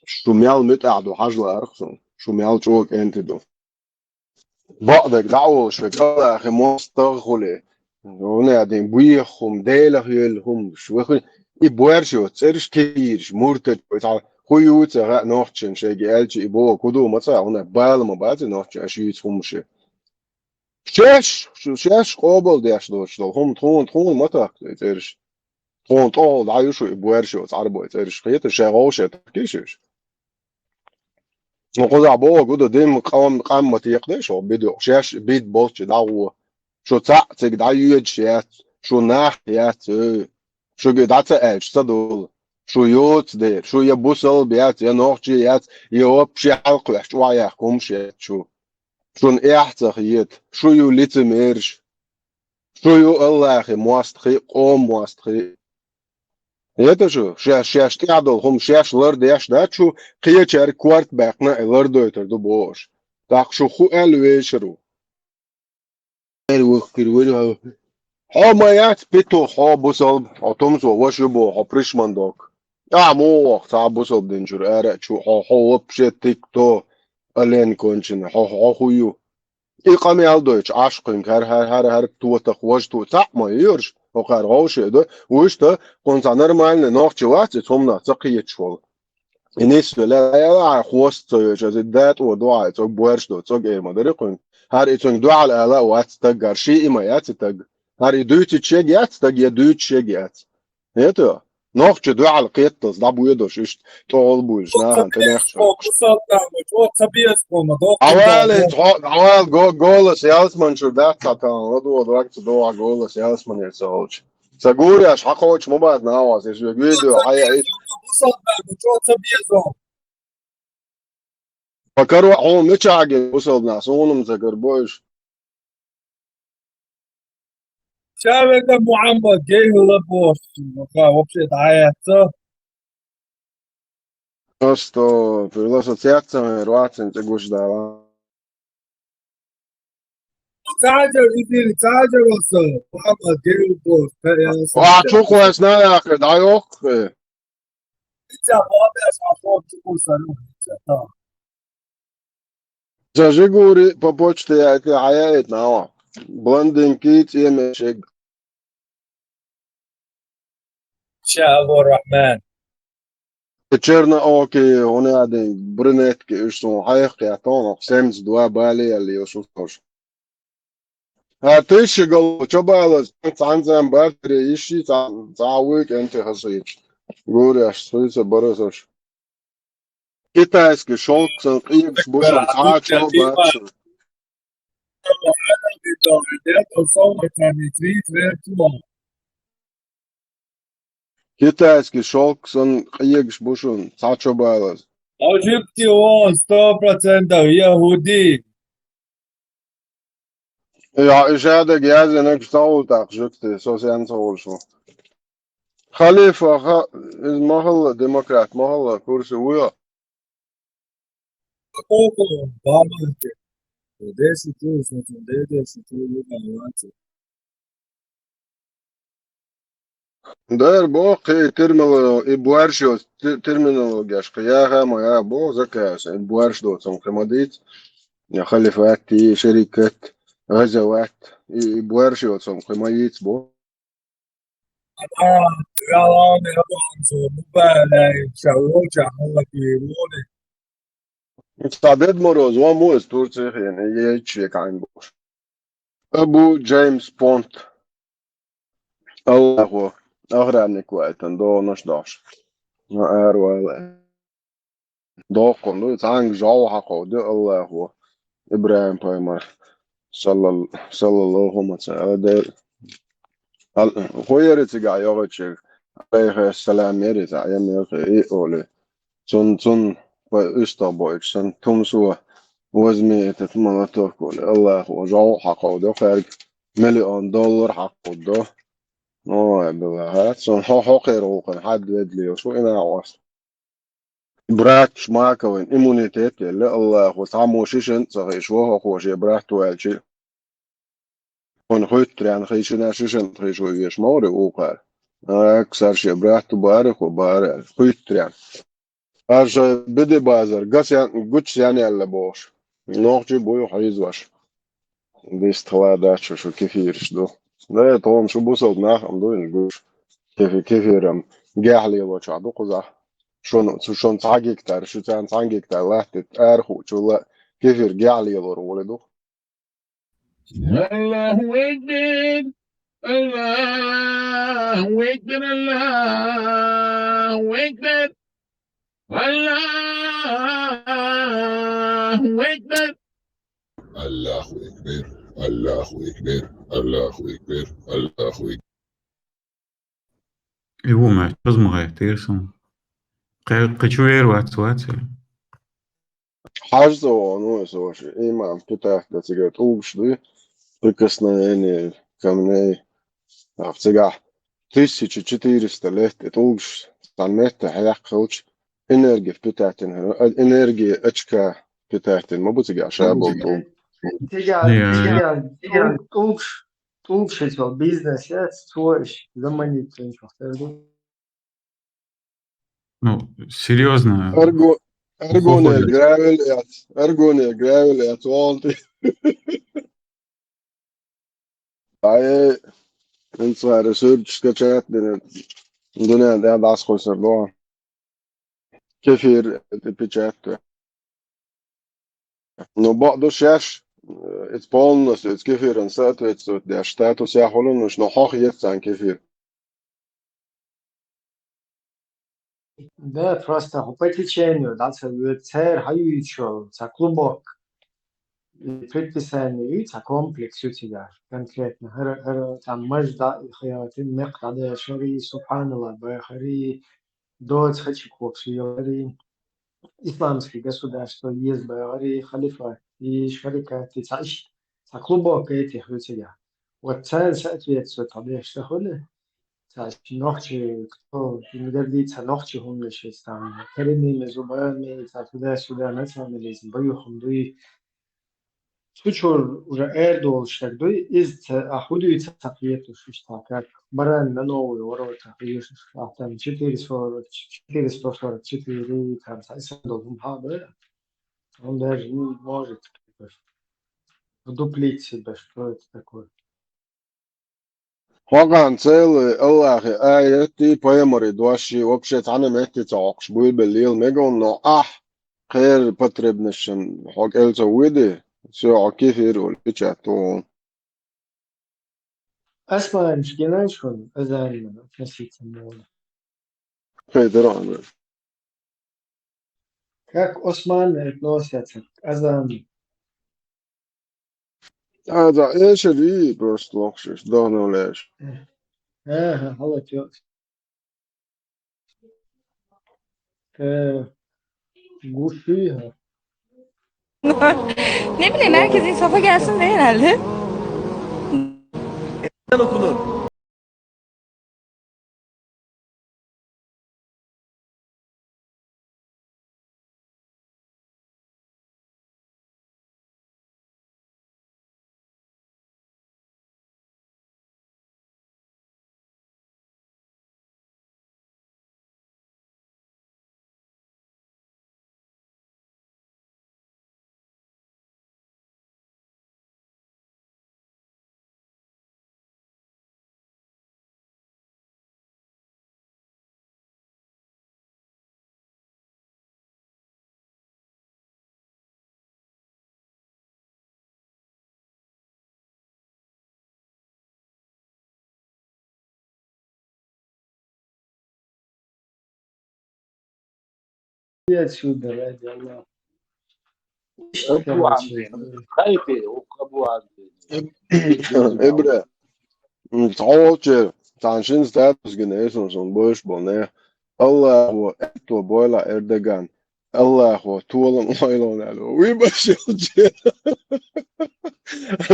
شو ميال متقعدو حاجة أرخصو شو ميال جوك أنت دو بقدك دعوة شو كلا أخي مستغلي هنا قاعدين بيخهم ديلة هيلهم شو أخي إبوارشو تسيرش كيرش مرتد بتاع خيوت غا نوحشن شيء قالش إبوه كدو مثلا هنا بالا ما بعد نوحشن أشيت همشي شاش شو شاش قابل ديش دوش دو هم تون متى تسيرش تون طول عايشو إبوارشو تعربو تسيرش خيط شغوشة تكيشش نقول عبوه كده ديم قام ما تيقدش هو بدو شاش بيت بولش دعوه شو تعتق دعيج شيات شو ناحيات شو قدعت ايش تدول شو يوت دير شو يبوسل بيات يا نوخجيات يوب شي حلق لحش وياكم شيات شو احتخيت شو يوليت ميرش شو يو الله اخي مواستخي قوم مواستخي это же шеш тядол хум шеш лыр деш дачу кие чер кварт бакна лыр дойтер ду бош так шу ху эл вешру эл вохкир вел ха маят пито ха бусол атом зо ваш бо ха пришмандок а мо та бусол денжур ара чу ха ха вообще тикто ален кончен ха хую إقامة على دوتش عشقين هر توتق وجتو تعمى يرش وقار غوش ده وشتا كنت نرمال نوخ وقت تمنا تقيت شوال الناس لا يلا خوست جز الدات ودعاء تق بورش دو تق إيه مدرقين هر إتون دعاء الآلاء وقت تجار شيء ما يات تج هر يدوت تشيج يات تج يدوت تشيج يات هيتو نوخ دعاء القيتس دابو يدوش إيش طول بوش ناهن تنخش awal golas jāsman šur dēcātā, vadot rakstu doā golas jāsman ir sauč. Sagūrjāš hakoč mubāt nāvās, es video haya it. Pakaru on nečāgi usaldnās unum zagarbojuši. شايف ده محمد جاي ولا بوش вообще дается Что asociācijām ir vāciņš, ja guši dēlā. تعجب يدير تعجب وصل محمد جاي وبوش Čuku es nejāku, da jok. انت بابا عشان تقول سلام انت За Žigūri pa počte jāiet nav. Blending kīts iemešig. شاء الله الرحمن Černa oki un jādien brunetki išsun haihki jātona sems dua bāli ali jūs uzkoš. Tīši galu čobālas canzēm bārtri iši cāvīk enti hasīt. Gūriaš svīca barasoš. Китайский шелк, ингш бушам цачо бачу. Китайский шелк, ингш бушам цачо байлас. Ошибки он 100% يهودي. Ja, ich hätte gerne nicht gestaut, so sehen soll schon. Khalifa is mahal Demokrat, mahal kursi uya. Der boqi terminologiya shqiyaha ma ya bo zakas ibuarsh do som kemadit ya khalifat شركة غزوات ibuarsh do som kemadit bo تعداد مروز وموز تورسيخ يعني يجيك عن بوش أبو جيمس بونت الله هو أغرانك وقتن دو نشداش ما أروى دو قندو تانك جو حقو دو الله هو إبراهيم بايمار صلى الله عليه هو يرتقى يغتشك عليه السلام يرتقى يميخ إيقولي تن وإستابويك سن تمسوه وزمي تتمنى تقول الله هو جو حقه ده خارج $1,000,000 حقه ده بالله سن حقير وقن حد ودلي وشو إنا عواص براتش ماكوين إيمونيتيت اللي الله هو تعمو شيشن صغيش وهو خوش برات والشي هون خيط يعني خيشنا شيشن خيشو يش موري وقال أكثر شي برات بارك وبارك خيط يعني أرش بدي بازر قص يعني قدش يعني على بوش نوخجي بويو حيزواش بيستوى شو كيفيرش دو لا طبعا شو بوصل ناخم دو نقوش كيفيرم جاهلي وش عدو قزح شون تعجيك تار شو تان تعجيك تار لا تتارخو شو لا كيفير جاهلي ولدو الله أكبر الله أكبر الله أكبر الله أكبر الله أكبر الله أكبر الله أكبر الله أكبر Jo, maar dat is maar echt eerst. Kaçıyor wat. حاجزو نو سوش إيمان بتاع تسيجات أوش دي прикосновение ко мне в цигах 1400 лет это уж танмет حياة خوش энергия بتاعتن энергия очка بتاعتن ما بتجي شابه طول تيجي طوبش في бизнес я строишь заманить что Ну, серьезно. Ergonia gräveliet valti. Ai, en så här surgiska chatten. Dunia det hade askosar då. كيفير البيتشات no بعض شاش اتبولنس كيفير انسات der Status ja holen und noch hoch jetzt sein كيفير Да, просто по течению, да, цер хаюичо, ца клубок, предписание, ца комплекс у тебя конкретно. Там маж да, ты мех да, шари, субханаллах, бахари, доц хачиков, шиори, исламские государства, есть бахари, халифа, и шарика, ты ца клубок этих у тебя. Вот цель соответствует, а что холи? نوخچه تو میدردی تا نوخچه هم نشستم کلمی مزوبا می تا سودا نتام لیزم بایو خمدوی سوچور ورا اردول شتردوی از اخودوی تقییت و شش تاکر بران ننوی ورا تقییت افتم چتیری سفر چتیری تام سایسان دوم ها بره он даже не может вдуплить себя, что это такое. Hogan cel Allah ayeti pojemori doši uopšte tane meti caqš buil belil megon no خير потребностям hog elzo widi so كيفير والبيتشاتو أسمع مشكلة شون أزال نسيت الموضوع. خيدران Как Осман относятся к азану? هذا ايش اللي بس لوخش دهنا ليش هلا تشوف قول فيها Ne bileyim herkes insafa gelsin diye herhalde. И отсюда, ради Аллаха. أبو Короче, عمي خايفة وأبو عمي ابره تعوچ تانشين ستاتوس جنيسون سون بوش بونه الله هو اتو بويلا اردوغان الله هو تولن oilon alo وي بشوچ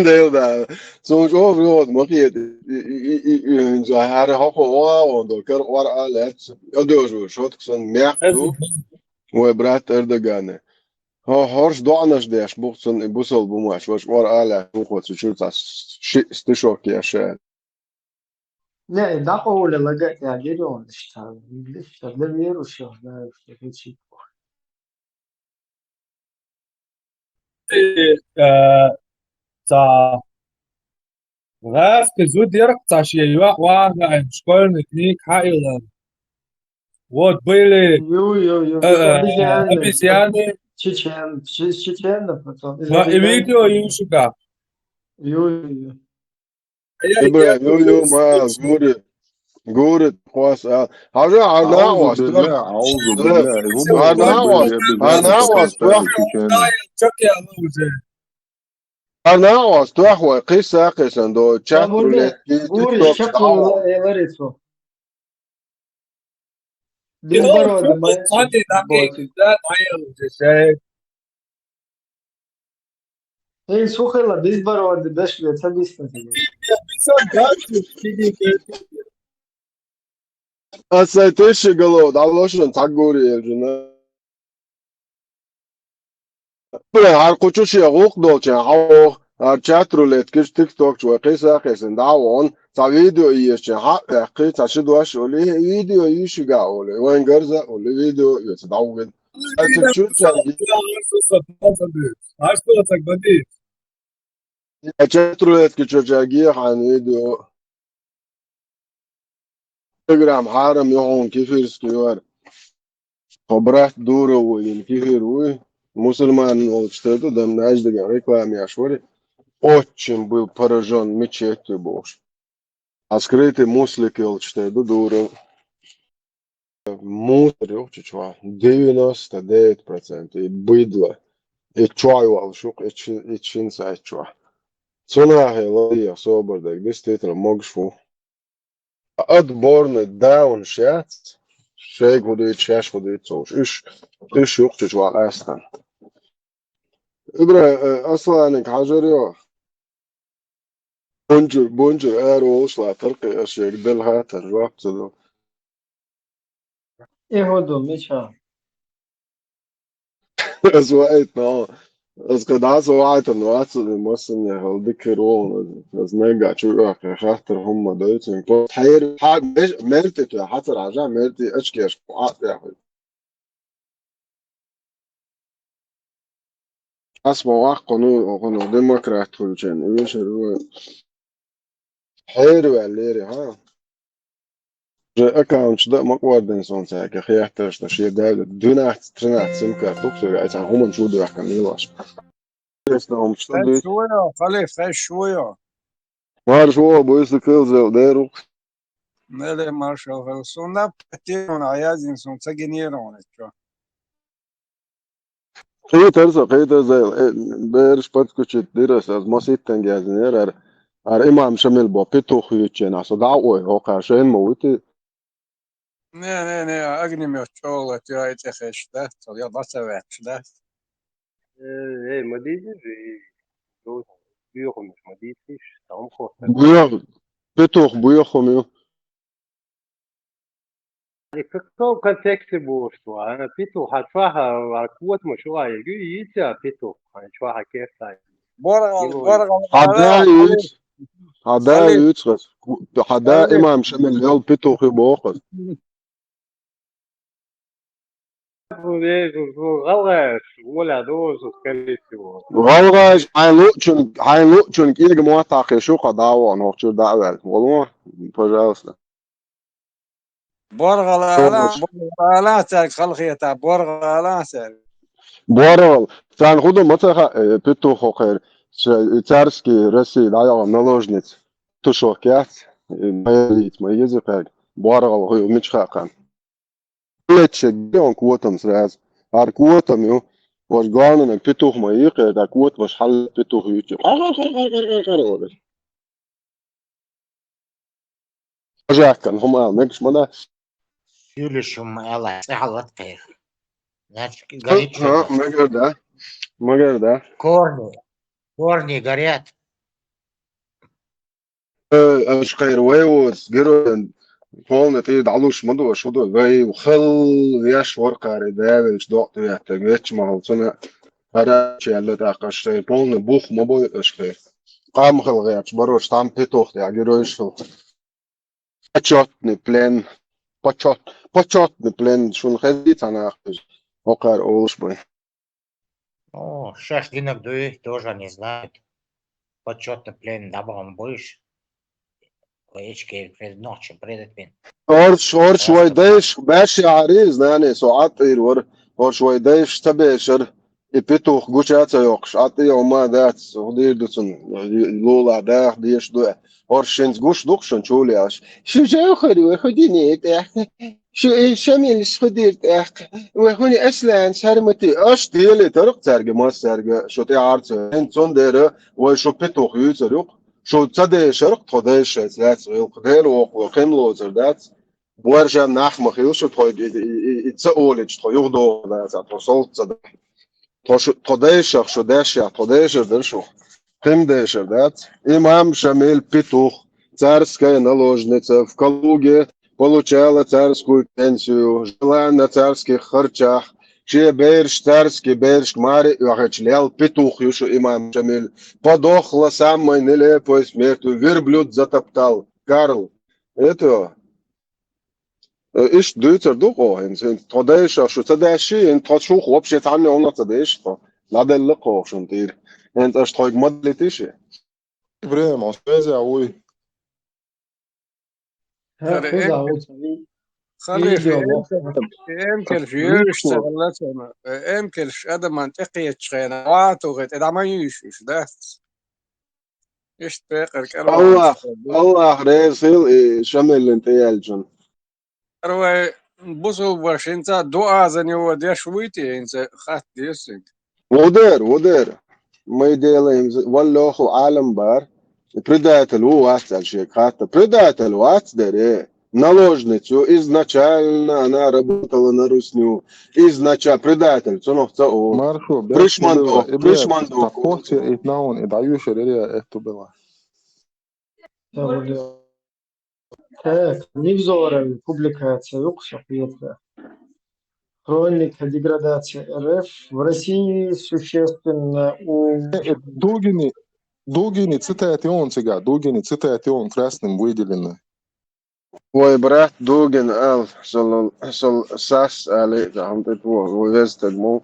det där som så förlåt Maria så här har på och då kan vara allt jag dör så att sån märkt du och brat Erdogan هارش دعناش ديش بوصل بوصل بماش واش ور على وقت شو تاع استشوك يا شاد не, да, Оля, лагать, я беру, он считал. Для верующих, да, что это чипо. за раз зуд дирк ташьева вага школьный книг Хайланд. Вот были Ю-ю-ю. обезьяны, Чеченов потом. Из видео обезьян. Юшика. Ю-ю-ю. А я Ибra, yo, ma, gure, was, how's أعوذ بالله أعوذ بالله هم Arnaos, يا بلاد Arnaos, باكستان تشيكانا Arnaos, tuhwa, qissa qisan do chat roulette, Гури, TikTok, щаплю Ларицу. Безбородый, ботик. Эй, слухай, безбородый, да швец, объясни тебе. Asa tishi galo, daloshan taguri eljuna. Bra har kuchu shi guk do chen hawo, har chat roulette kish TikTok chwa qissa qisan dawon, ta video iyer chen ha qi ta shidwa sholi video yishiga ole, wen garza ole video yet dawgen. Asa chucha chat roulette kicho jagi han video. Instagram حارم يوم كيفير سكيور خبرات دورة وين كيفير وي مسلمان oluşturdu da najda reklam yaşvori очень был поражен мечетью Божьей. Открытый муслик oluşturdu doğru мусор yok çuva 99% bıdla çuva alışık için say çuva. Sonra helaya soberdak destetra mogşfu Отборный даун шат شيء وديت شاش وديت صوش إيش يقتش على أصلا إبرة أصلا إنك حجريو بونجر أرو وصل ترقي أشياء دلها تجواب تدو Егоду, меча. أسوأتنا قد عصوا إنه أصل مثلا هل ذكرون بس نرجع شو خاطر هم دوتين كنت حير مرتي حتى رجع مرتي أشكي اسمه واحد قانون ديمقراط والجن ايش هو حير والليري ها اكاونت ده مقوى دنسون ساك اخي يحتاج تشي ده دونات ترنات سم كارت وكسو عشان هم شو ده كان يلاش اسمهم شو ده شوية خليفة شوية ما شو بويس كيل زي ديرو نلي مارشال سونا بتيرون عيازين سون سجنيرون قيتر زي بيرش باتكوش درس از ما سيتن جازنير ار امام شمل بو بيتو خيوتشن اسو دعوه هو قاشين موتي نه اگنی میچول تیای تخش ده تو یا دست ده ما دیدی دو büyüğümüz ما دیدیش tam korktu. بويا بويا خميو Каков контекст بوشتو أنا بيتو هتفاها قوة مشروع يجي يجي بيتو هتفاها كيف تاي حدا يتخس حدا امام شمل يل بيتو خي بوخس غلغش ولا دوز وكليتو غلغاش هاي لوتشن كيلك مواتاقي شو قداوان هوكشو دعوال والله пожалуйста борغالا تاك خلقيتا борغالا تاك борол сан худо мотаха пету хохер царский россии даял наложниц тушокят моит мой язык борол хуй мичхакан лече гон квотам сраз ар квотам ю واش قانون بتوخ ما يقع دا كوت واش حل بتوخ يجي رجعت كان هم مش منا Юлишум ала сахалатка. Значит, горит ها что-то. ما قال Корни горят. اش خير ويوس جرو فولنا تيد علوش مدو شودو غي وخل ياش ورقاري داوش دوقت يا تجيتش ما هو سنه هذا شيء اللي تاقش تي فولنا بوخ ما بو اش خير قام خل غياتش بروش تام بيتوخ يا جروش باتشوتني بلان باتشوتني بلان شو نخديت انا وقار اولش بوي Ну, шашлинок дуй тоже не знают. Почетный плен добавим будешь. Коечки перед ночью придет мен. اور شوي دايش باشي عريز يعني سو عطير اور شوي دايش تباشر يبيتوخ جوش يوكش عطي وما دات ودير دوتن لولا داخ ديش دو اور شنز جوش دوكشن شولياش شو جاو خدي وخديني شو ايه شامل خديرت وهوني اصلا شرمتي اش ديلي ترق ترجع ما ترجع شو تي عارت انت صندر وشو بيتوخ يوتر شو تصدق شرق تخدش ذات وقدر وقيم لوزر ذات برجع نحمخ يوسف تخوي يتسأولج تخوي يغدو ذات توصلت صدق تخدش شو داش تخدش درشو قيم داش ذات имам Шамиль Петух царская наложница в Калуге получала царскую пенсию, жила на царских харчах, чье берж царский берж Мари вахачлял петух, юшу имам Шамиль. Подохла самой нелепой смертью, верблюд затоптал. Карл, это ايش دويتر دوقو انت تودايش شو تداشي انت تشوخ وبشي تعني ولا تدايش لا ده اللقو شو نطير انت اش تخويك مدلتيش ابراهيم عصازي عوي خذ عود خلي في فيديو يمكن في يشتغل يمكن هذا منطقي تشغينا واتو إذا ما يشوش ده يشتغل الله الله ريسيل شمل انت يالجن كروي بوصل باش انت دعاء زني هو دي شويتي انت خات ديسك ودير ما يديلهم ولا اخو عالم بار предатель у вас хата предатель у вас дере наложницу изначально она работала на русню изначально предатель цоновца о Маршо, пришмандо Тахоси и наун и даю шерия это было. Так, Невзоровой публикация Юкшапетра. Хроника деградации РФ в России существенно Дугини цитаты он сега, Дугини цитаты он красным выделены. Ой, брат Дугин ал сол сас али там ты везет мол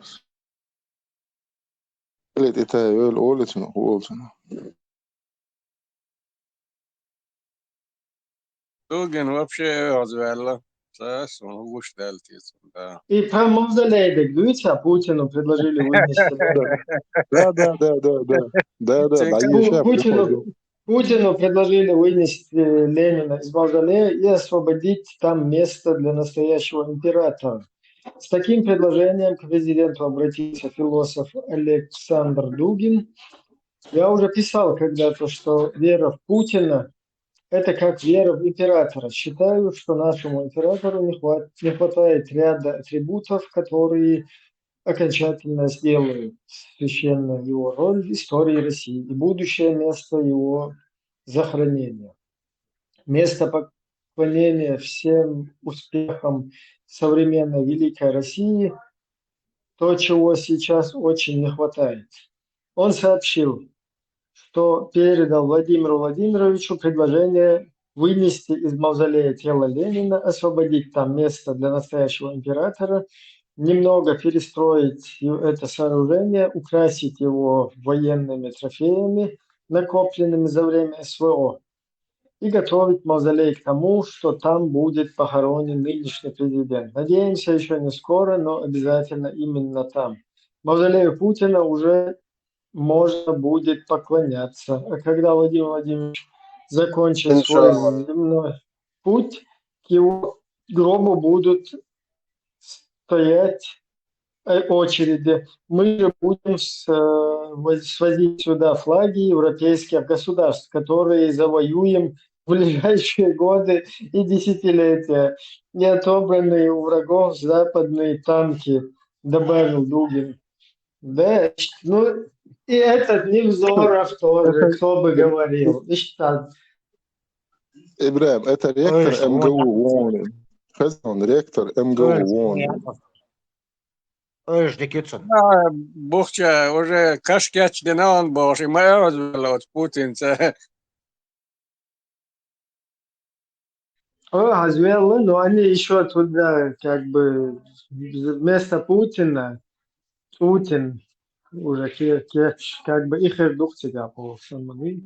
Это öl olsun olsun. Дугин вообще развела. Сейчас он уж дальтис. Да. И про мавзолей Дегдуйца Путину предложили вынести. Да. Путину предложили вынести Ленина из мавзолея и освободить там место для настоящего императора. С таким предложением к президенту обратился философ Александр Дугин. Я уже писал когда-то, что вера в Путина – это как вера в императора. Считаю, что нашему императору не хватает ряда атрибутов, которые окончательно сделают священной его роль в истории России и будущее место его захоронения. Место поклонения всем успехам современной Великой России – то, чего сейчас очень не хватает. Он сообщил, что передал Владимиру Владимировичу предложение вынести из мавзолея тело Ленина, освободить там место для настоящего императора, немного перестроить это сооружение, украсить его военными трофеями, накопленными за время СВО, и готовить мавзолей к тому, что там будет похоронен нынешний президент. Надеемся, еще не скоро, но обязательно именно там. Мавзолею Путина уже можно будет поклоняться. А когда Владимир Владимирович закончит свой земной путь, к его гробу будут стоять очереди. Мы же будем свозить сюда флаги европейских государств, которые завоюем в ближайшие годы и десятилетия. Не отобранные у врагов западные танки, добавил Дугин. Да, ну и этот Невзоров тоже, кто бы говорил. Ибраим, это ректор МГУ ООН. Он ректор МГУ ООН. Бухча уже кашкяч динан боши, моя развела от Путин. Развела, но они еще туда, как бы, вместо Путина, Путин уже как бы их дух тебя по самому.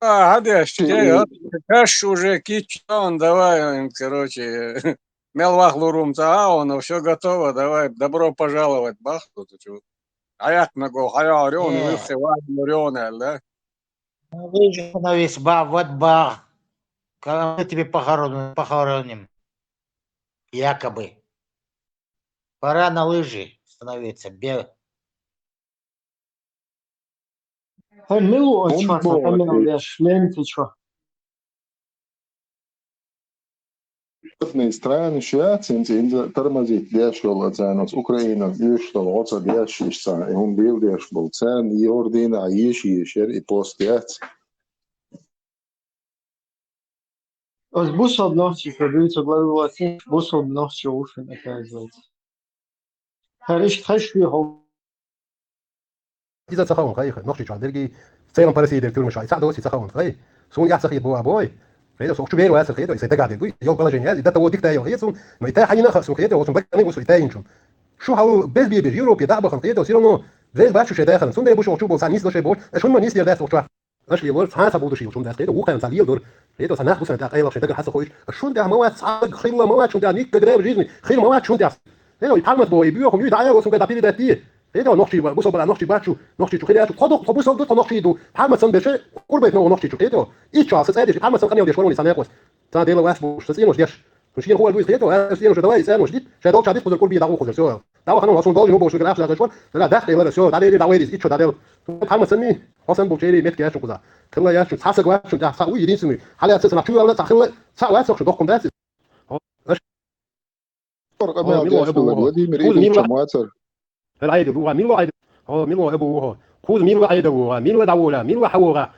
هذا اشتكي كاش уже кичон, давай, короче, мелвахлу рум тааона, все готово, давай, добро пожаловать, бах, тут чего. Аят ногу, хая орён, Не, выхсе, вадим орён, да? лыжи становись, вот ба. Когда мы тебе похороним, якобы. Пора на лыжи становиться. هاي ملو أشخاص تعمل ليش شلون تشوا. Strāni jāciencija tarmazīt diešola cēnos Ukraina jūštola oca diešīšca un bildiešu cēni jordīnā īšīši ir postiets. Az buszod nohči, kad jūtu glavulāci, buszod nohči ušen оказывается. Хариш тхашви хо. إذا تخاون خايخ نخشي شو عندك سيلم برسي دكتور مش عايز ساعده تخاون خاي سون يا سخي بو ابوي فيدا سو شو بيرو اسخ خيدو يسيت قاعد يقول يوم بلا جنيال ده تو ديك تايو هيسون ما يتا حينا خاصو خيدو وسون بكني وسو يتاينشون شو هاو بس بي يوروب يدعب خن خيدو سيرو زي باش شو داخل سون ده بوش شو بو سانيس دو شيبول شون ما نيس يدا سو شو اش لي ورس حاسب بودو شي شون ده خيدو وكان ساليل دور خيدو سناخ بس نتا قيل شي دغ حاسو خويش شون ده مواد صعب خيل مواد شون ده نيك قدام جيزني خيل مواد شون ده هيدو يتحمس بو يبيو خم يدعي وسون قاعد بيدي داتي هيدا نوختي بوصل بلا نوختي باتشو نوختي تو خيداتو خدو بوصل دو نوختي دو حمسن بشه قربت نو نوختي تو هيدا ايتشا سيدي حمسن قنيو دي شلون يسانيكوس تا ديلو واس بوش تسينوش ديش مش هو لويس هيدا سينوش دواي سانوش دي شادو شادي خذ الكل بيداو خذ سو داو خنو وصل دول يوبو شو كلاش لا شوان لا داخل ولا سو دالي داوي دي ايتشو دالو حمسن مي حسن بوجيري مت كاش كذا كلا يا شو حاسك واش ده ساوي دي سمي حاليا تسمع شو ولا تخل ساعه واس شو دوكم بس Porqa mä diešola Vladimir Ilyich Macer. العيد هو مين عيد هو مين ابوه خذ مين عيد هو مين داولا مين حوغا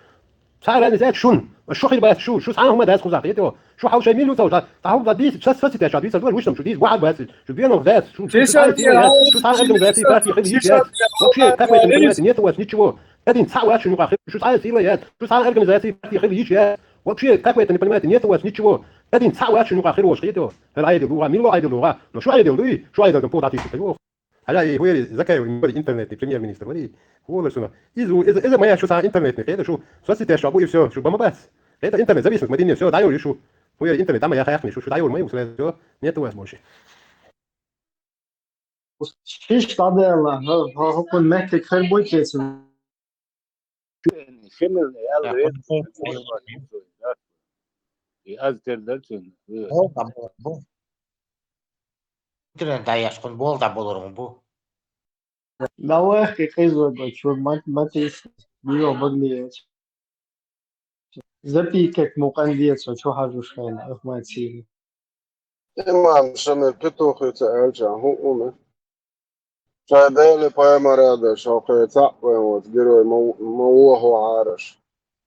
ساعه انا زاد شون الشخي بس شو ساعه هم داس خذاته شو حاول شيء مين لو تعود دي بس تاع شو وش شو دي واحد بس شو بينو ذات شو ساعه غير ذاتي فاتي خلي يجي وشي تاكل من نيت واش نيتشو هذه ساعه واش شو شو ساعه سيليات شو ساعه غير ذاتي فاتي خلي يجي وشي تاكل من نيت واش نيتشو هذه ساعه واش شو اخر واش خيته العيد هو مين عيد هو شو عيد دوي شو عيد كم بوتاتي هلا هو ذكاء الانترنت بريمير مينستر ولي هو لسنا اذا ما شو ساعه انترنت كده شو سوسيتي شو ابو شو ما بس هذا انترنت زي اسمه مدينه شو دايو شو هو الانترنت ما يا خايفني شو دايو ما يوصل شو نيت واس ماشي شيش تعديلا هو كل ماكك خير بويكيس شمل يلا يأذكر دلتون Интернет аяшкын бол да болорун бу. Давай кайзо бачу матис био баглиет. Запикек мукандец شو حاجه شاين اخماتي. Imam شمل بتوخ يتعالج هو شادالي بايما رادا شوقي تعوي وتجري موه عارش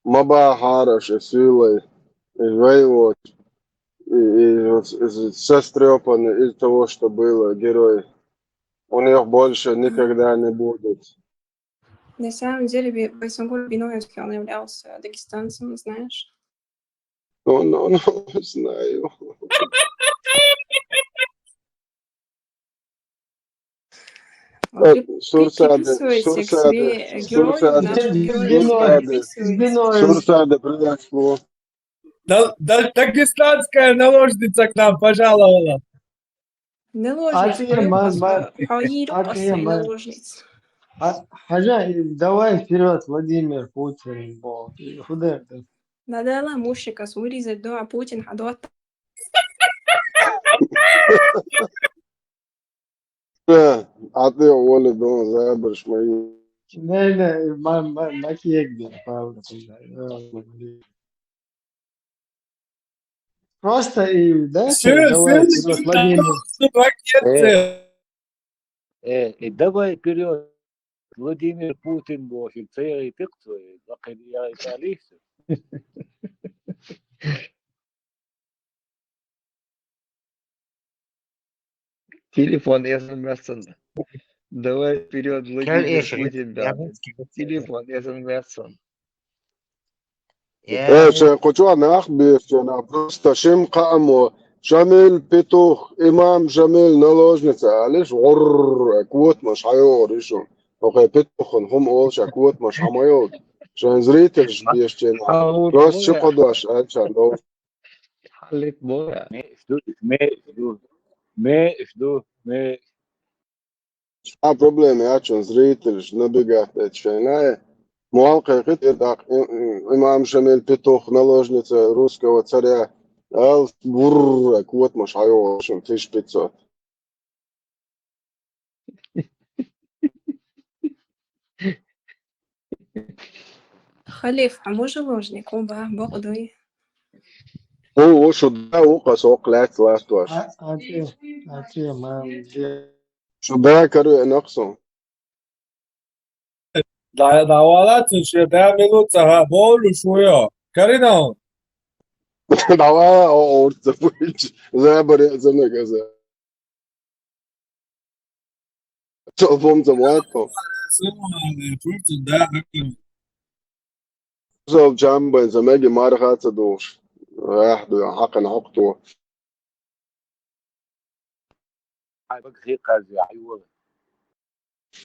ما با عارش سيلي войвод из сострёпаны из того, что было, герой. У них больше никогда не будет. На самом деле, Байсамбуль Биноевский, он являлся дагестанцем, знаешь? Ну, знаю. Сурсада, приветствую. Дагестанская наложница к нам пожаловала. Наложница. Хажа, давай вперед, Владимир Путин. Куда это? Надо мушикас вырезать, да, а Путин ходот. А ты Оля дома заберешь мои. Не, макиегди, правда. Просто и да, давай вперед, Владимир. Давай вперед. Владимир Путин бошит, цей пикцує, лакин я італійцю. Телефон yazılmazsın. Давай вперед, Владимир Путин, да. Телефон yazılmazsın. ايش كنتوا ناخذ بيفتنا просто شم قاموا Шамиль Петух, имам Шамиль наложница, лишь квот маш хайор еще. Окей, Петухон, хум олша квот маш хамайот. Шан зритель ждешь Рост шипадаш, ачандов. حلت بويا. ما А проблемы, ачан зритель, набегать эчфейная. Муалка так, имам Шамиль Петух, наложница русского царя. Ал квот маш хайор, шан 1500. Халиф, а може ложник? Оба, богодуй. هو شو وقص لات واش أتي ما شو كرو نقصو دعوالات شده ملوتها بولو شوية كارينا دعوا او تفوج زابر زمك ازا شو فهم زمواتو شو جنب زمجي مارخات دوش راح دو عقن عقتو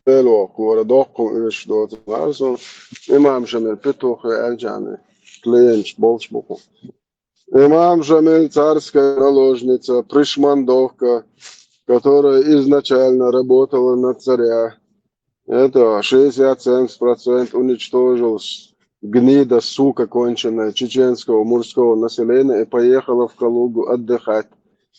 حلو كورة دوقو إيش دوت مارسون إمام شمال بيتو خي ألجاني كلينش болш بوكو Имам Шамиль царская наложница, пришмандовка, которая изначально работала на царя. Это 67% уничтожил гнида, сука конченая чеченского мужского населения и поехала в Калугу отдыхать.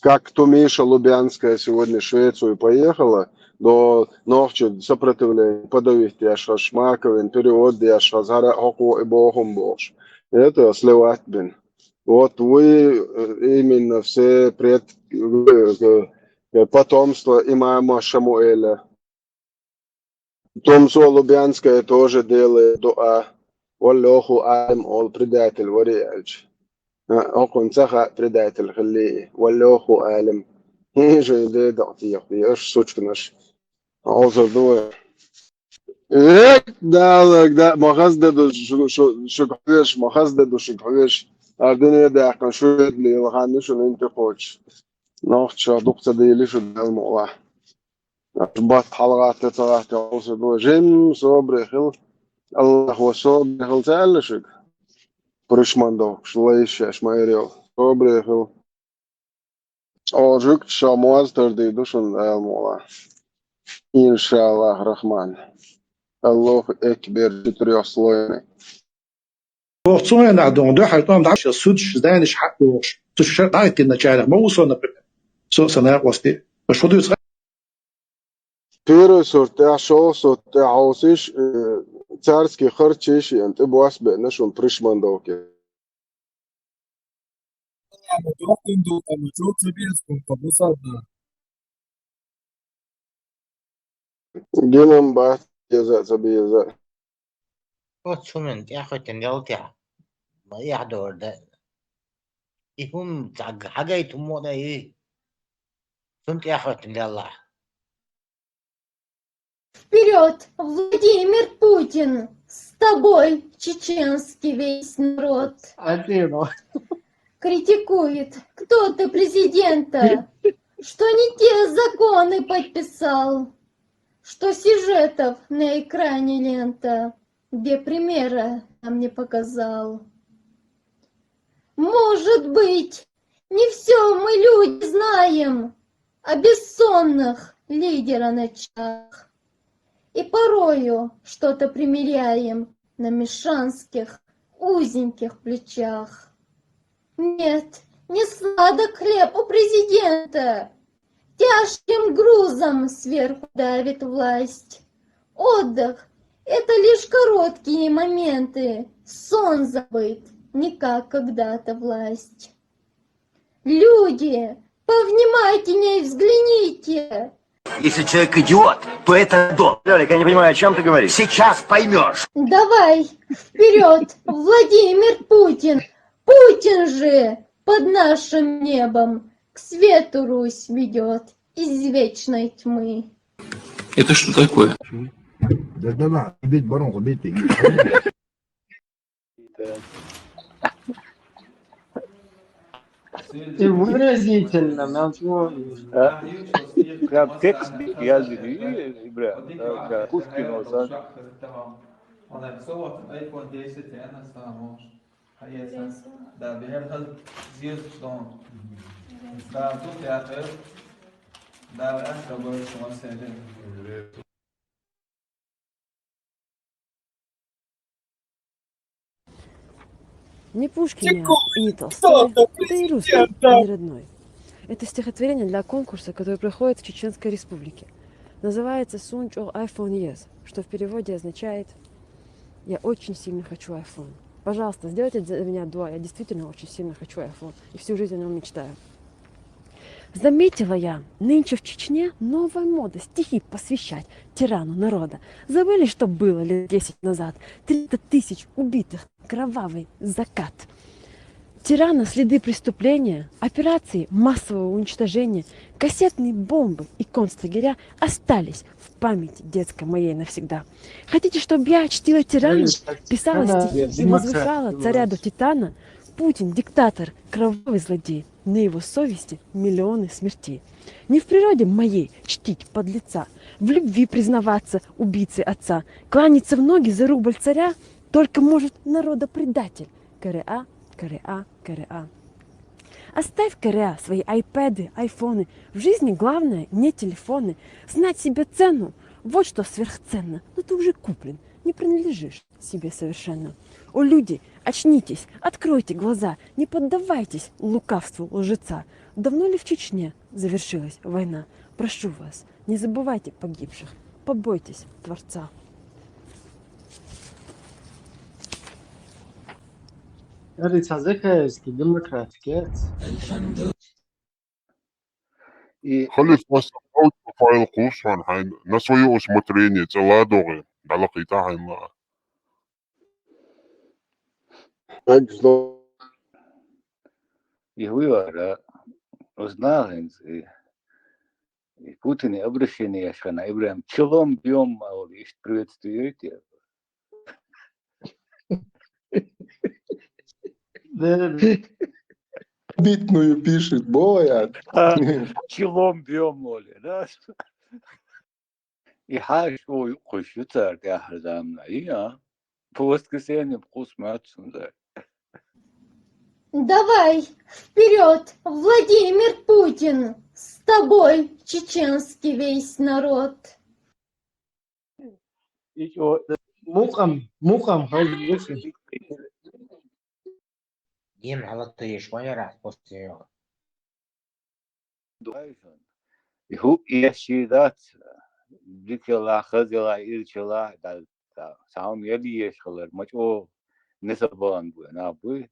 Как Тумиша Лубянская сегодня в Швецию поехала, до ночи сопротивления, подавить Яша Шмаковин, перевод Яша Зара Хоку и Богом Бож. Это сливать бин. Вот вы именно все потомство имама Шамуэля. Томсо Лубянская тоже делает дуа. Валлоху алим ол предатель вариальч. Окон цаха предатель хали. Валлоху алим. Же де датиях. Еш сучка наш. Алза дуа. Да, махаздеду шукхвеш, махаздеду шукхвеш. الدنيا ده كان شوية اللي وخانش انت خوش ناخد دكتور دي ليش الموضوع بات حلقات تطلع توصل جيم صبر خل الله هو صبر خل تعلشك برشمان دو شليش اش ما يريو صبر خل اوجك شامواز تردي دوشن الموضوع ان شاء الله الرحمن الله اكبر تتريو صليني Fortuna naar de onderhoud dat je zoet zijn is hard door. Dus je daar in de jaren maar zo naar zo zijn was dit. Maar voor dus Первый сорт я шел сорт я хаусиш царский харчиш и анты буас бе нашон пришмандовки. Генам бат яза забияза. Вот сумин я хоть не делтя. ما يحضر ده يهم حاجة يتمو ده ايه فهمت يا اخوة الله Вперед, Владимир Путин! С тобой чеченский весь народ. Критикует, кто ты президента, что не те законы подписал, что сюжетов на экране лента, где примера нам не показал. Может быть, не все мы люди знаем о бессонных лидера ночах и порою что-то примеряем на мещанских узеньких плечах. Нет, не сладок хлеб у президента, тяжким грузом сверху давит власть. Отдых — это лишь короткие моменты, сон забыт, не как когда-то власть. Люди, повнимательнее взгляните. Если человек идиот, то это дом. Лёлик, я не понимаю, о чем ты говоришь. Сейчас поймешь. Давай, вперед, Владимир Путин. Путин же под нашим небом к свету Русь ведет из вечной тьмы. Это что такое? Да, убить барон, убить. И выразительно, мелко. Прям текст yazıyor bra. Pushkin olsa. Не Пушкин я, и не Толстой, да и русский, не родной. Это стихотворение для конкурса, который проходит в Чеченской Республике. Называется «Сунч о iPhone Yes», что в переводе означает «Я очень сильно хочу iPhone». Пожалуйста, сделайте за меня дуа, я действительно очень сильно хочу iPhone и всю жизнь о нем мечтаю. Заметила я, нынче в Чечне новая мода стихи посвящать тирану народа. Забыли, что было лет 10 назад? 300 тысяч убитых, кровавый закат. Тирана следы преступления, операции массового уничтожения, кассетные бомбы и концлагеря остались в памяти детской моей навсегда. Хотите, чтобы я чтила тирана, писала стихи и возвышала царя до Титана? Путин, диктатор, кровавый злодей, на его совести миллионы смертей. Не в природе моей чтить подлеца, в любви признаваться убийце отца, кланяться в ноги за рубль царя только может народопредатель. КРА, КРА, КРА. Оставь, КРА, свои айпэды, айфоны. В жизни главное не телефоны. Знать себе цену, вот что сверхценно. Но ты уже куплен, не принадлежишь себе совершенно. О, люди, очнитесь, откройте глаза, не поддавайтесь лукавству лжеца. Давно ли в Чечне завершилась война? Прошу вас, не забывайте погибших, побойтесь Творца. Рыцарский демократский. خلص بس أوت فايل قوس عن حين نسوي усмотрение целадоры далакита хайна. И вывара узнали, и Путин обращение шана Ибрахим челом бьем, а вот есть приветствуете. Битную пишет, боя. Челом бьем, моли, да? И хаш ой кушуцар гахрдамна, я по воскресеньям вкус мацунда. Давай, вперед, Владимир Путин, с тобой чеченский весь народ. Мухам, хай. Дим, алатыш, моя раз после. И хуп ящидат, дикела, хазила, ирчела, да, сам яли ешхалер, мачо не сабан бу, на бу.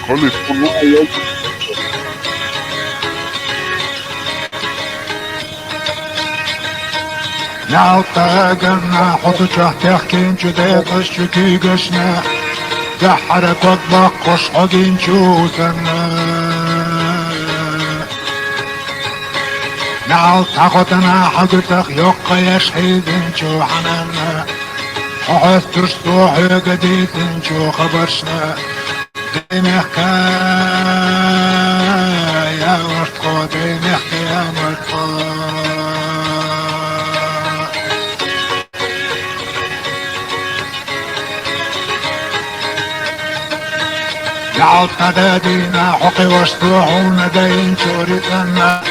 خلص كله أول نعطاقنا حط تحت كين جديد اشتكي قشنا دحرك وطبق قش حقين جوزنا نعطاقتنا حقتك يقى يشهيد انجو حنانا حوث ترسوحي قديد انجو خبرشنا دينيخكا يا مرتقو دينيخكا يا مرتقو يعطنا دينا حقي واشتوحونا دين شوريتنا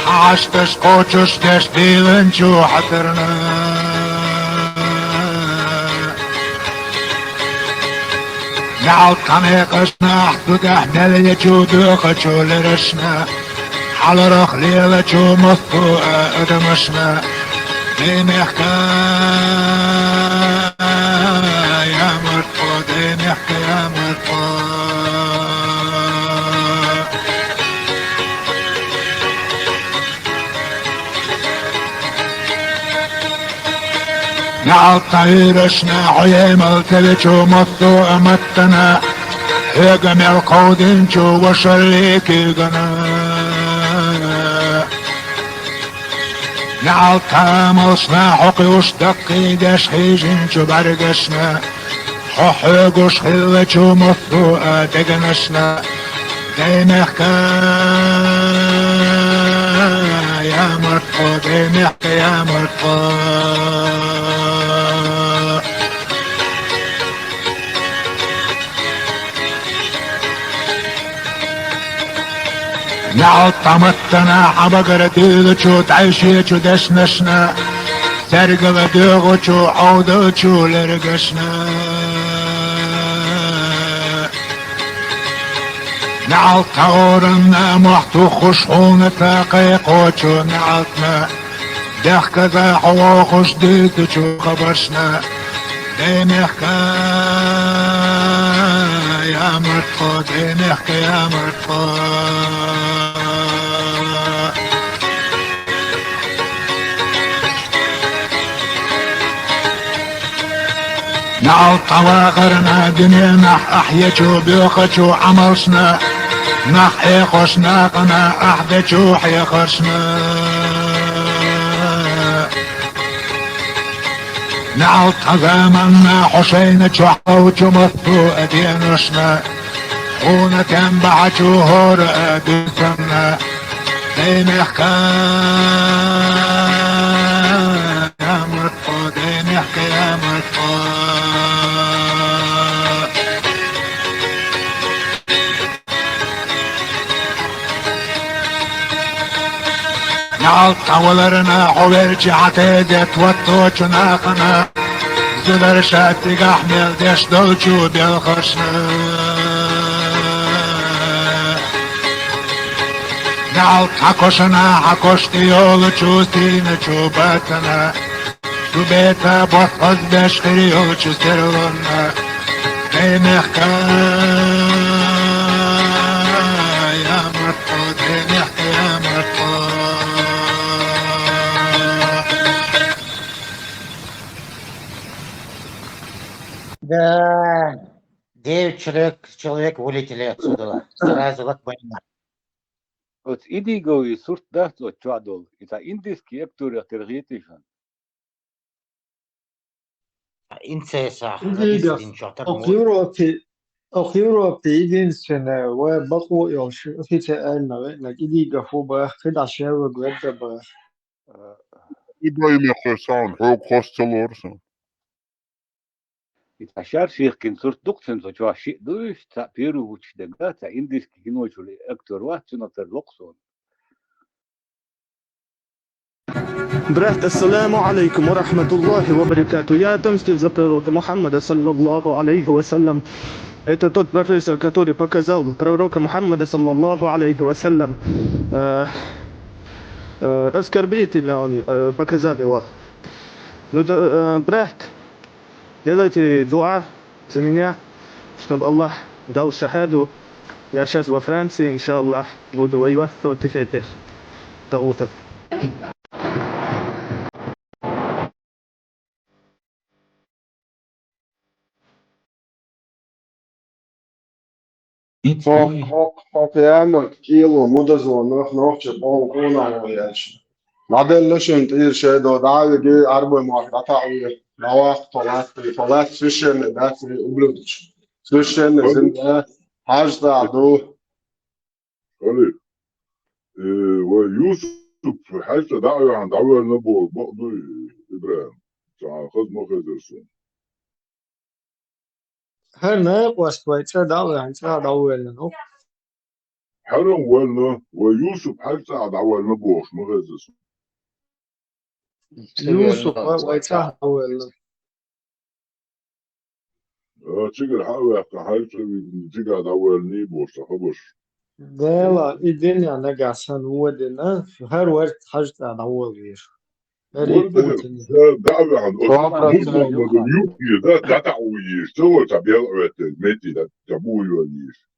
حاشتش قوتش ديش ديلن جو حترنا نعود قميقشنا حدود احنا اللي جودو خجو لرشنا حال رخ ليلة جو مصفوقة ادمشنا دينيخكا يا مرتقو دينيخكا يا مرتقو نعال طيرشنا عيام التلجو مصو امتنا هيقم القودين جو وشريكي قنا نعال كاملشنا حقي وشدقي داش حيجين جو برقشنا حقوقش خلوة شو مفروقة دقنشنا ديمحكا يا مرفو ديمحكا يا مرفو نعود طمتنا حبقر ديغ شو تعيشي شو دشنشنا سرق بديغ شو عود شو لرقشنا نعود طورنا محتو خشحون تاقيق وشو نعطنا ضحكة ذا حوا خش ديك شو خبرشنا ديمحكا يا مرفو ديمحكا يا مرفو نعود طواغرنا دنيا نح احيا شو بيوخ شو عمرشنا نح ايخوش ناقنا احدى شو حيخرشنا نعود تزامنا حسين شو حوشو مفتو ادينشنا خونا كان بعد شو هور ادينشنا ديمحكا يا مرفو ديمحكا يا مرفو نعود طولرنا حويرجي عتيدت وطوش ناقنا زدر شاتي احمل ديش دولشو بالخشنا نعود حكوشنا حكوشتي يولشو ستينا شو باتنا شو بيتا بوثوز بشخري يولشو ستيرلونا ديمحكا يا مرفو ديمحكا يا مرفو Да, 9 человек вылетели отсюда. Сразу вот война. Вот идиго и сурт даст от чадол. Это индийский актор тергитишан. Инцеса. أخيرا في إيدين سنة وبقوا يوشي في تألنا لك إيدي قفوبة خد عشان وقلت بقى إبراهيم يخسان حوق خستلورسن Это шарших кинсурт дукцен so чва ши душ та перу уч дега та индийский кино чули актер ватчуна терлоксон. Брат, ассаламу алейкум ва рахматуллахи ва баракату. Я отомстил за пророка Мухаммада, саллаллаху алейхи вассалям. Это тот профессор, который показал пророка Мухаммада, саллаллаху алейхи вассалям. Оскорбительно он показал его. Ну, брат, делайте дуа за меня, чтобы Аллах дал шахаду. Я сейчас во Франции, иншаллах, буду воевать против этих таутов. Hop jämalt kilo mudazoon nohtje pool kuunamuljeks. Nadellösönt irsödo daavigi arboimaak ratauja lavaaq tolat swishenne daatsi ubludic. Swishenne zinde hajda adu. خليل ويوسف حتى دعوة عن دعوة النبوة بقضي إبراهيم خذ مخزرسون هر ناقص كويس دعوة عن دعوة لنا حرم ولنا ويوسف حتى دعوة النبوة مخزرسون يوسف كويس دعوة لنا تيجي حاول حتى تيجي دعوة النبوة صحبش دلا الدنيا نجاسن ودنا هر وقت حاجة دعوة غير دعوة عن يوكي ده دعوة يشتغل تبيع الميتي ده تبوي وليش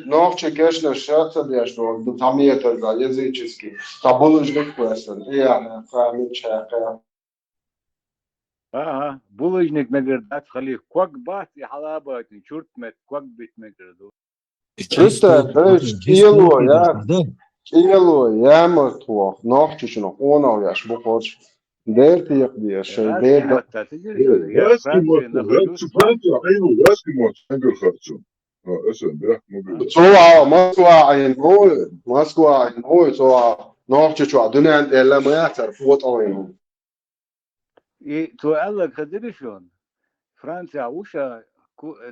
Новче кешна шаца дешно, до тамиета за языческий. Табулыжник квестен. Я хамичака. Булыжник нагердать хали квак бат и халаба чурт мет квак бит мегерду. Это кило, я мертвых. Новче шно онал яш бухоч. دير يقضي الشيء دير راسكي متى تدري شو يا فرنسي نخرجوش فرنسا عينه راسكي ما تنقل خرطوم اسن بيحكي مو سوا موسكوا عين هو سوا نوع شو الدنيا إلا ما يعترف وطعين تو الله تدري شلون فرنسا وشا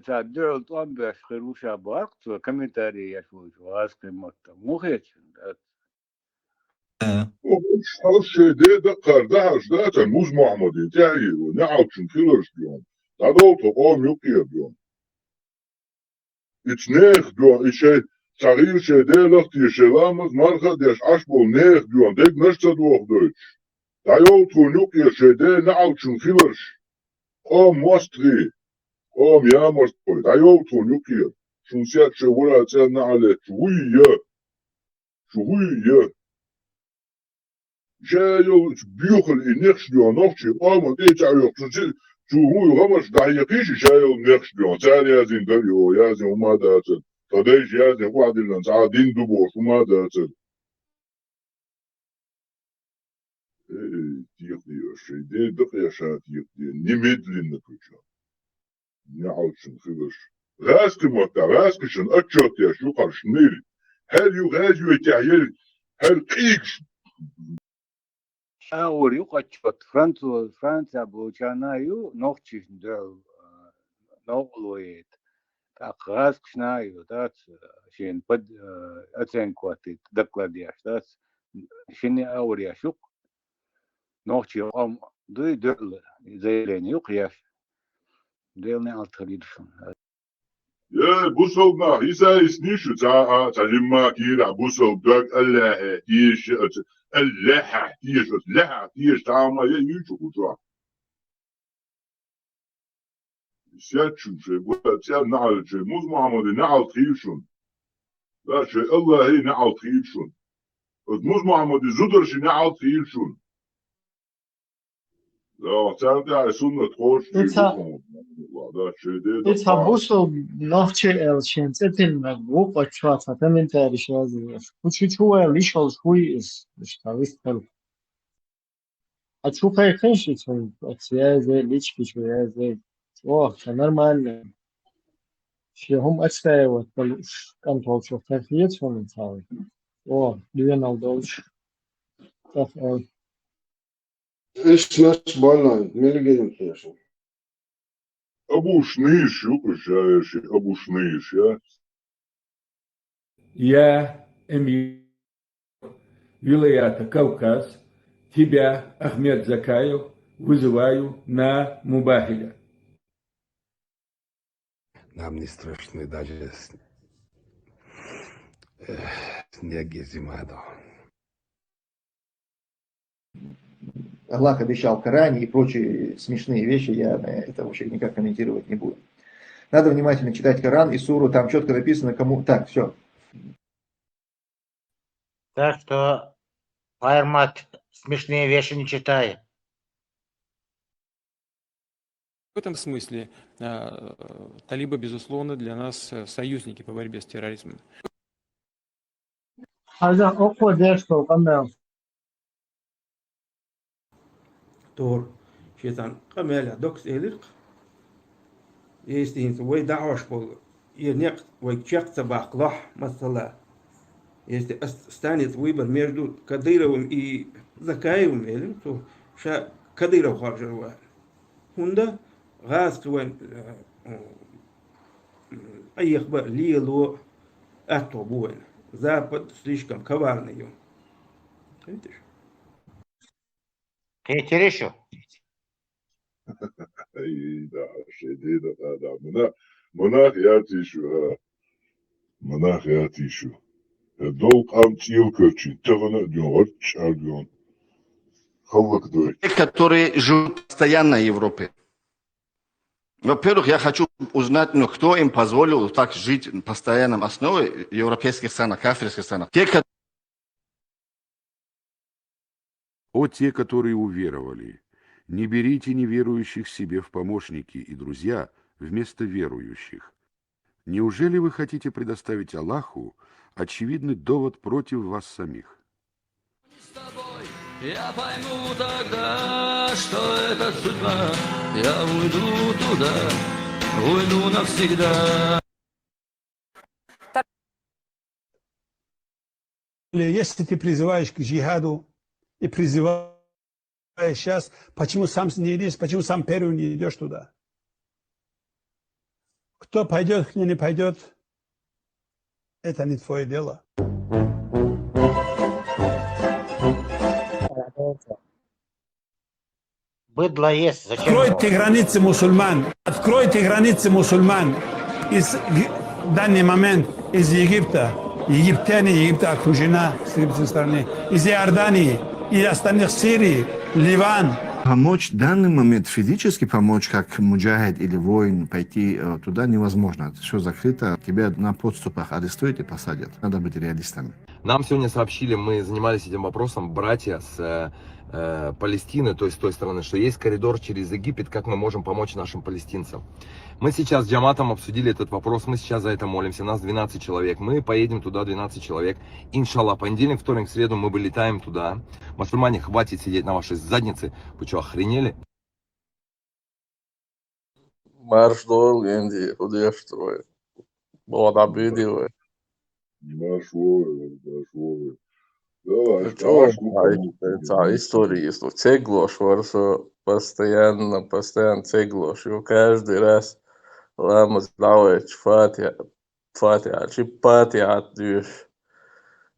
تعدل طعم بأشخر وشا بارك تو كميتاري يا شو راسكي متى مو هيك وش دي دقر دهش داتا موز محمد تاعي ونعاود شنكيلرش بيوم تعدو تقوم يقيا بيوم اتنيخ بيوم إشي صغير شي دي لختي شلامز مرخة ديش عشبول نيخ بيوم ديك نشتا دوخ دوش تعيو تون يقيا شي دي نعاود شنكيلرش قوم مستري قوم يا مستري تعيو تون يقيا شنسيات شي ولا تسالنا على شوية جايو بيوخل إنيخش بيو نوخشي قامو دي تعيو شو هو غمش دعيقيش جايو نيخش بيو تاني يازين دريو يازين وما داتل تديش يازين واحد اللي نساعدين دبوش وما داتل ايه تيقدي الشي دي دقيا شا تيقدي نمد لنكوشا نعود شنخبش غاسكي موتا غاسكي شن أتشوت يا شو قرش نيري هل يغازيو يتعيل هل قيقش أول يقعد فرنسا بوجانايو نوختش ندعو نوغلويت تأقراس كشنايو دات شين بد أتين كواتي دقلا دياش دات شيني أول يشوق نوختش يقوم دوي دعل زي لين يقياش ديلني على التريدشن يا بوسو ما يسا يسنيشو تا جمع كيرا بوسو داك الله تيش اللحة تيش تعمى يجو كتوا سياتشو شي بولا تيا نعل شي موز محمد نعل تيشون لا شي الله هي نعل تيشون موز محمد زودر شي نعل تيشون لا تعرف يا سنة تخش It's a bustle nofche el shenzetin magwuk a chwata tementari shazi. Kuchichua lishal shui is shtavistel. A chuka kenshi tun atsiyaze lichki shuyaze. Oh, normal. Shehum atstaye wa kantor shoftafiet von Tal. Oh, Lionel Dolch. إيش ناس بالله ملقين فيش أبو شنيش يوكش يا شي أبو شنيش Я, эмир Вилаята Кавказ, тебя, Ахмед Закаев, вызываю на Мубахиля. Нам не страшны даже снег и зима. Аллах обещал в Коране и прочие смешные вещи, я это вообще никак комментировать не буду. Надо внимательно читать Коран и суру, там четко написано, кому... Так, все. Так что Фаермат смешные вещи не читает. В этом смысле талибы, безусловно, для нас союзники по борьбе с терроризмом. Тор, шетан, камеля, докс элирк. Если инс, вой дауаш пол, ирнек, вой чек цабах, лох, масала. Если станет выбор между Кадыровым и Закаевым, элим, то ша Кадыров харжевал. Хунда, газ квен, аехба лило, атобуэн. Запад слишком коварный. Видишь? Интересно. Да, шеди да. Монах я тишу. Монах я тишу. Долг амтил кочи. Тагана дёрч альон. Халлак дой. Те, которые живут постоянно в Европе. Во-первых, я хочу узнать, кто им позволил так жить на постоянной основе в европейских странах, кафирских странах. Те, которые уверовали, не берите неверующих себе в помощники и друзья вместо верующих. Неужели вы хотите предоставить Аллаху очевидный довод против вас самих? Я пойму тогда, что это судьба. Я уйду туда, уйду навсегда. Если ты призываешь к джихаду и призываешь сейчас, почему сам не идешь, почему сам первый не идешь туда? Кто пойдет, кто не пойдет, это не твое дело. Быдло есть. Зачем? Откройте границы мусульман. Откройте границы мусульман. В данный момент из Египта. Египта окружена с этой стороны. Из Иордании и остальных Сирии, Ливан. Помочь в данный момент, физически помочь, как муджахид или воин, пойти туда невозможно. Все закрыто. Тебя на подступах арестуют и посадят. Надо быть реалистами. Нам сегодня сообщили, мы занимались этим вопросом, братья с Палестины, то есть с той стороны, что есть коридор через Египет, как мы можем помочь нашим палестинцам. Мы сейчас с джаматом обсудили этот вопрос, мы сейчас за это молимся, нас 12 человек, мы поедем туда 12 человек, иншаллах, понедельник, вторник, среду мы вылетаем туда. Мусульмане, хватит сидеть на вашей заднице, вы что, охренели? Marš doli, Indija, udještroje. Voda bidile. Marš voli. Давай, история, что цеглош, постоянно цеглош, и каждый раз лама сдавает фатиha, чипатиha дюш.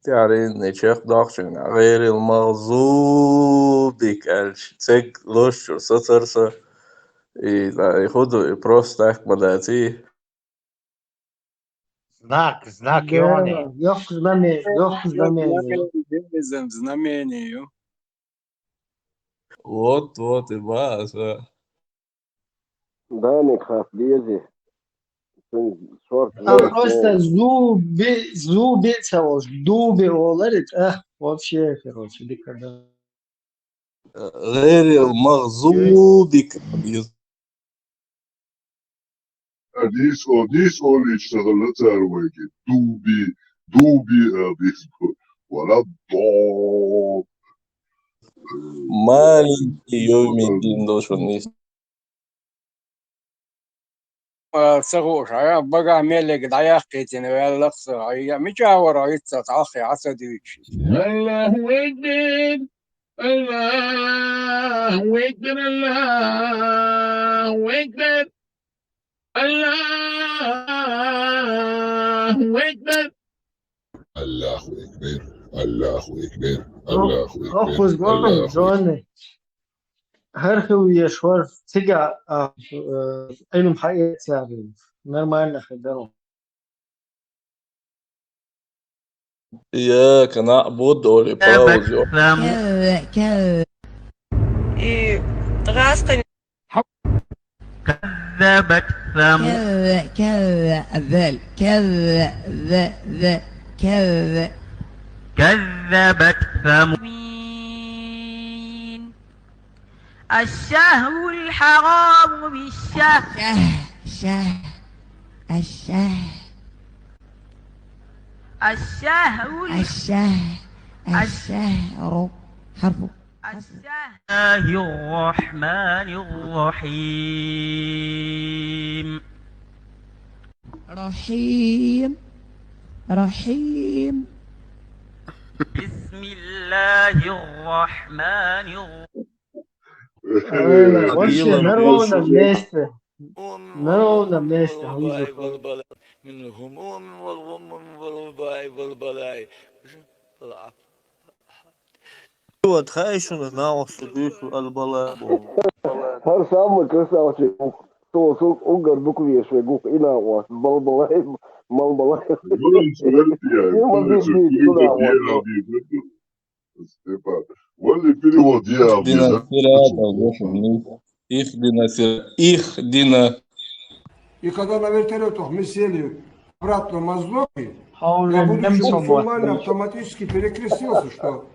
تعرين شيخ داخشين غير المغضوب عليهم цеглош, сатарса, и ходу просто так молодцы. Знак Ионы. Знамению. Вот, и база. Да, Никхас, бези. А просто зубы целos, дубы оларит, вообще, короче, никогда. غير المغضوب ديس اللي اشتغلت سارويكي دوبي ديس ولا الضاد маленький يوم الدين دوشونيس صغوش هيا بقى ملك دايقتين ويلقص هيا مجاور يتصل أخي عصديش الله أكبر الله أكبر الله أكبر الله أكبر الله أكبر الله أكبر الله أخوز أكبر قام جوني هرخو يشور تيجا أينم حقيقة سابين نرمال نخدرهم إياك نعبد ولباوز كذبت ثمود كذبت ثمود الشهر الحرام بالشهر الشهر حرف الله الرحمن الرحيم رحيم بسم الله الرحمن الرحيم вообще нормально вместе. Нормально вместе. منهم والبلاي Вот, хайшун знал, что душу албала. Her самый красавчик. То угар букве швегук и на вас. Балбалай, малбалай. Вали перевод я. Их дина. И когда на вертолетах мы сели обратно в Моздоки, я, будучи мусульманин, автоматически перекрестился, что...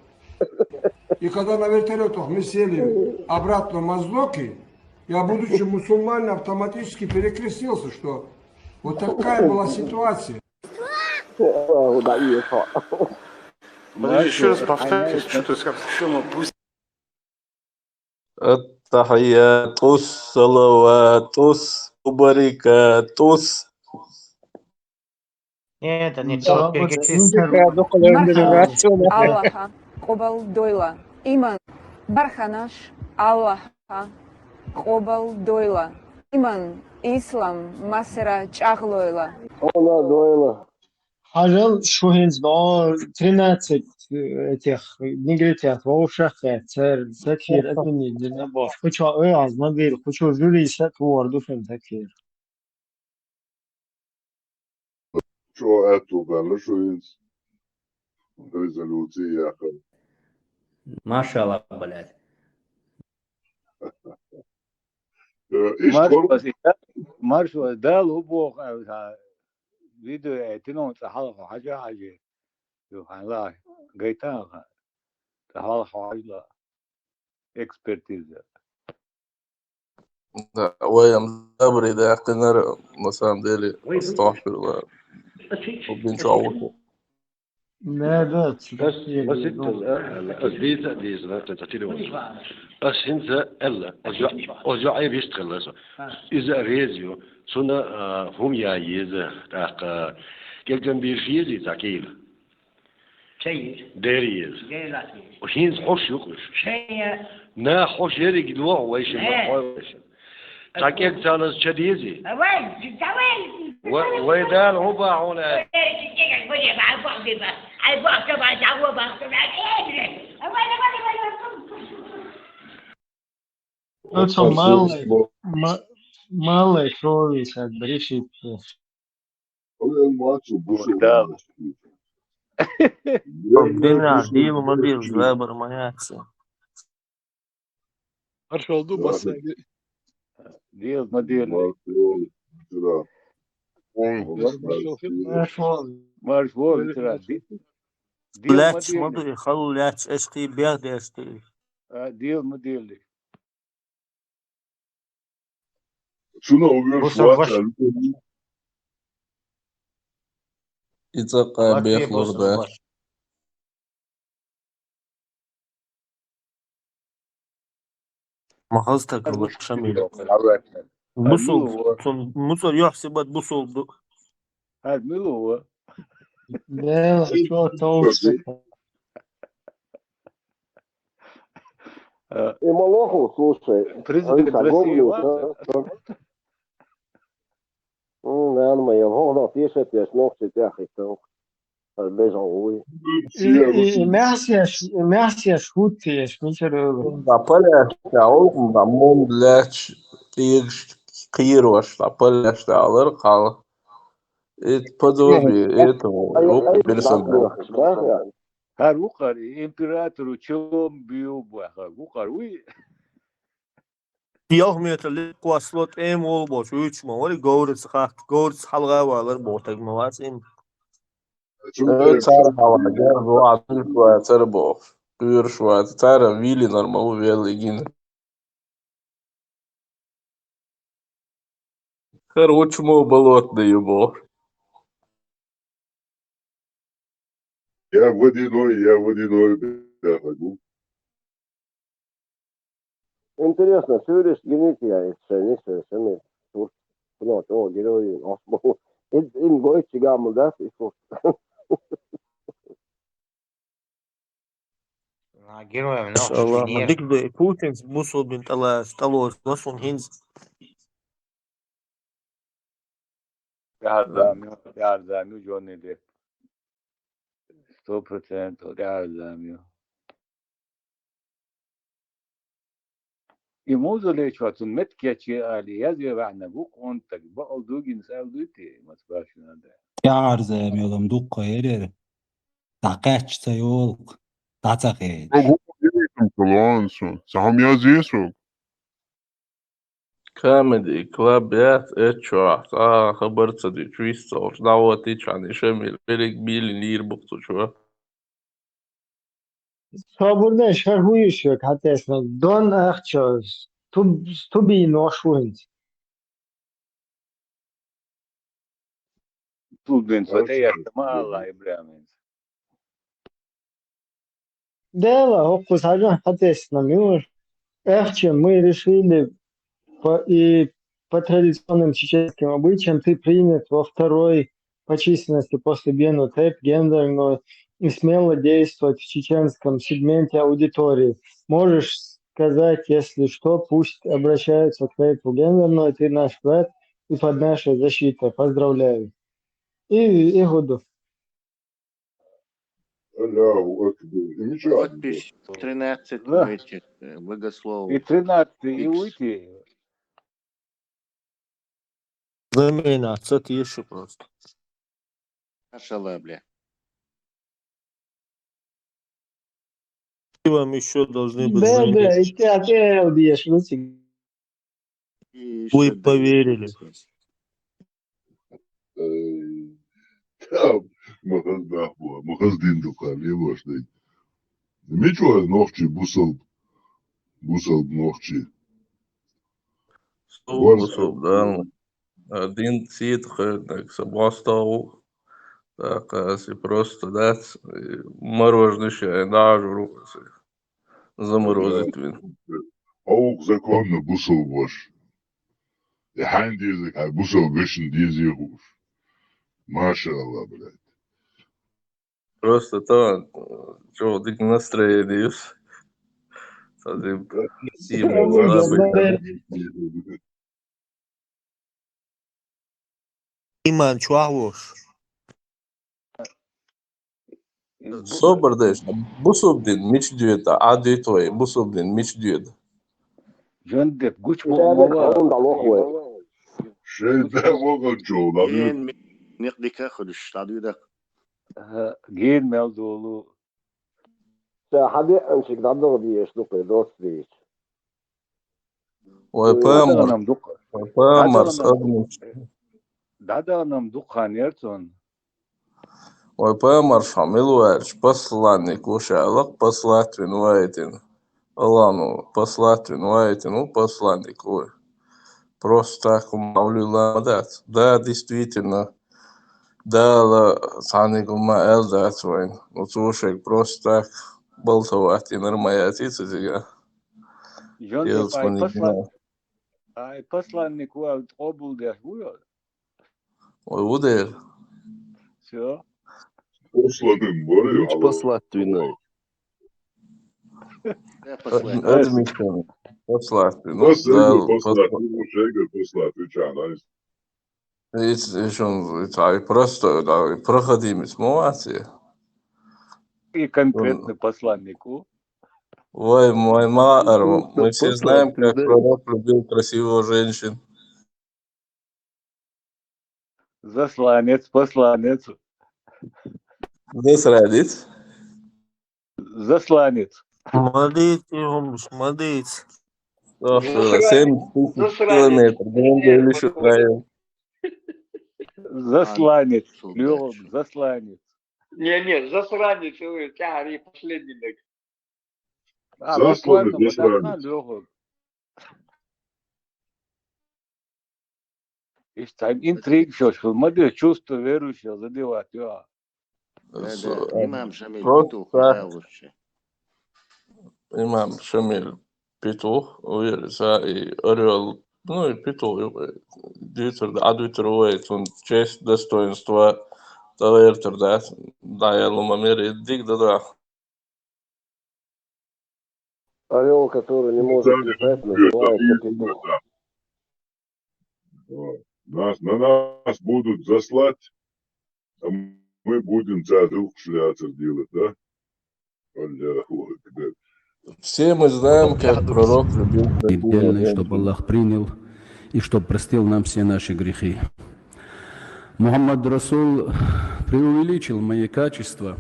И когда на вертолетах мы сели обратно в Моздоки, я, будучи мусульманин, автоматически перекрестился, что... Вот такая была ситуация. Еще раз повторюсь, что ты сказал. التحيات الصلوات البركات. Нет, не Что то, вот Киргизстан. Аллаха, Qobal Doyla, Iman, Barhanash, Аллаха, Qobal Doyla, Iman, Islam, Masera Чахлойла. Она доила. Хажал шухинс но 13 этих негритят воушахе цер такир админи дина бош. Куча аз мадир, куча жюри сат ворду фем такир. شو أتو بلا شو ينس ريزولوتي يا أخي ما شاء الله بلاد. إيش قرب مارشو دال هو فيديو تنو تحلق حاجة يوحنا لا قيتها تحلق حاجة إكسبرتيز Da, ويم دبري ده اقتنر مثلا ديلي استغفر الله وبين شعوته. Ne evet. وست ديزا ديزا تتيلي بس انت الا ارجع اي بيشتغل اذا ريزيو سنة هم يا يزا تاق كل جنبي فيزي تاكيل شيء داريز جيلاتي وحين خوش يقش شيء نا خوش يريق دواء ويش تاكيل تانس شديزي وين تاويل ويدال هو باعونا Это малый крови сад брешит. ربنا ديل ما ديل زابر ما يحسن. Хорошо, баса. ديل ما ديل مارشو ترى ديل ما لاتش ما دو يخلو لاتش اشقي بيغ ديستي. ديل ما ديل شنو هو شو يتقى بيخلور ده. ما خلصتك شميل. بصل يحسبت بصل هذا ملو هو Да, что толстый. И Малоху, слушай, президент России نعم يا هو تيشت يا شنوخت يا أخي تو البيجان هو Merci à Schut, ich bin ja Da palestra oğlum da mumlaç kıyır var da palestra alır kal. Et подобие этому персонажу. هذا وقر إمبراطور وشوم بيوبوه وقر وي Siyah metreli kuaslot em ol boş 3 mü var gavurç halga varlar botak mı var sen. Evet tar hava gel bu adil bu tar bu. Buyur şu an tar vili normal велигин. Короче, мой болотный его. Я водяной бегаю. Интересно, söylüyoruz genetik ya ne söylesem tur not o geliyor asbo in goit çıgamı da işte Героям Allah dik de Putin musul bin tala stalo wasun hinz. Yardım Johnny Depp 100% yardım. يموزو ليش واتون متكيتشي آلي يزي بعنا بوك وانتك بقل دوجين ساودوتي ما تباش نادا Yardım yolum dukka erer. Taqaçta yol. Taqaqet. Colonso, Saham isso. Comedy клабят это خبرت دي تويست او دعوتي عن شامل بيلك بيل نير بوقتو شو. Burada şerhuyu yok hatta esna don akçöz. Tu bi noşuint. Тут блин فتاة ما الله إبراهيم Dela, hokus hajan hatta esna miur. Эхче, мы решили и по традиционным чеченским обычаям ты принят во второй по численности после Бену ТЭП гендерно и смело действовать в чеченском сегменте аудитории. Можешь сказать, если что, пусть обращаются к ТЭПу гендерно, ты наш брат и под нашей защитой. Поздравляю. И году. Аллаху Акбар. Замечательно. Подпись 13 Да. этих богословов. И 13, и уйти. Знамена, еще просто. Машалла, бля. И вам еще должны быть Да, знамена. и ты убьешь, Лусик. Вы поверили. Там махаздин дукан, не важно. Ничего, ногчи, бусал ногчи. Бусал, да. Один ситх, так, собастал. Так, если просто дать мороженое чай, даже руку заморозить вин. Auch законно бусал ваш. Я хайн дизик, а бусал вешен дизик уж. Маша Аллах, блядь. Просто то, что ты настроение. Иман чуавош. Собрдеш, бусубдин мич дюета, а дюетой, бусубдин мич дюет. Жандек, гуч мова. Şeyde mogoço, Ген михдика ходиш, тадуйдак. Гейн мелдолу. حد أمشي قدام دي يشدق دوس دي Да, нам духанерцон. Ой, памар шамилуэш, посланник ушалак, послать винуайтин. Алану, послать винуайтин, ну, посланник, ой. Просто так умавлю дать. Да, действительно, да, санигума элдат вайн. Ну, слушай, просто так болтовать и нормально тебя. Ай, посланник, обулдяш, уйо. Ой, удар. Все. Посланным var ya. Послать виной. Это мечта. Послать. Ну, да, послать. Послать, чана. Это просто, да, проходимец, молодцы. И конкретный посланнику. Ой, мой мар, мы все знаем, как пророк любил красивых женщин. Засланец, посланец. Засранец. Засланец. Молодец, молодец. 70 тысяч километров. Неделю шукаем. Засланец. Лёг, засланец. Не, засранец, тягари последний. Буквально, вот лёг. И там интриг все, что модель чувство верующего задевать, я. Имам Шамиль Петух, Имам Шамиль Петух, уверится, и орел, ну и Петух, адвитрует, он честь, достоинство, талертер, да, я лумамир, и дик, да. Орел, который не может летать, называется петух. На нас будут заслать, а мы будем царюк шляцер делать, да? Аллаху Акбар. Все мы знаем, как пророк любил Отдельно, чтобы Аллах принял и чтобы простил нам все наши грехи. Мухаммад Расул преувеличил мои качества.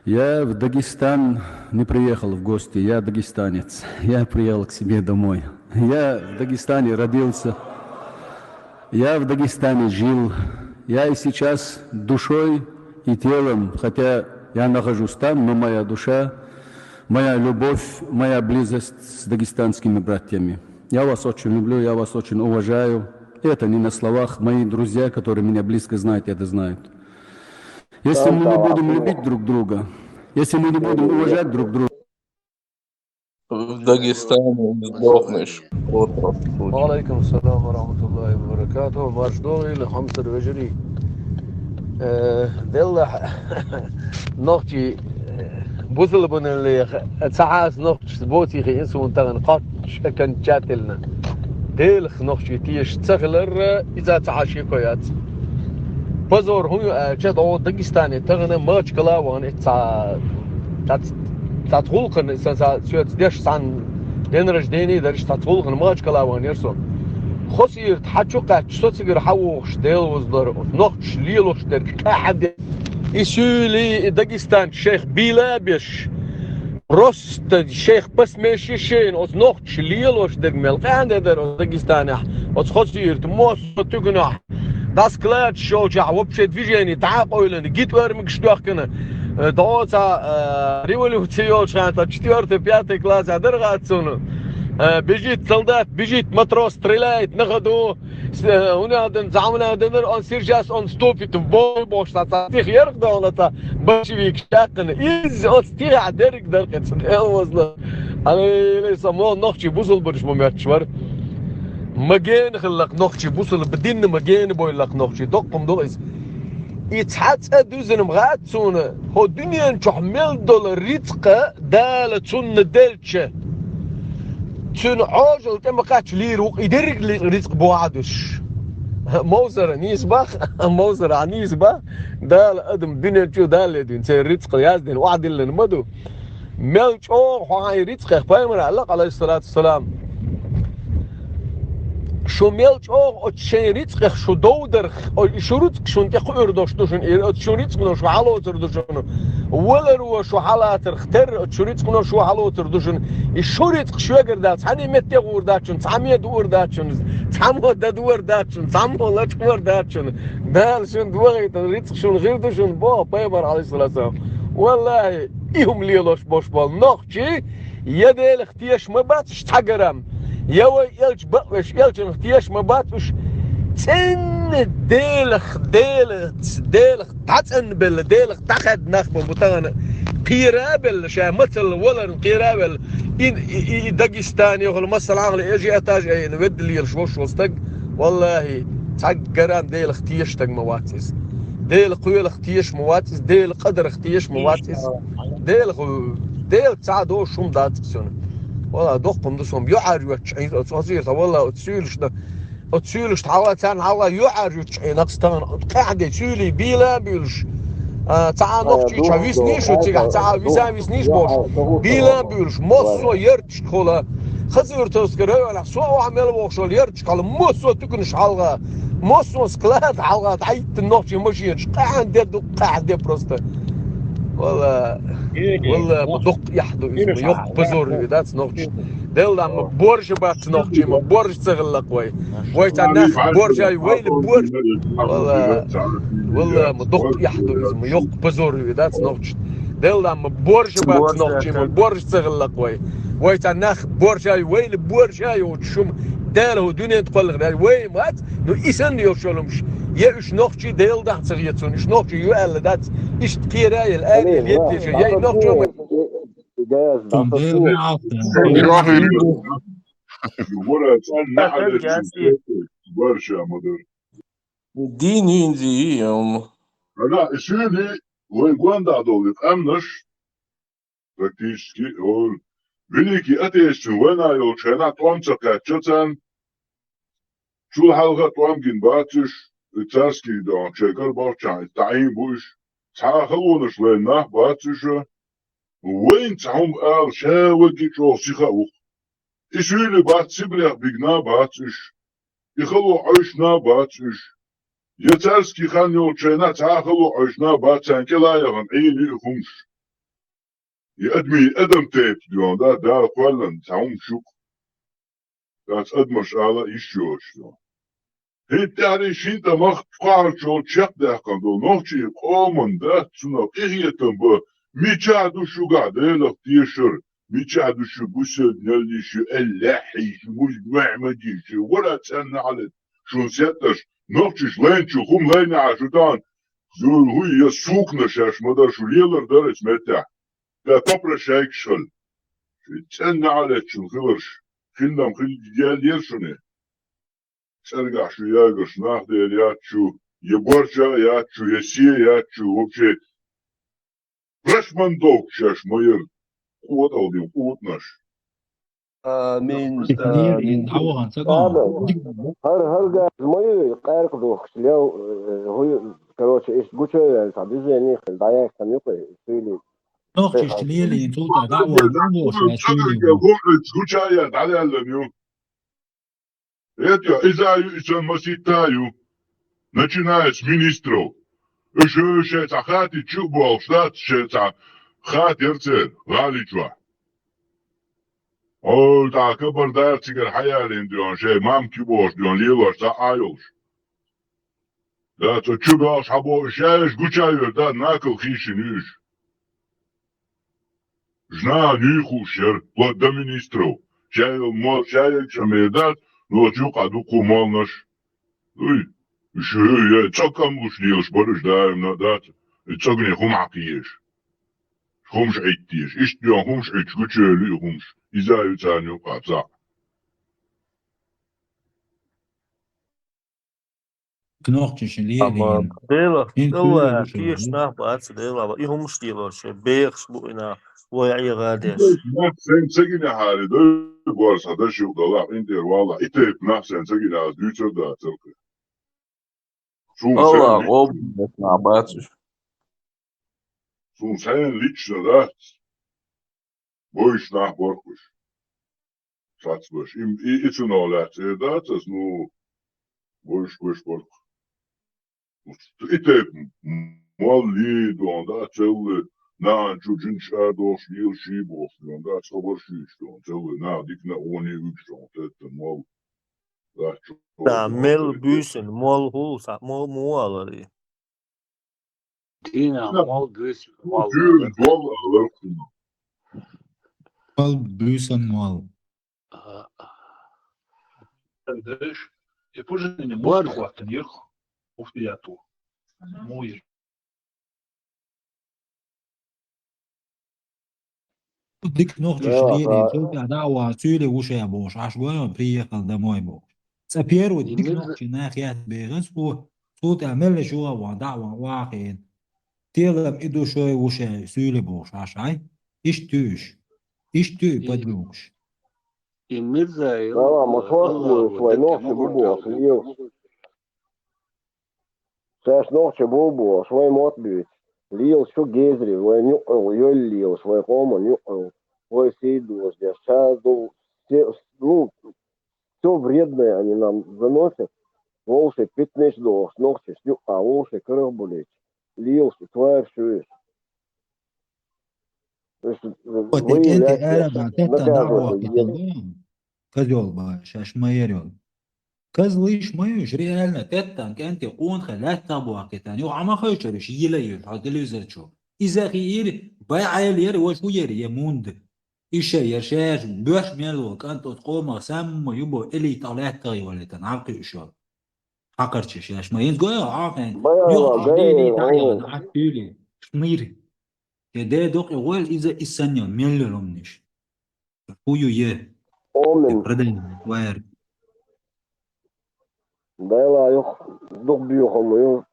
Я в Дагестан не приехал в гости, я дагестанец. Я приехал к себе домой. Я в Дагестане родился. Я в Дагестане жил, я и сейчас душой и телом, хотя я нахожусь там, но моя душа, моя любовь, моя близость с дагестанскими братьями. Я вас очень люблю, я вас очень уважаю. Это не на словах, мои друзья, которые меня близко знают, это знают. Если мы не будем любить друг друга, если мы не будем уважать друг друга, в Дагестане сдохнешь. وعليكم السلام ورحمة الله وبركاته. مارش دوغي لخمسة الوجري دلح نوختي بوصل بن اللي تسعاس نوختي بوتي خي إنسو انتغن قاتش كان جاتلنا دلخ نوختي تيش تغلر إذا تعاشي كويات بزور هم جدو داغستاني تغن ماش كلاوان تتغلقن إذا سويت ديش سان دين رجديني درش تتغلقن ماش كلاوان يرسون خسير تحجقة صوتير حوش ديل وزدر نقش ليلوش در كحد يسولي داغستان شيخ بيلابش روست الشيخ بس ماشي شين اوس نقش ليلوش در ملقان در داغستان اوس خسير تموس تقنع داس كلات شوجع وبشت فيجيني تعاقولن جيتلر مكشتوخكن دوتا ريفولوسيون شانتا 4-5 класс درغاتسون بيجيت солдат, бежит матрос, стреляет на ходу. Унаден, замунаден, он сейчас он вступит в бой, бог что-то. Тих ярк да он это большевик шатен. Из от стига дерек деркет. Элвозла. Аны само нохчи бузул برش момертч бар. مجان خلق نخشي بوصل بدين مجان بويلق نخشي دقم دوغيس يتحدث دوزن مغاتسون هو دنيا نشحمل دول رزق دالتون دلتش تون عاجل تم قاتش ليروق يدرك رزق بوعدش موزر نيسبخ موزر عنيسبخ دال ادم دنيا جو دال دين سي رزق يازدين وعد اللي نمدو ملش او هاي رزق فايمر على الصلاه والسلام شو ملش او تشين رزق شو دودر شو رزق شو انت قير دوشتوشن شو رزق شو حالو تردوشن ولا رو شو حالات اختر شو رزق شو حالو تردوشن شو رزق شو قردات حني متي غورداتشن سامي دورداتشن سامو دادورداتشن سامو لا تورداتشن دال شن دوغي رزق شو غير دوشن بو بايبر عليه الصلاه والسلام والله يهم ليلوش بوش بال نوخشي يدل اختياش ما باتش تحقرم يا يلج بقش يلج اختياش ما باتش تن ديلخ تاتن بال ديلخ تاخد نخبه بتاعنا قيرابل شا مثل ولا قيرابل ان داغستاني ولا مثل عقل يجي اتاج اي نود لي الشوش وستق والله تحقران ديل اختياش تق مواتس ديل قويل اختياش مواتس ديل قدر اختياش مواتس ديل تعادو شوم داتسون والله دقم دسوم يعرج تصير والله تسولش تعالتان على يعرج نقصتان قاعدة تسولي بيلا بيلش تعال نقطي شاويس نيش وتيجا تعال ويساويس نيش باش بيلا بيلش مصو يرتش خولا خزير تذكره ولا سو عمل وشول يرتش قال مصو تكونش حلقة مصو سكلات حلقة تعيط النقطي مشيش قاعدة بروستا والله مدق يحدو اسمه يق بزور ذاتس نقطي دل لما بورش بات نقطي ما بورش تغلق وي تناخ بورش ويل بورش والله مدق يحدو اسمه يق بزور ذاتس نقطي دل لما بورش بات نقطي ما بورش تغلق وي تناخ بورش ويل بورش وتشوم داله دنيا تقلق وي مات نو إسن يوشلمش يا إيش نقطي دل ده تغيتون إيش نقطي يقال ذات إيش كيراي الآن يديش يا نقطي دين ينزي يوم لا شيلي وين دولت امنش практически он великий отечественный война его чена томцака чоцан чул халга томгин батыш царский дом чекар бачай таин буш цахалунш лена батыша وين تعم قال شاوكي شوصيخاوخ إشويلي بات سبريخ بيقنا باتش يخلو عشنا باتش يتارسكي خان يوچينا تاخلو عشنا باتشان كلا يغن عيني خمش يأدمي أدم تيب ديون دا دار قولن تعم شوك دات أدمش على إشيوش هي تاري شينتا مخت قاعد شو تشيق داقن دو نوشي قومن دات سنو إغيتن بو ميشادو شو قاعد يلق تيشر ميشادو شو بوسد نلي شو اللحي شو مش معمدي شو ولا تسنى على شو نسيتش نوشيش لين شو خم لين عشدان زول هو يسوق نشاش مدار شو ليلر درس متع دا تبرا شايك شل تسألنا على شو خلرش خلنا مخل ديال ديال شنو سرقع شو ياقش ناخد يا شو يبورشا يا شو يسيه يا شو وبشي رشمن دوك شاش مير قوت أو دي قوت نش آمين دعوة هر قاعد مي قارق دوخ لو هو كروش إيش قوشة تعبيز يعني خل ضايع كان يقول سيلي نوخش ليلي صوت دعوة مو شاسولي قوشة على اليوم Это изаю маситаю, начиная с министров. Еще шеца хати чубал штат шеца хатирцер галичва. О, так бардар цигар хаялин дион ше мам кибош дион лилош та айолш. Да то чубал шабо шеш гучаю да накл хишинюш. Жна нюхушер плод до министров. Шайл мол шайл чамедат. Ну, что каду кумалнаш? Ой, еще я цокам ушлиешь, барыждаем на дат. Цогне хумакиеш. Хумш эттиш. Иштион хумш эчгучели хумш. Изаю цаню каца. Knochtjes Ama leren. dela, In dela, Tuurlijk kies zo. nach baat dela, maar ihom stilos, beers buina, ويعي غادش. Sen segine hali de varsa da şu dala indir valla itep nah sen segine az düçer da çılkı. Allah, o na baat. Sun sen lično da bojiš nah borkuš. Satsbaš. İçin olat da tas nu bojiš borkuš. Itep malli donda çıllı. Na çocuğun çağdoş yıl şey boşluğun da savaşı işte on çıldı na dikne oni üç on tetten mal da çok Da mel büyüsün, mol hulsa, mol muaları. Dina mal büyüsün mal. Gül bol alır kuma. Mal büyüsen mal. Знаешь, я позже не могу хватать нерх, уфтияту. Мой. Dik knochtjes leren. Zulke da'wa tuurlijk hoe ze boos. Als gewoon priegel da mooi boos. Sapero dik knochtje nagiat begens voor صوت اعمل شو ودعوة واقعين تيرم إدو شوي وشي سولي بوش عشاي إيش تو بدلوش Mirza Valla motor svoj noće bubo slio. Sēs noće bubo svoj motbīts. Liels šo gezri, vai joļliels, vai homo vai сейдос. Сейчас, ну, все вредное они нам заносят. Волши 15 долларов, ногти, а волши крых болеть. Liels, тварь, все есть. وقتك أنت أربعة دعوة كتلون كذول باش أش ما يريول كذليش ما يش ريالنا تتانك أنت قون خلات تبوا كتان يو عما خيشرش يلاير هذا اللي زرتشو إذا خير بايع ير وشو ير يموند إيش يرشاش بوش ميلوك أنت تقوم سام يبو إلي طلعت تغي ولا تنعقي إشار حقرتش ياش ما ينتقول عاقين يو عديني تعيون عديني شميري كده دوق أول إذا السنة ميلهم نش هو يه Omen. بدل وير Дайла юх дух бьюхом ю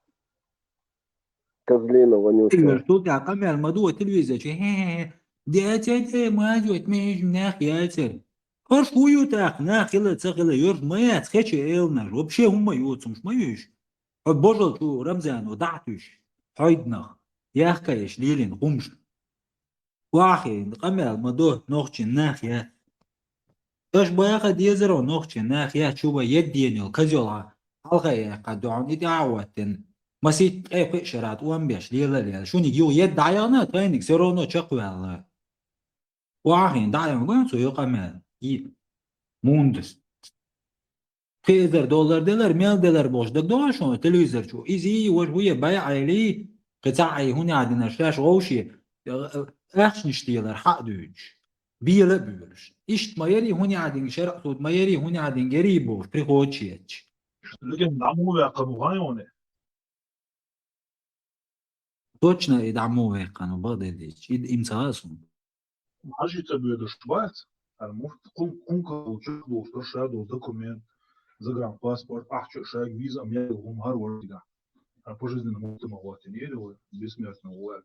козлина вонючая. Тут я камер мадуа телевизор че дядя ما جوت مش ناخ ياسر هرش هو تاخ ناخ يلا تسخل يرد ما يتخش إلنا وبشي هم يوتس مش ما يش بوجل شو رمزان ودعتش حيدنا ياخكيش ليلين قمش واخي قمر مدوه نوخش ناخ يا اش بايخد يزرو نوخش ناخ يا شو يدين الكجولا الغي قدعون يدعوتن مسيت اي قشرات وان بيش ليلا شو نيجيو يد عيانا تاينك سيرونو تشقوى الله واخي دعيان قوان سو يقمر موندس $1000 $1,000 boş da dolaşıyor televizör şu izi وجويه بايع عليه قطعي هنا عندنا شاش غوشي اخش diyorlar حق دوش بيلا بيرش إيش ما يري هنا عندنا شرق صوت ما يري هنا عندنا قريبه بريخوتشيتش لكن دعموه يقنوا غايونه точно يدعموه يقنوا بعض ديش إمساسهم Мажица будет Швайц, а может кунка учил, что шадо документ, загранпаспорт, шаг виза, мне Гарвард. А пожизненному мотивировали бессмертного.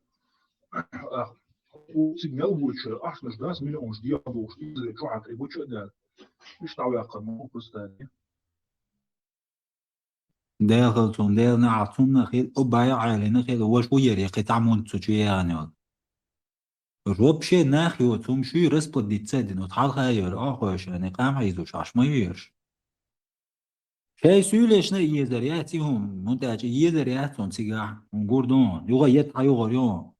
Сигнал больше, аж наш газ миллион ждет, что что атрибут что да. مش تعويض قانون بستاني. داخل داخل نعطونا خير أبايع علينا خير هو شو يريق تعمون تسوي يعني روبشة ناخي وتوم شو يرسبط دي تسدين وتحال خير آخوش يعني قام عايزوش عش ما يرش شيء سؤالش نه يزرياتي هم منتج يزرياتهم سيجا ونقولون يغيت حيوغيون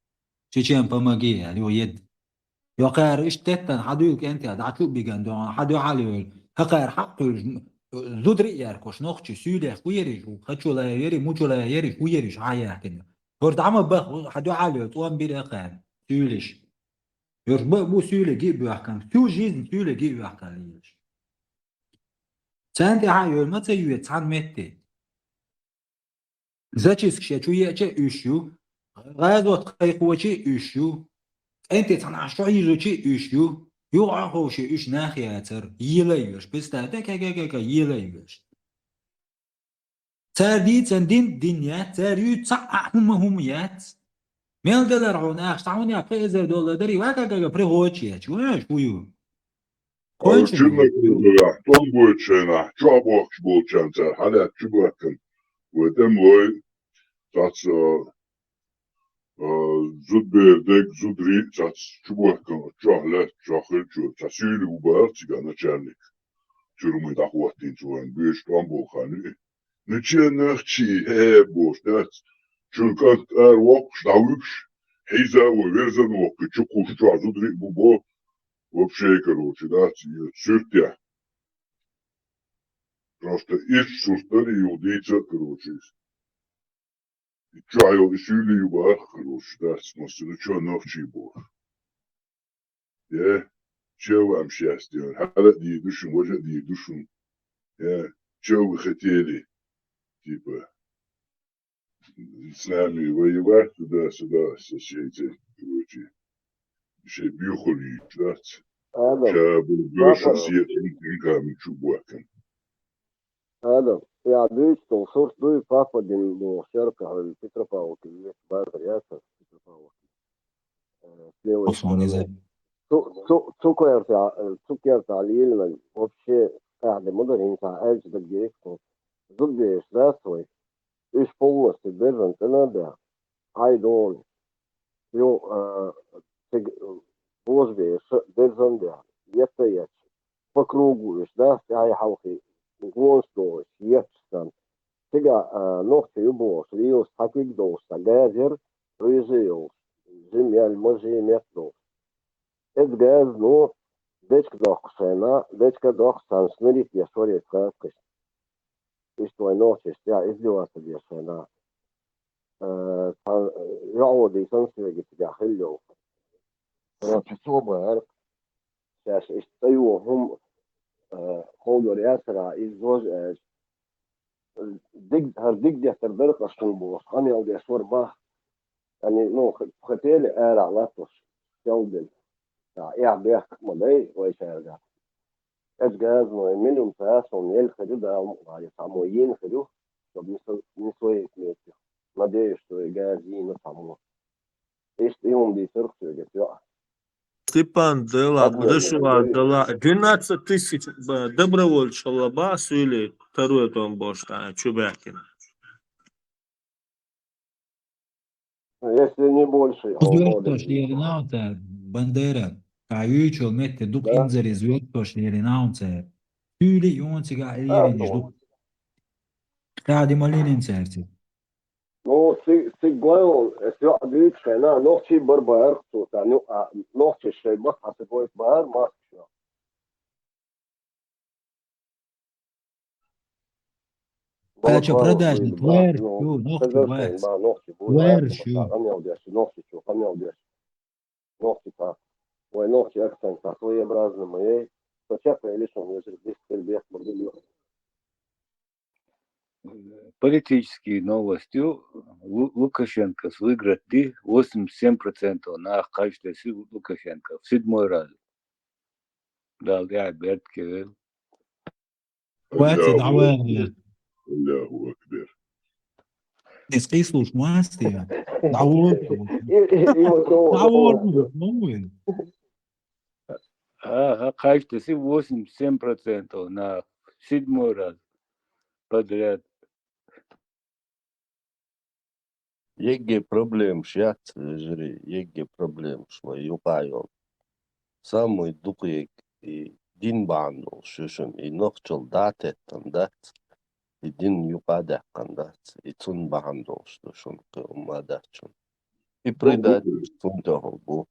شيء بمجي يعني يغيت يقار اشتتن حدوك أنت دعتو بيجندون حدو عليه هقار حق زودري ياركوش نوخش سؤال خويرش وخشولا يري موشولا يري خويرش عايا كده فرد عم بخ حدو عليه طوام بيرقان سؤالش يربى بو سؤال جيب بيحكم سو جيز سؤال جيب بيحكم ليش سانتي هاي ما تسوي تسعد متى زاتشيس شيء شو يأتي إيشيو غازوت قيقوة شيء إيشيو أنت تنا شو يجو شيء إيشيو يو عهو شيء إيش ناخياتر يلايش بس تاتا كا يلايش تاردي تندين دنيا تاريو تسع هميات ميل دولار عوناش تعوني أبقى $10 دري واكا بريغوتشي شو يو Чина круга, тон будет чина, чё бог был чанца, халя чубакан. В этом лой, тац, зудбердек, зудри, тац, чубакан, чахля, чахыр, чу, тасюли убар, тига начальник. Тюрмы дахуатин чуан, беш там был хани. Начинахчи, бош, тац, чулкат вок, штавыш, хейза, верзан вок, чукуш, чуа, зудри, бубо, вообще, короче, да, сюртя. Просто из сустали иудейца, короче. И чаю, и сюли, и бах, короче, да, смысл, ну чё, новчий бог. Я, чё вам счастье? Халя ди душим, может ди душим. Я, чё вы хотели? Типа, с нами воевать туда-сюда, со всей этой, короче, еще бьюхали, да. Сейчас был больше свет, никакими чубаками. هذا يعني توصل دوي بابا دين مشاركة على الفكرة فاوكي بعد رئاسة الفكرة فاوكي سو تعليل من вообще قاعدة مدرين تعالج بالجيش ضد إسرائيل إيش полностью держан Канада عايدون يو بوزبي держан ده يستيقظ по кругу да я حوقي Гонсто, Епстан, сега ногти юбо, сриос, такик дос, газер, ризиос, зимяль, мозимет-дос. Эт газ, ну, дечка дох сан смирит, я сори, сказкаш. Истой ногти, я издеваться бешена. Яоди, сансвеги, тебя хиллё. Часоба, сейчас, истою, хум, خودور ياسرا إزوج هرديك دي تردرق أشتن بوش خاني أو دي صور باه يعني نو ختيلي آرع لاتوش جودل إيه بيخ مدي ويش يرجع إيش جاز نو منهم تاسون يلخدو دا يساموين خدو طب نسوي كميتي ما ديش تو جازين نسامو إيش يوم دي سرخ يجي Степан Дела, Дашуа Дела, 12 тысяч добровольцев шалаба сюли, второй там бошка, Чубякин. Если не больше. Звёздош леринаута, Бандера, каючо метте дук инзери звёздош леринаута, сюли юнцига элириниш дук. Ради малинин серти. Ну, сигвал, если отлично, на ногти барбар, то ну, ногти шейбах, а ты будет бар, маска. Пача продажник, вершу, ногти варц. Вершу. Ногти так. Ой, ногти акцент, а своеобразный моей. То чекай, лишь он, если здесь тербех, бордельёв. политические новости. Лукашенко выиграет 87% на качестве Лукашенко в 7-й раз. Да, я Берт Кирилл. Хватит, давай. Аллаху Акбар. Низкий слуш, мастер. Давай. Качестве 87% на 7-й раз подряд. Егге проблем шят жри, егге проблем шма юқайон. Самый дукик и дин баандол шушун и нохчол датеттан дат и дин юқадах кандат и цун баандол шушун кылмадачун. И предательствун того бу.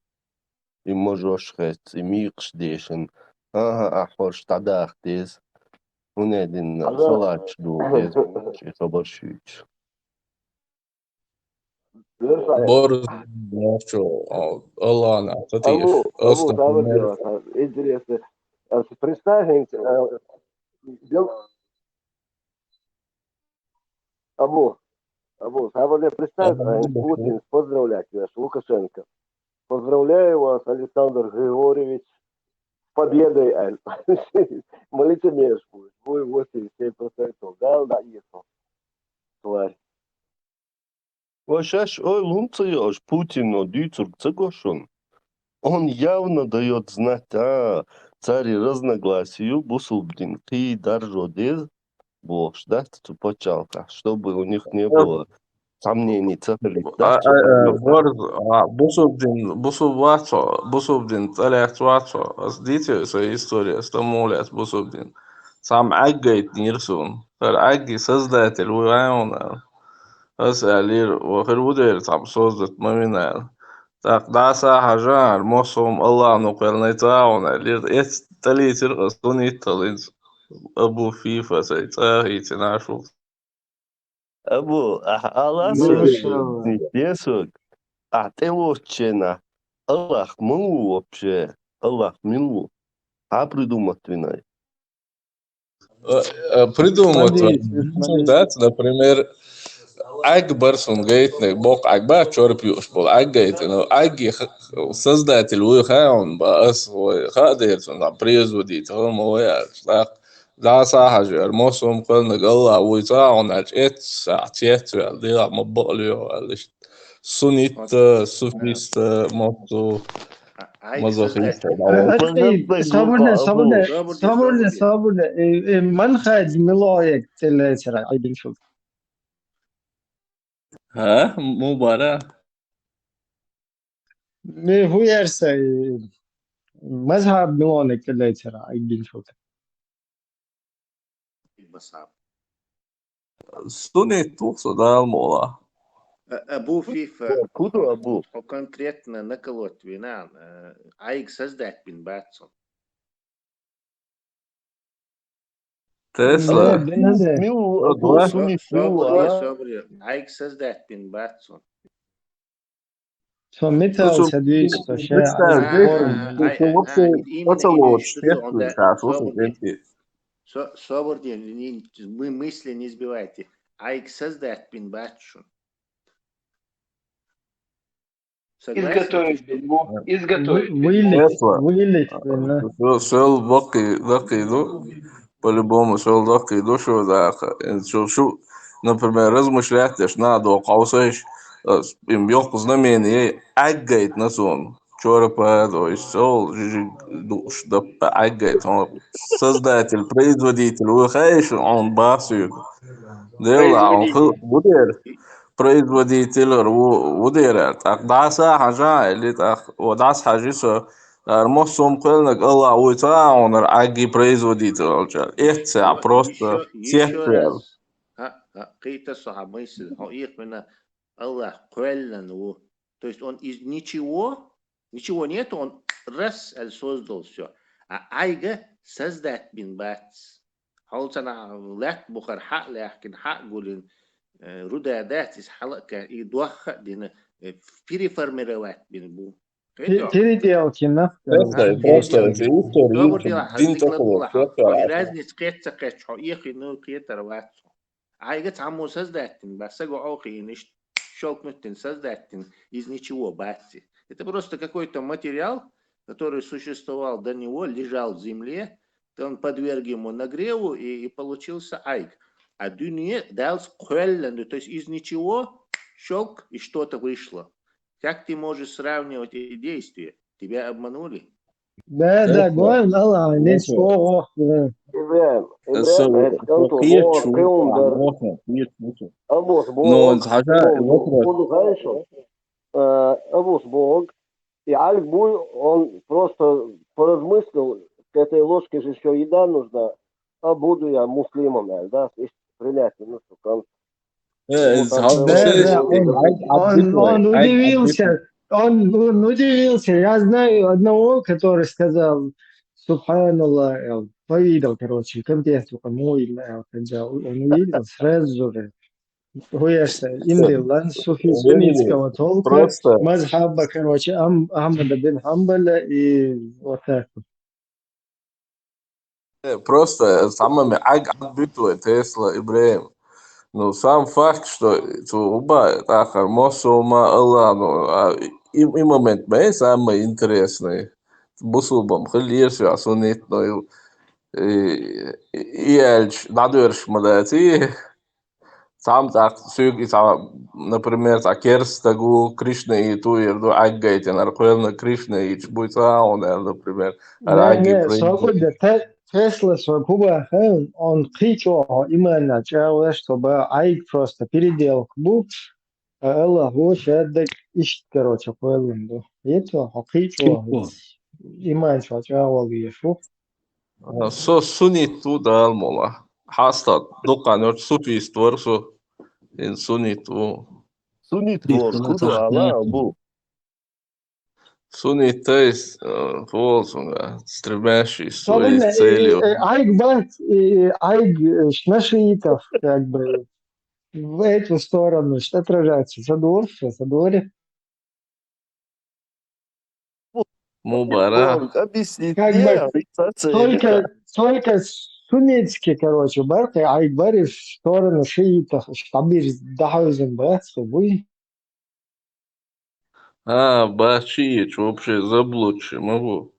И можешь хэт и микш дешин. Ага, ахор штадах дез. Он один салач ду дез. И хабаршуч. Борис, что Алана, интересно. Представь, Абу, представь, Путин поздравлять тебя, Лукашенко. Поздравляю вас, Александр Григорьевич, с победой. Мы лицемеришь будет. Вы 87%. Да, ехал. Тварь. Вашаш ой лунцаешь Путину дюцур цыгошун. Он явно дает знать, цари разногласию, бусулбдин, ты даржодез, бог, да, почалка, чтобы у них не было сомнений, царли. Бусубдин, целях вацо, сдите свою историю, стамулят Бусубдин. Сам аггайт нирсун, агги создатель уайона. أسألير وخير ودير تعب صوزت ممينال تاق داسا حجار موصوم الله نقل نيتاونا لير إت تليتر أصوني تليز أبو فيفا سيتاهي تناشو أبو ألاسو نتنسوك أعتلوشنا الله мылу вообще, Allah милу, придумать виной. Придумать, например, Акбарсон гейтник бок Акба чорпиуш бол Акгейтин Аги создатель уйхаун бас хадерсон да производитель моя так да сахажер мосом кылны гала уйцаун эт саатет да моболио алиш сунит суфист мото мазохист صابرنا من خد ملايك ترى عيد شو ها مباراة هو يرسى مذهب ملايك اللي ترى عيد شو سنت تقصد الموضوع أبو فيفا كودو أبو конкретно наколот вина айк создать бин батсон Тесла айк создать бин батсон Så metal sadis to вы мысли не сбивайте. Айк создать бин батшун. Изготовить. Вылить. Сел баки по-любому сел баки что да шо например размышлять надо قوسش им ёк знамение аггайт на сон чорпа то есть сол да аггайт создатель производитель выходишь он басю дела он будет производитель ودير так даса хажа или так ودас хажисо Армосом кэлнэг алла уйцаунер аги производитель это просто сектор какие-то мысли именно Аллах кэлнэн то есть он из ничего нет он раз создал все айга создать бин бац холцана лат бухар хак лахкин хак гулин рудадат из халака и дуаха дина переформировать бин бу переделки на просто история разница кэч их ну кьетер ват Айга цаму создатель, басаго охи, ниш щелкнуть создатель из ничего, бати. Это просто какой-то материал, который существовал до него, лежал в земле, то он подверг ему нагреву и получился айг. А дюне дал сквеллен, то есть из ничего щелк и что-то вышло. Как ты можешь сравнивать эти действия? Тебя обманули? Да, говорим, Allah, не слово. Ибраим, So, это контур, وقيت мор, пеумбер, Абус Бог, буду хорошо. Абус Бог, и Альбуй, он просто поразмыслил, к этой ложке же еще еда нужна, а буду я муслимом, да, есть принятие, ну что, Да, он удивился. Я знаю одного, который сказал, Субханаллах, повидал, короче, контекст, мой, он увидел сразу же. Хуяшься, индилан, суфийского толка, Просто мазхаба, короче, Ахмада бин Хамбаля и вот так. Просто самыми отбитые Тесла Ибраим. Ну, сам факт, что оба так мусульма Аллах, ну, и момент мы самый интересный. Бусулбам, хлирся, сунит, ну, и эльч, надверш, мадати, сам так, сюги, например, так, керстагу, Кришна и туир, ну, аггайте, наркуэлна Кришна и чбуй саун, например, араги Не, свобода, Тесла, свобода, он кричал, именно, чтобы айк просто переделал был, Аллах, вот это ищет, короче, поэллинду. Это, кричал, именно, что чавал ешо. Sunit tуда almola. Hasta dokan još sufi stvorsu in sunitu. Sunit bor, kudu ala bu. Sunit to jest volsunga, стремящий своих Особенно целей. айк бат, айк шнашиитов, как бы, в эту сторону, что отражается, задворе. Мубара. Объяснить Как не, бы только суннитский, короче, барты, айкбари в сторону шиитов, чтобы дахаузен брат с собой. Бачич, вообще заблудший, могу.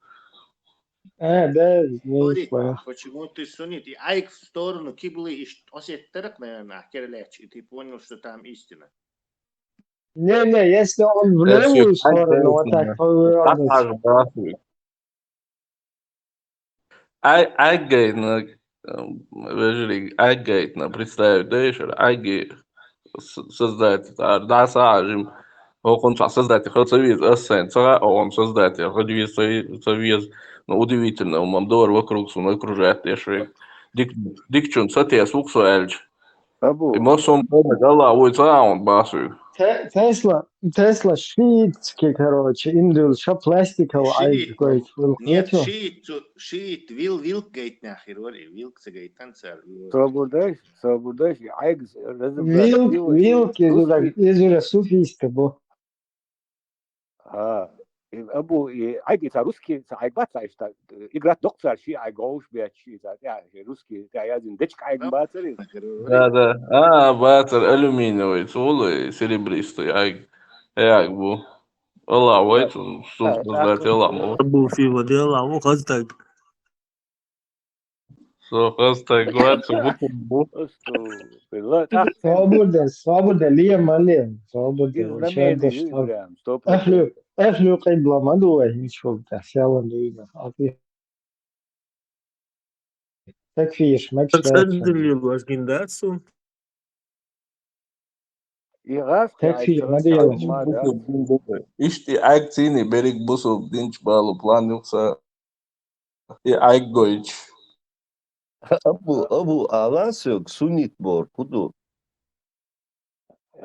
Да, не понял. Почему ты суннит? И айк в сторону киблы и осеттерок, наверное, керляч, и ты понял, что там истина. Не, если он в левую сторону вот так повернуть. Аггайтно, аггайтно представить, да, еще агги создать, да, сажим. Он создатель соцсовет, он создатель, соцсовет, ну, удивительно, он мамдор вокруг сумма окружает, еще дикчун, сатес, уксуэльч. И мосом помогала, ой, он басу. Тесла шиитский, короче, индул, что пластиковый, айк какой-то. Нет, шиит, вилк гейт нахер, вилк цегейт танцар. Свобода, айк, Вилк из суфийска был. Абу, айк, это русский, айк бат, это играть доктор, айк гоуш, бячи, это русский, это один дечк айк бат. Да. Батер алюминиевый, цулы, серебристый, аг был. Алла, вайт, создать Алла. Был фива дела, вот как так. Хастаг, гладцы, Свобода, лем, свобода. أهل قبلة ما دوه نشوف تحسوا لينا عطيه تكفيش ما Центр Башкиндацу. تكفي ما ديلا Ishti akcini berik busu dinch balu plan yoksa ag goich. Abu Alas yok, Sunit bor, kudu.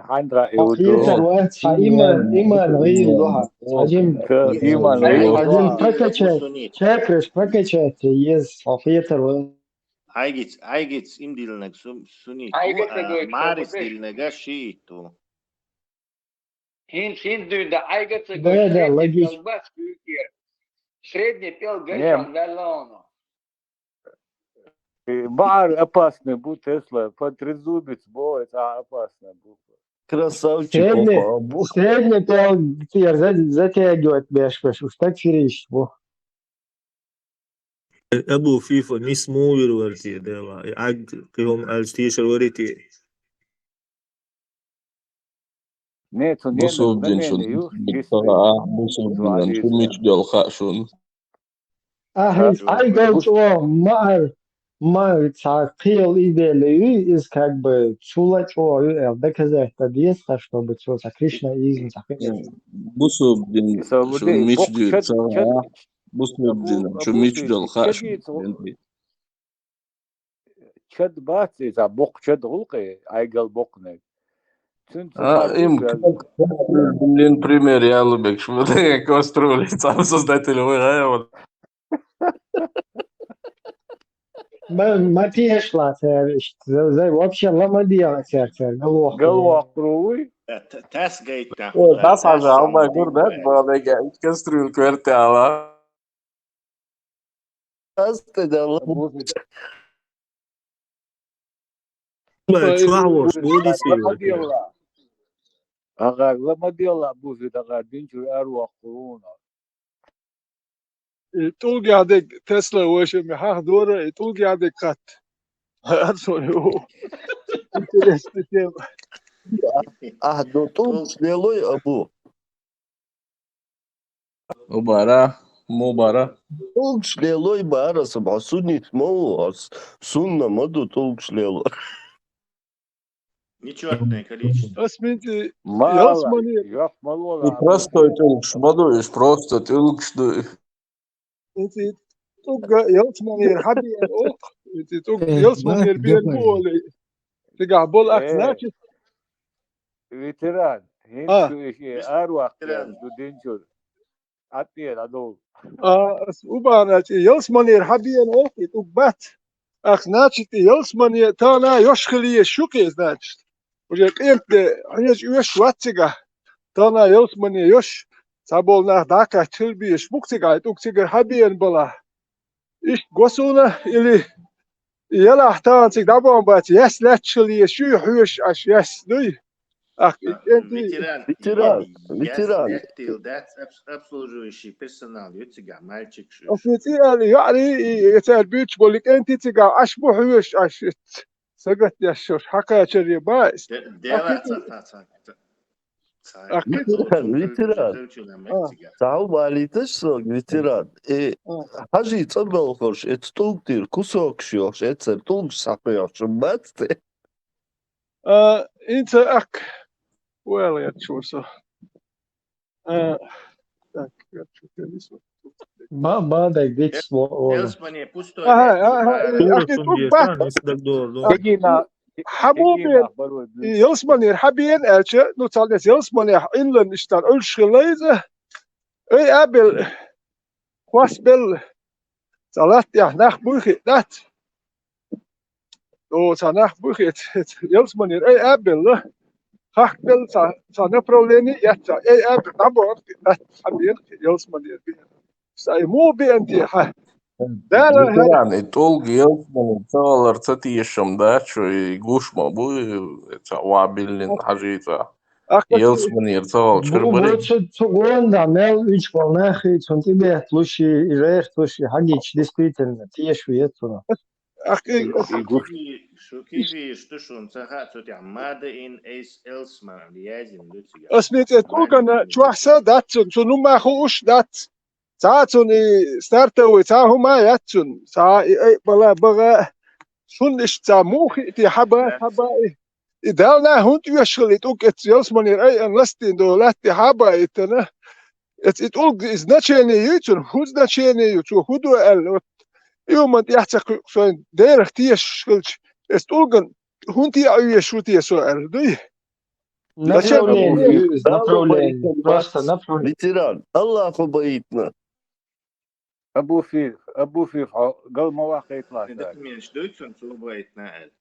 Handra حقيقة الوقت إيمان غير ضحى عجم شاكرش بكتشات يز حقيقة الوقت Айгец им дилнег сунит. Марис дилнега шииту. Хин дюда айгец да, логично. Средний пел гайчан валоно. Бар опасный был Тесла, подрезубец, это опасно был. Красавчик, опа, бог. Средний затягивать бешбеш, уж так фериш. أبو فيفا نيس موير ورتي ديلا عد كيهم ألستيشر وريتي Нет, он بصوب شون بالطاعة بصوب شو ميتجل خاشون Khil идеи is как бы чула чула, доказательство детства, чтобы чувство Кришна изм بصوب شو ميتجل طاعة بصوب شو ميتجل خاشون Чад бацы, за бок чад гулкы, айгал бокны. Им блин, пример Ялубек, что ты коструль, сам создатель выиграл. Матеш латер, вообще ламадия церцер, голова круй. Тас гейт Да, Саша, Allah gurdet, bana gel, kosтруль kvartala. Astaga, Ага, ламадела бузит, ага, динчу ару акуруна. طول قاعد تسلا وش محاه دورة طول قاعد كات أرسل هو do tu slieloj abu. Мубара. Толк slieloj bara sabah sunnit мол, sunna маду толк slieloj. Нечетное количество. И простой тылк шмадуешь, просто тылк что. انت تبقى يلتمنير حبي الأوق انت تبقى يلتمنير بين بولي تقع بول أكناك ветеран, арвах, динчу, атнер, адол. وبانا يلتمنير حبي الأوق تبات أكناك يلتمنير تانا يشخلي شوكي ذاك وجاك انت هيج يش واتجا تانا يلتمنير يش Sabol daka tülbi şmuktiga tuktiga habiyen bala. İş gosuna ili yala ahtansik dabon bat yes letchili şu hüş aş yes duy. Ветеран. Обслуживающий персонал, ютига, мальчик шу. Официально يعني يتال بيتش بولك انت تيجا اشبو هüş aş. Sagat yaşır haka çeri baş. Ветеран. Сау малиташ сог ветеран. Хажи цабал хош, эт толктир кусок шош, эцер толк сапяш, матте. انت اك ولا يتشوسه так ما بدك ديك Elsmanie pusto. حبوبين يلسمنير حبين أشياء نتعلم يلسمنير إنلن إشتان ألشخليزة أي أبل خاص بال تعلت يعني نخ بوخي نات أو تنخ بوخي يلسمنير أي أبل خاخ بال تنبروليني يتا أي أبل نبور نات حبين يلسمنير بين سايمو بينتي ها Ветеран, и толк елсман цалар цатишам, да, что и гушма бу, это вабилин хажита. Елсман ерцал, чурбали. Цугонда мел үч волнахи цунтибе тлуши ирэх тлуши хагич действительно тиеш виетуна. Шукиви, что шун цаха цути амада ин эйс элсман лиязин лютига. Осмите толкана чуахса датсун цунума хуш дат. ساعتون ستارتوي ساهما ياتون سا بلا بغا شنش تاموخي تي حبا إدالنا هونت يشغل يتوك اتيوس منير أي أنلستين دولات تي حبا إتنا إتوك إزناتشيني يوتون هوز ناتشيني يوتو هودو أل يوم أنت يحتاج شوين دير اختيش شغلش إستولغن هونت يشوتي سؤال دوي направление, просто направление. Ветеран, Аллаху боится. أبو فيف قال مواقع يطلع. من شدوت شو بغيت نقل.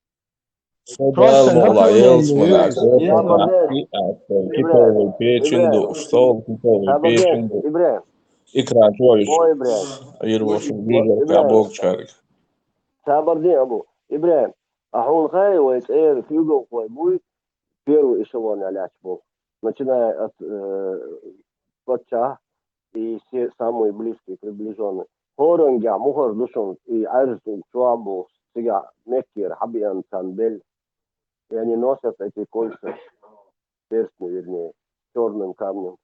Просто направление. Китовый печенду, стол, китовый печенду. Икра, чуешь? Ирвошу, бигер, кабок, чарик. Sabardin abu Ibrahim ahun khay wa tsayar figo ko bui первый эшелон аляч был. Начиная от Коча и все самые близкие, приближенные. Хоронга, Мухор, Душон и Айрстун, Чуабу, Сига, Меккер, Хабиан, Танбель. И они носят эти кольца, перстни, вернее, черным камнем.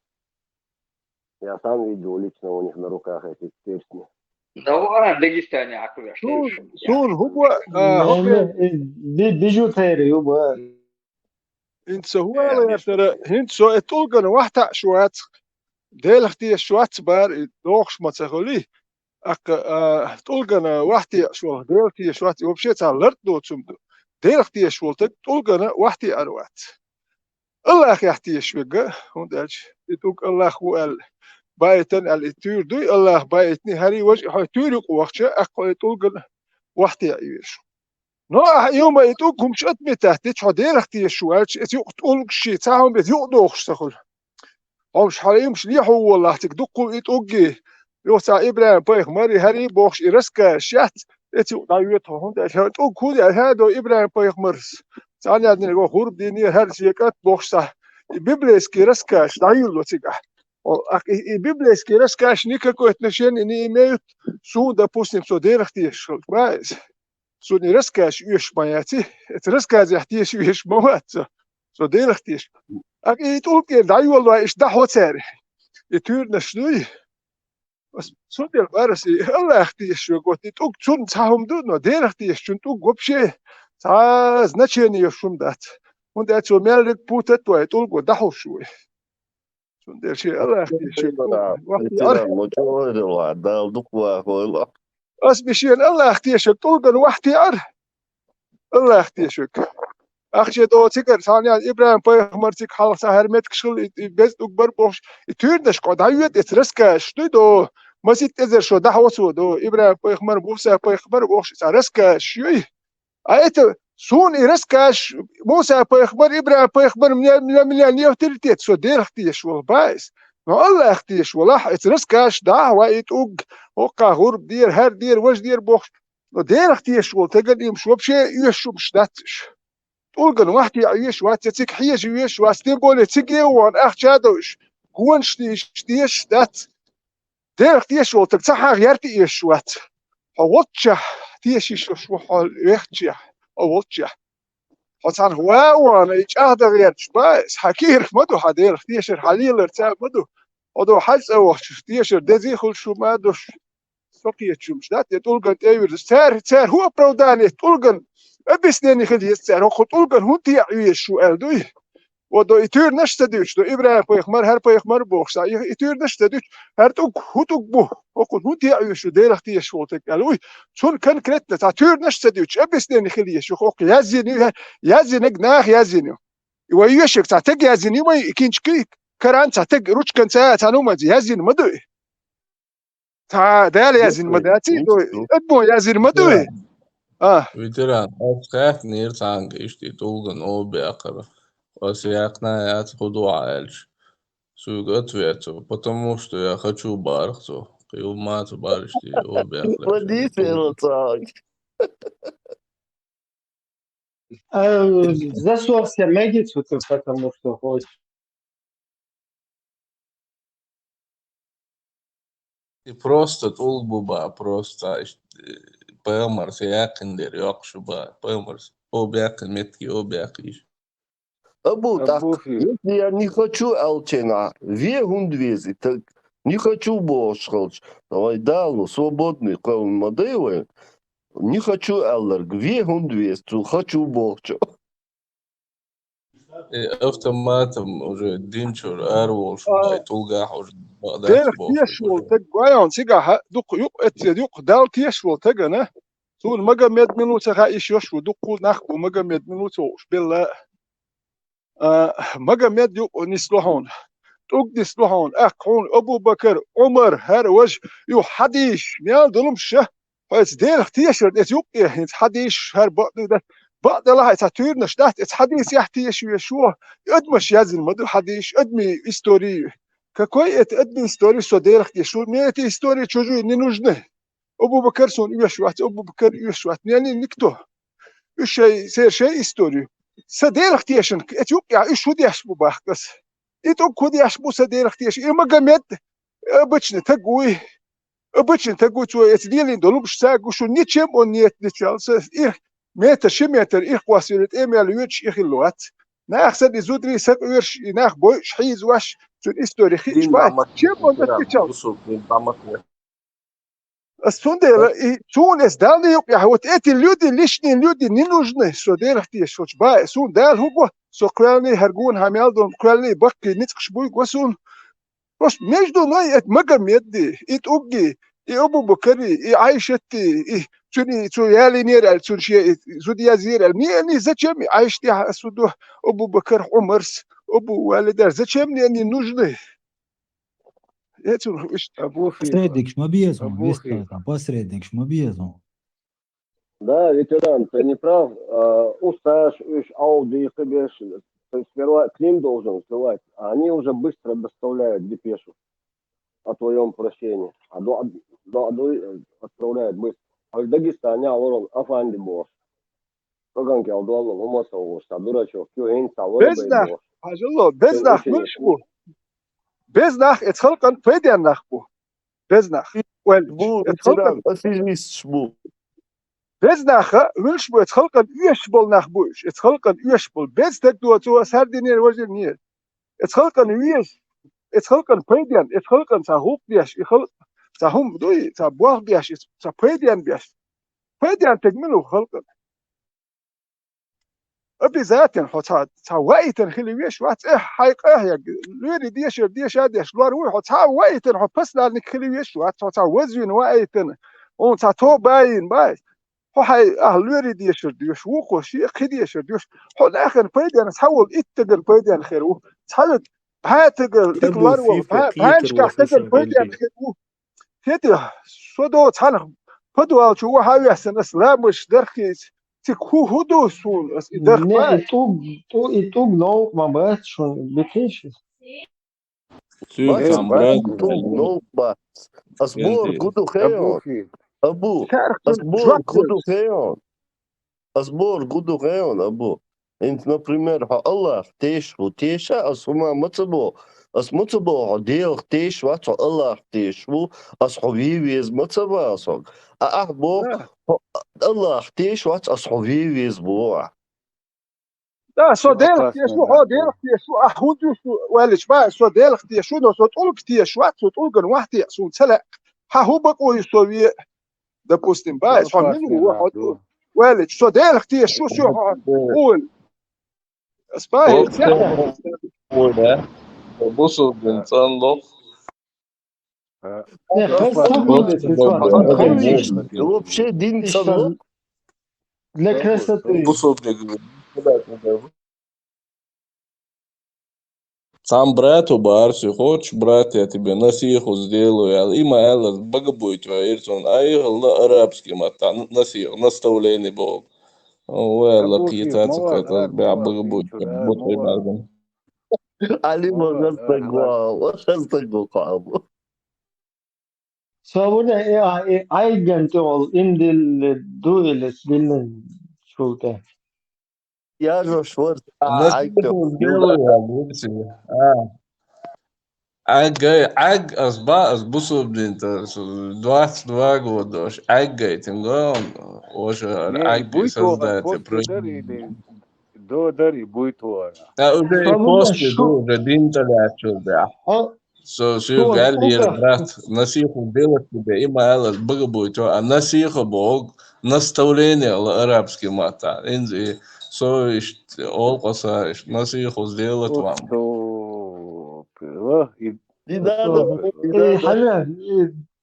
Я сам видел лично у них на руках эти перстни. Да, в Дагестане аквеш. سون هو بيجوتيري هو انت هو يا ترى هنت سو اتولغن واحد شوات ديلختي شوات بار دوخش ما تقولي اك تولغن واحد شو ديلختي شوات وبشيت على لرد تشم ديلختي شو تولغن واحد اروات الله يحتي شوغ هوندج يتوك الله هو بايتن الاتور دوي الله بايتني هري وجه تورق وقت اق تولغن واحد يعيش نو يوم يتوقهم شت متحت حدير اختي شوالش يقول شي تاعهم بيقدوخش تقول همش حريمش لي هو والله تقدقوا يتوقي يوسع ابراهيم بايخ ماري هري بوخش يرسكا شات يتو دايوت هون ده توقوا هذا ابراهيم بايخ مرس ثاني عندنا جو خرب ديني هر شيكات بوخش بيبليس كي رسكاش دايلو تيغا بيبليس كي رسكاش نيكا كوتنشين اني ميت سو دا بوستيم سو دير اختي شغل بايز سوني رسكاش يش ماياتي ترسكاز يحتيش يش موات سو دير اختيش اكيد تقول كده داي والله ايش ده هوتاري يتور نشنوي بس سو دير بارسي الله اختيش وقت تقول شون تاهم دو دير اختيش شون تقول غبشي تا значение يشوم دات und er zu mehr putet تو تقول ده هو شوي شون دير شيء الله اختيش وقت أسبشين الله اختيشك تلقن وحتي الله اختيشك أخشى دو تكر ثانيا إبراهيم بايخمرتك حال سهرمتك شغل بس أكبر بوش تيردش قد هيوت اترسكاش دو مسيت إزر شو ده وصو دو إبراهيم بايخمر موسى بايخمر بوش سرسكاش شوي أيت سون إرسكاش موسى بايخمر إبراهيم بايخمر مليان يوتيلتيت شو دير اختيش والبايس ما الله اختيش والله اترسكاش ده وايت أوج وقع غرب دير هر دير وش دير بوخ دير اختيش والتقل يمشوا بشي يشوا مش داتش تقول واحد يعيش واتتك حيش يعيش واستيبول تيجي وان اخشادوش كون شتيش دات دير اختيش والتقصحها غيرتي يشوات حوطشه تيشيش شو حال يختشه حوطشه حسن هو وانا يجاهد غيرتش بايس حكير مدو حدير اختيش الحليل ارتاب مدو ودو حس او اختيش دزي خل شو ما دوش سوقي تشومش دات تلقن ايور سار هو بروداني تلقن ابسني خدي سار هو تلقن هو تي عيش شو الدوي ودو يتور نشتدوش دو ابراهيم بايخمر هر بايخمر بوخ سا يتور نشتدوش هر توك هو توك بو وكون هو تي عيش دير اختي شو تك الوي شون كان كريتنا تا تور نشتدوش ابسني خدي شو خوك يازيني ناخ يازيني ويشك تا تك يازيني ما يكينش كيك كران تا تك روش كان تا تانو يازين مدو تا دال يازين مداتي ادمو يازين مدوي ветеран أفخاف نير تانج إشتي تولغن أو بأقرة وسياقنا يات خدوع ألش سوغت ويتو потому что я хочу бархту قيومات барشتي أو بأقرة Засуался медицу, потому что хочешь. просто تولغ با просто بأمر سياقن دير يقش با بأمر أو بأقل متكي أو بأقيش Абу, так, если я не хочу Алчена, вегун двези, так не хочу Бошхалч, давай далу, свободный кол модели, не хочу Аллерг, вегун двези, хочу Бошчо. автоматом уже динчур أروش تلقاح уже دير تيشول تقايون سيجا دق دال تيشول تجنا سون مجا مد منو تغايش يشو دقو نخبو مجا مد منو توش بالله مجا مد يو نسلوهون توك نسلوهون أخون أبو بكر عمر هر وجه يو حديش ميال دلمشه فايت دير تيشر يوك حديش هر بعد الله تطوير نشدت حديث يحتيش يشوه ادمش يازن مدو حديش ادمي استوري ككوي ادمي استوري سو ديرخت يشو ميتي استوري تشوجو ني نوجنه أبو بكر سون يشوات أبو بكر يشوات يعني نكتو شيء سير شيء استوري سدير اختياشن إثيوبيا إيش ودي أشبو باخكس إتوب كودي أشبو سدير اختياش إما جمد بتشن تقوي بتشن تقوي تو يتديلين دولوش ساق وشو نيتشم ونيت نيتشالس إيه متر شمتر إيه قواسيرت إيميل يوتش إيه اللوات ناخ سدي زودري سق ويرش ناخ بوش حيز واش تون استوري خيش دين باي بعمق شم ونتشال بصوا دين بعمق السوندر تون اس دالني يا هو تأتي اليودي ليشني اليودي نينوجني سو دير اختي شوش باي سون دال هو سو كرالني هرجون هاميالدون كرالني بقي نتقش بوي وسون بس مجدو ناي ات مقام يدي ات اوجي اي ابو بكري اي عايشتي اي توني تو يالي نير ال تون شي زودي يزير المي زتشمي عايشتي سودو ابو بكر عمرس ابو والدار زتشمني اني نوجني يتون ايش ابو فيفا Посредник, ما بيزون ابو виста فيفا там, посредник, ما بيزون. Да, ветеран, ты не прав. Усаш, Ауди, Хабеш, сперва к ним должен ссылать, а они уже быстро доставляют депешу о твоем прощении. Отправляют быстро. А в Дагестане, Алорон, Афанди Бош. Тоганки, Алдуалон, Умасовош, а дурачок, Кюхин, Салора بزنخ Бейбош. حاج الله Sen بزنخ очень مش بو بزنخ اتخلقن فيديان نخبو بزنخ ولج شبو اتخلقن تيران أفيجيست شبو بزنخ مش بو اتخلقن يشبل نخبوش اتخلقن يشبل بزتك دو تو سردينير وجنير اتخلقن اتخلقن فيديان اتخلقن سهوب بيش اتخلق سهم دوي سبوخ بيش سفيديان بيش فيديان تجملو خلقن أبي ذاتن حتى توايتن خليويش وات حيق يا لوري ديش هاديش لور وي حتى وايتن حبس لانك خليويش وات وزين وايتن اون تو باين باي هو حي لوري ديش وقو شي خديش ديش هو الاخر فايدن تحول اتقل فايدن خير تحول هاتقل أبو تكلار فيفا بانش بيتر كاحتقل وخصوصا فايدن بنتي خير كده سودو تحنخ فدو شو هاوي اسلام مش درخيس تكو هدو سون درخ Ne باي itug no mabat shun bitish. سير بس سام Бейбаш, براد أنتم نوبة أصبور بنتي كدو Абу خيون Фифа. أبو كاركتر أصبور كدو جوكرز خيون أصبور كدو خيون أبو أنت например الله تيش وتيشا أصهما متبو أص متبو عديل تيش واتو الله تيش و أصحويويز متبا أصو أحبو الله تيش وات أصحويويز بو لا سو Все ديلك опасно, شو да. هو ديلك شو احود شو ولش با سو ديلك شو نو سو تقول كتير شو سو تقول كن واحد سو سلا ها هو بقوا يسوي допустим با Все سو من опасно, هو да. حد ولش سو ديلك شو قول اسباي وقت ساعه ولا بصوا بنتان لو Ne Все khas опасно. tugul وقت titwa خليش khas Один. вообще دين ishtar صلو для Собой, красоты. بصوا сам брату Барси, хочешь, брат, я тебе насиху сделаю, има элас, багабуй твой, ирсон, на арабский мата, насих, наставление Бог. Уэлла, Абу Фифа, кица, это бя мала, багабуй, пичу, да, ботой мала. бардам. علي ما Мала, да, hala. غصتك قابو So burada aygente ol indil dueles bilin şulke. يا جوشور Насиху сделаю, я буду тебе. Ag, as busу, блин, 22 года, ag, этим годом, уже Не, и ag будет он создать, после дари или до дари будет он. уже So burada после, уже день талячил, да. Все, şu Галер, uga брат, насиху делать тебе, има элас, бага будет, а насиху Бог, наставление арабский мата, инзи, олкоса, насиху сделать вам. Стоп. دي ده hala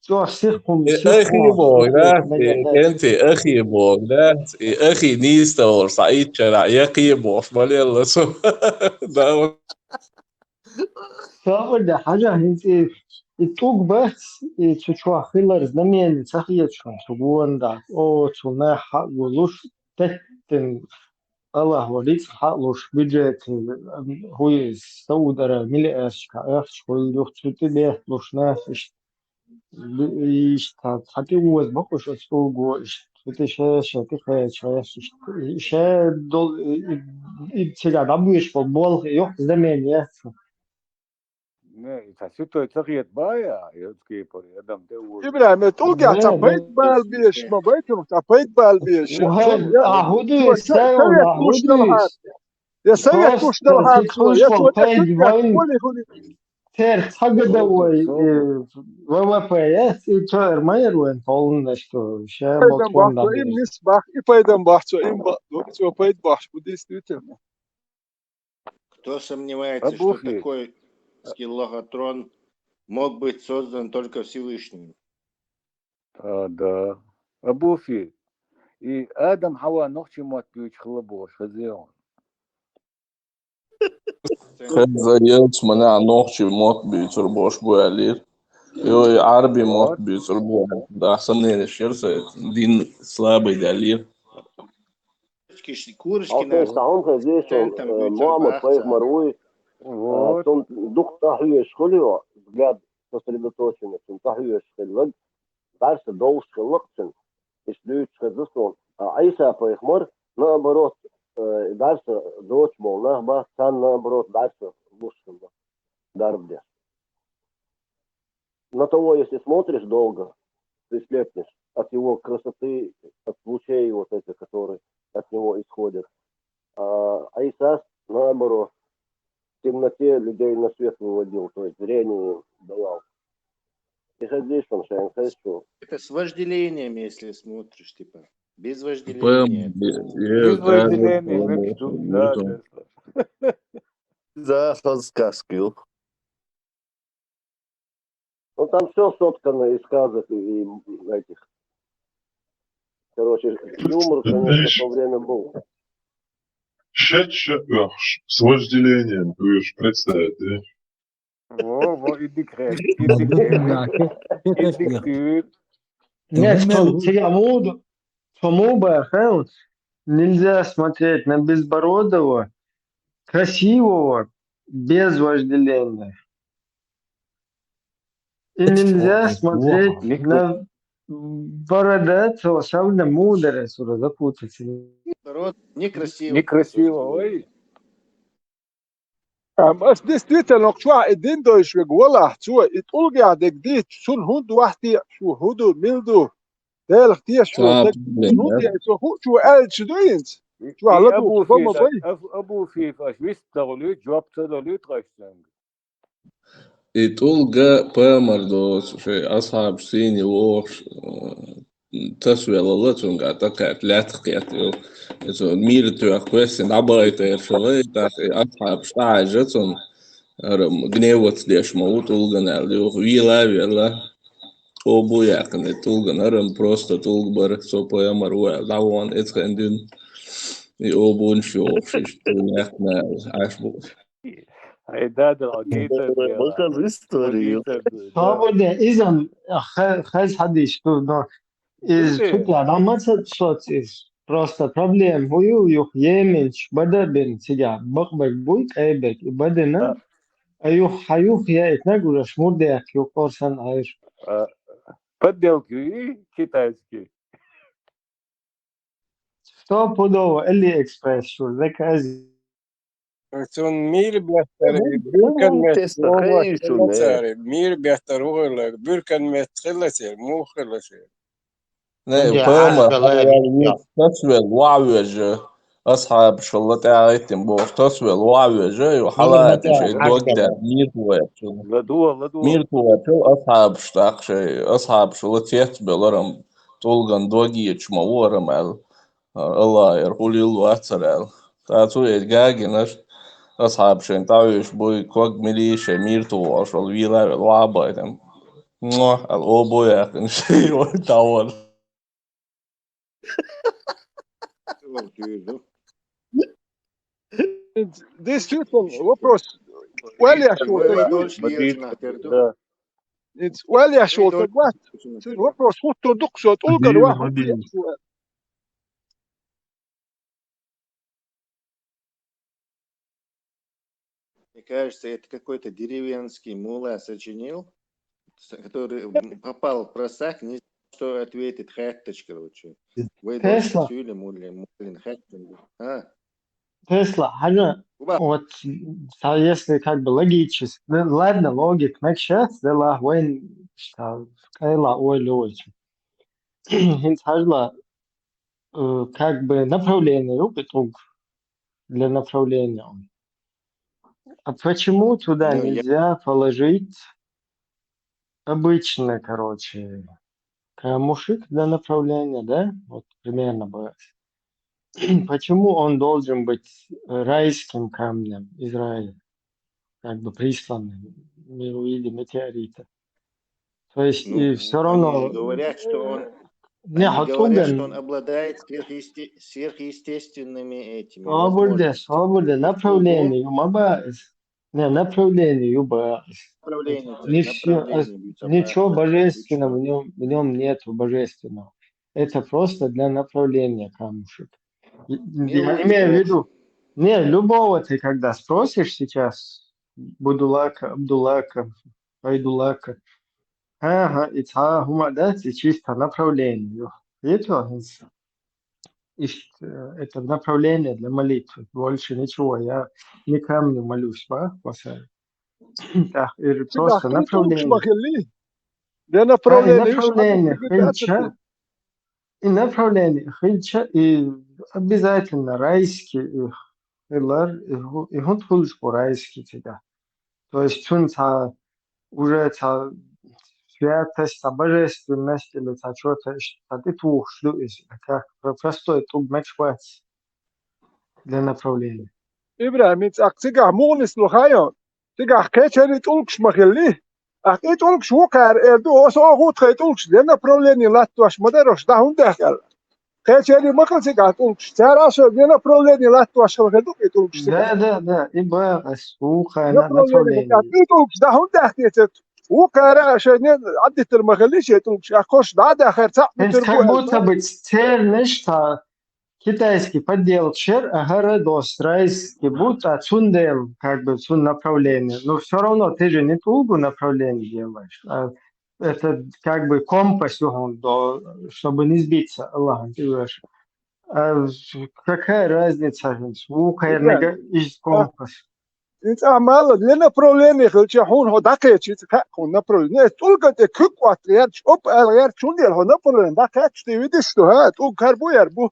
tuhsihum أخي sihum بوغداد negadat. أنت أخي بوغداد أخي نيستا وصعيد شرع يقي بوصمالي يلا سو ده So burada hala hindi itug bas çuçwa khilar zamian sakhiyat shun subuanda o tuna ha gulush tetten الله وليك حقلوش بيجت هو سودرة ملء أشكا أخش كل يوم تبي لوش نافش حتى هو بقوش أسلوبه إيش دول إبتدأ دبوش فوتبول يوح زمان يا Ne, taşıtı takıyet baya yozki por adam te o. إبراهيم تلقى تبيت بالبيش ما بيتهم تبيت بالبيش وهذا عهودي سايون سيد كوش دلهات عهودي يا سيد كوش كوست دلهات سوى تدخل يا فوق سوى بيد تكتك وين هولي تير حق دوي Soğuk. وين تير ما يروين طولنا شو شيء فايدن بطلون بحثو إم نسبة فايدن بحثو إم بحثو سوى فايد بحث بديس تيتم Кто сомневается, что Абуфи. такой скиллохотрон мог быть создан только Всевышним? Да. Абуфи. И Адам Хава ночи мот пьюч хлебош хазеон. خزيت منع نوخشي موت بيتر بوش بوالير يو عربي موت بيتر بوالير ده أحسن من الشرسة دين سلابي دالير Курочки Altijd staan gezegd van Mohammed Faik Maroui. Toen docht tahuje schulio, glad сосредоточенность, toen tahuje schulio, daar ze doos gelukt zijn, is nu gezegd van Aisha Faik Mar, наоборот, daar ze doodmol, nachtbad, kan наоборот, daar ze бушкин, дарбде. На того, если смотришь долго, ты слепнешь от его красоты, от лучей вот этих, которые от него исходят. А Исас, наоборот, в темноте людей на свет выводил, то есть зрение давал. И здесь он что? Это с вожделением, если смотришь, типа. Без вожделения. Без вожделения. Да. Захар сказки. Ну там все соткано из сказок и этих. Короче, юмор, конечно, в то время был. Шетшеурш с вожделением, ты уж представь, да? Во, иди крем. Нет, тому бы нельзя смотреть на безбородого, красивого, без вожделения. И нельзя смотреть на бородатого, особенно мудрого, запутаться. Некрасиво. Некрасиво, ой. بس действительно شو الدين دو شو ولا شو تقول قاعد جديد شو هود واحد شو هودو ميلدو ده الاختيار شو هودي شو قال شو دوينت شو على طول فما بي أبو في فاش بيستغلوا جواب تدلوا تغشلن. تلقى بامردوس في أصحاب سيني ووش تسويل الله تنقى تقعت لا تقيت يو ميرتو أخويسين عبايتة شوي تاخي أصحاب شتاعجتون جنيوت ديش موت تلقى ناليو ويلا ويلا أبو يقني تلقى نرم بروستا تلقى بر سو بامر ويل دعوان اتخندين أبو نشوف شيش تلقى يقني عشبو عداد العقيدة بقى историю. Свободно, изам, хаз хадиш, но из тут рамаца социс. Просто проблем хую юх еменч бада бен сидя бакбак буй кайбек и бадена аюх хаюх я этнагура шмурдеак юх орсан айр. Подделки китайские. Что подово Али Экспресс, что закази. Son mil bättre mil bättre rolig burkan med trillasel mochlasel. نه بما تسوي الوعوجة أصحاب شلت عايتم بوش تسوي الوعوجة وحلقات شيء دوجة مير توابشو أصحاب شتاق شيء أصحاب شلت يتبع لرم تولغن دوجي شمورم على الله يرقولي الواتسر تاتو يتجاجنش أصحاب شيء تعيش بوي كوج مليشة مير تواش والويلا الوعبايتم الأوبو ياكن شيء ويتعول Действительно, вопрос. Валя шолта. Валя шолта. Вопрос. Вот то доксот. Олгар ваху. Мне кажется, это какой-то деревенский мула сочинил. который попал в просак, не знаю, что ответит Хэттеч, короче. Вы Тесла. Сюли, Мулин, Хэттеч. Тесла, حاجة вот если как бы логически, ладно, логик make sense, да ла وين кайла ой лёч. Хинтажла как бы направление друг для направления. А почему туда Ну, нельзя положить обычно, короче, камушек для направления, да? Вот примерно бы. Почему он должен быть райским камнем Израиля, как бы присланным в виде метеорита? То есть Ну, и все равно они говорят, что он не Они говорят, что он хатуган, обладает сверхъестественными этими возможностями. свобода, По-другому направление, не направление, не все, направление бьются ничего бахта, божественного точно. в нем нету божественного. Это просто для направления камушек. Я Милует имею в Бог. виду, не, любого ты когда спросишь сейчас, Будулака, Абдулака, Айдулака, ага, и да, это чисто направление. Это это направление для молитвы, больше ничего. Я не камню молюсь, спасаю. Так, это просто направление. для И направления направление хильча, и обязательно райский, и он хулж по райский тебя. То есть он уже святость, божественность или что-то, что ты тухлю, как простой туг мечвац для направления. إبراهيم أكتجا مونس لخيان تجا كتير تقولش مخلي أكيد تقولش وكار إدو أصلا غوت خيط تقولش لأن بروليني لا توش مدرش ده هم دخل كتير ما كان تجا تقولش ترى شو لأن بروليني لا توش خل خدو تقولش تجا Да, يبقى سوق لأن بروليني направление. أكيد تقولش ده هم دخل وكار عشان عدت المخليش تقولش أخش ده آخر ساعة То есть تربو как будто бы цель, что китайский поддел чер, городос, райский, будто цундем, как бы цун направление. Но все равно ты же не тугу направление делаешь. Это как бы компас, чтобы не сбиться. Аллах, ты говоришь. Какая разница? Из компас. انت اعمال لنا بروليني خلش هون هو داكيت هون نبرولين تقول قد كوك وات غير اوب غير شون ديال هو نبرولين داكيت تي ويدش تو ها تقول كاربو يربو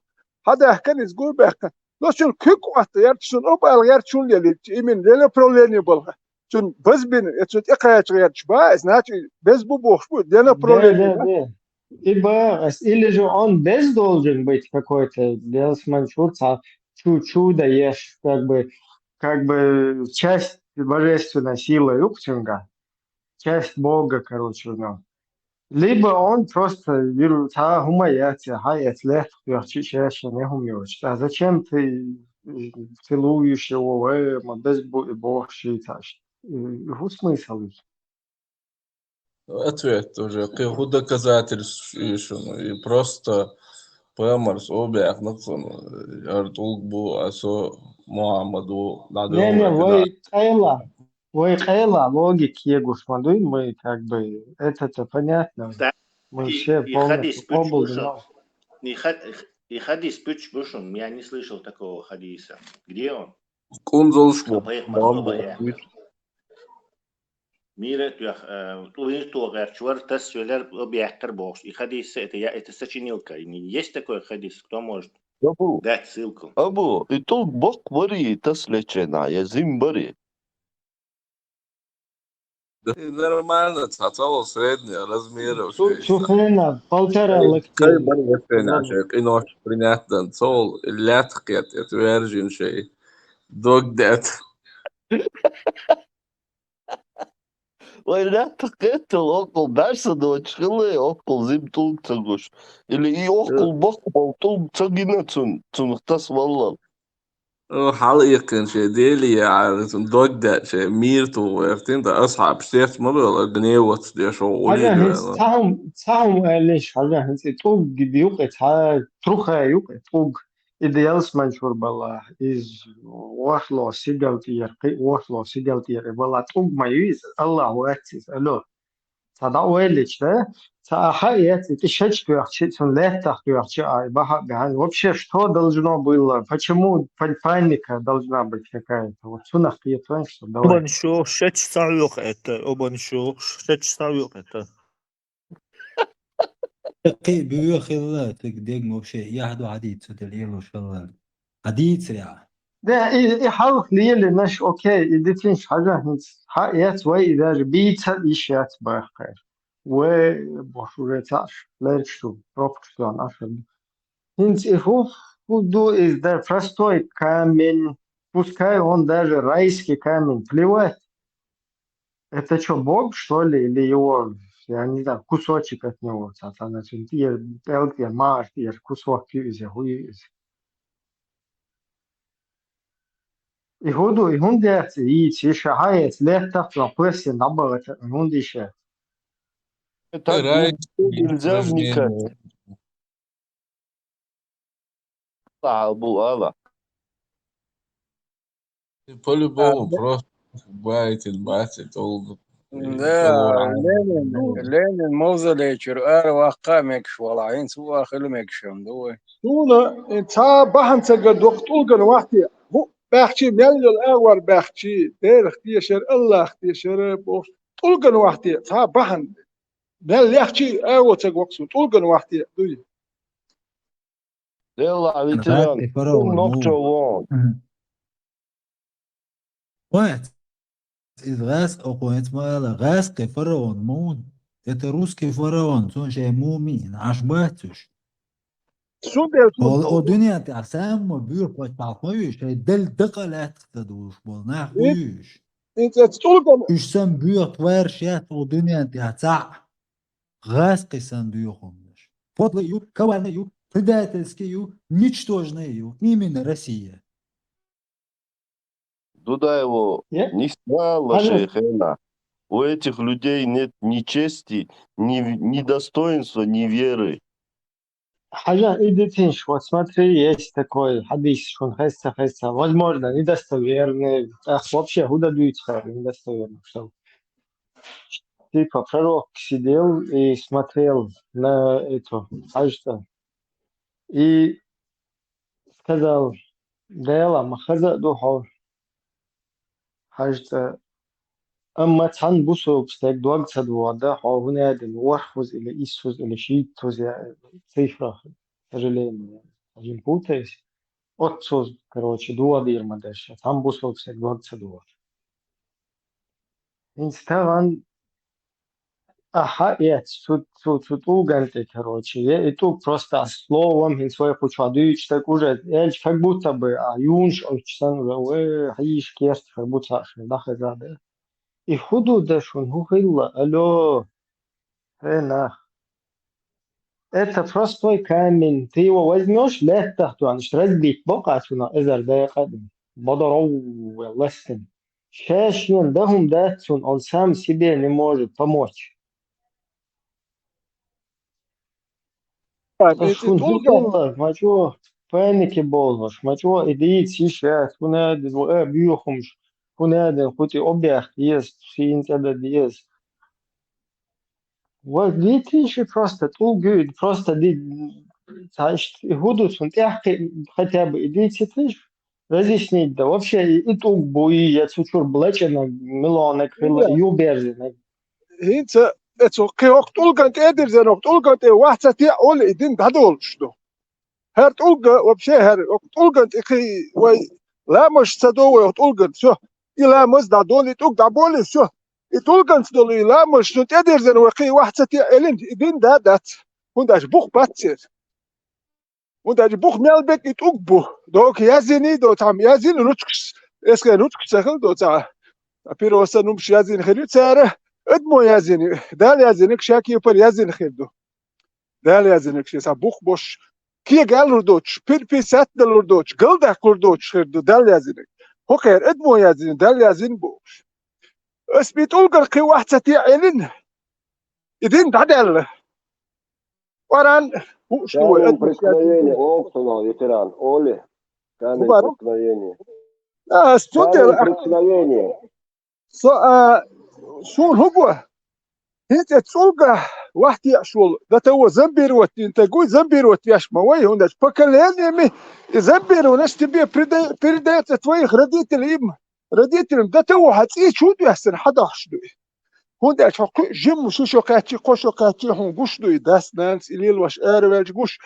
هذا كان يقول بك لو شون كوك وات غير شون اوب غير شون ديال يمين لنا بروليني بلها شون بس بين شون اقايت غير شبا значит без бубох لنا بروليني Да. Ибо, или же он без должен быть какой-то, делать манчур, чудо ешь, как бы часть божественной силы Юктинга, часть Бога, короче, ну. Либо он просто гумаяти, лет, не умеешь. А зачем ты целуешь его, без Бога считаешь? Его смысл? Ответ уже. Какие доказательства еще? И просто Пэмарс обеих нацен. Артулк бу асо Мухаммаду Не, надо. вы Кайла, логик Егус Мадуй, мы как бы, это-то понятно. Мы все полностью область. И хадис Пучбушун, я не слышал такого хадиса. Где он? Кунзолшбу. Мира туин тугар чвартас сөйлер объектор бокс. И хадис это сочинилка. Есть такой хадис, кто может дать ссылку? Абу, и толк бок бори таслечена, я зим бори. Нормально, цацало среднее размеров. Чухрена, 1,5 локтя. Кай баргатеня, шейк, инош принятен, цол, лятхкет, это вержин шей. Догдет. Ой, тақетел окол бәрсі дочқылы, окол зим толк цагош. Или и окол бок бол толк цагина цунықтас валлал. حلقة شيء ديلي يعني دقدة شيء ميرتو وعرفتين ده أصعب شيء مرة ولا جنيوة دي شو حاجة وليد هنس تاهم ليش حاجة هنس توق بيوقع تروخا يوقع توق إديالس منشور بالله إز وحلو سيجال تير والله توق ما يويز الله واتيز ألو صدا ويلش ده حقيقة تشهد تحكي لا تحكي ай бахан вообще что должно было почему паника должна быть какая-то вот что нахуй что давай أبان شو شش سعيق إتا أبان شو شش سعيق إتا قي بيو خلا تقدق وشي يحدو عديد تدليل وشغل عديد سريع ده يحاول لي مش اوكي يدتنش حاجة حقيقة وإذا بيت إيشات بخير وبشورتاش ليرشتو بروبشتوان أشهر Hins do is der простой камень, пускай он даже райский камень плевать. Это что, Бог, что ли, или его, я не знаю, кусочек от него, значит, елки, маш, кусок пьюзи, хуизи. И hun der i shahayet lehta плаплеси набагат hun дише. Так нельзя вникать. Алла. По-любому, просто байтит, долго. لا لين موزة شرقار واقع مكش والله عين سوا خلو مكشم دوي دولا تا بحن تقد وقت ألقن وحدي هو بحكي ميل الأول بحكي دير اختيشر الله اختيشر بوش ألقن وحدي تا بحن ميل يحكي أول تق وقت ألقن وحدي دوي يلا ветеран, ногчо What? Из раз оконец мало раз фараон мун. Это русский фараон, он же мумин, аж батюш. O dünya sen mi büyük bakmayış, del dıkalat tadış bol nahuyuş. Üçsen büyük var şey o dünya ta gaz kısan büyükmüş. Fotla yok, kavalna yok, предательский yok, ничтожный yok. Именно Россия. Туда его не стало, шейхена. У этих людей нет ни чести, ни достоинства, ни веры. حاجة إيديتينش вот смотри, есть такой хадис, что он хесса, возможно, недостоверный, вообще худо дуется, недостоверно, что типа пророк сидел и смотрел на это, хажта, и сказал, Дела, махаза духов, хажта, أما تحن بوسو بستيك دوغ تدوادا هنا دن ورخوز إلى إيسوز إلى شيء توزع цифра сожаление один путаюсь отцоз короче дуа дирма дальше там бусо бстейк دوغ تدوا инстаграм حقيقة туганте короче и тут просто словом in свое почвадуич так уже эль как будто бы юнш очсан уже хаиш керст как будто дахазаде И худо шун хухилла, алло, нах. Это простой камень. Ты его возьмешь, легко, разбить бокатуна, эзердекадым. Бодоров, лестен. Шешнин, дахум датсун, он сам себе не может помочь. Шун хухилла, мачо, паники болош, мачо, иди сейчас, хуна, бьюхумш. هنا خودی объект есть, это есть. Вот видите, просто толгует, просто значит, гудут, он хотя бы идите ты разъяснить, да вообще и толк бои, я чучур блечена, милонек, юберзинек. Hinter это كيوك толгант эдер зенок толгант واحد تي أول إدين هذول شنو هر толга вообще هر толгант إخي وي لا مش تدوي толгант все إلى مزدا دولي توك دابولي все и толгант دولي لا مش تدير زين وقي واحد تي إلين إدين دات ونداش بوخ باتير ونداش بوخ ميلبك يتوك بو دوك يازيني دو تام يازين نوتكس إسكا نوتكس سخل دو تا بيروسا نمش يازين خير تاره ادمو يازيني دال يازينك شاكي پر يازين خيردو دال يازينك شي بوخ بوش كي قال ردوش بير سات دل ردوش قل ده ردوش خيردو دال يازينك هو خير ادمو يازين دال يازين بوش اسبيت اولقر قي واحد ستي عينين يدين دادل وران شنو преткновение Оксуна, ветеран, Оли, камень преткновения. студия преткновения. شو هو هي تسولقه واحد يعشول ده تو زنبيروت انت قول زنبيروت ياش ما وي هنا بكلين يمي زنبيرو ناس تبي بريدا تتويخ رديت اليم رديت اليم ده تو هتي شو يحسن حدا حشدو هنا شق جيم شو قاتي قشو قاتي هون قش دو داس نانس إليل واش اربج قش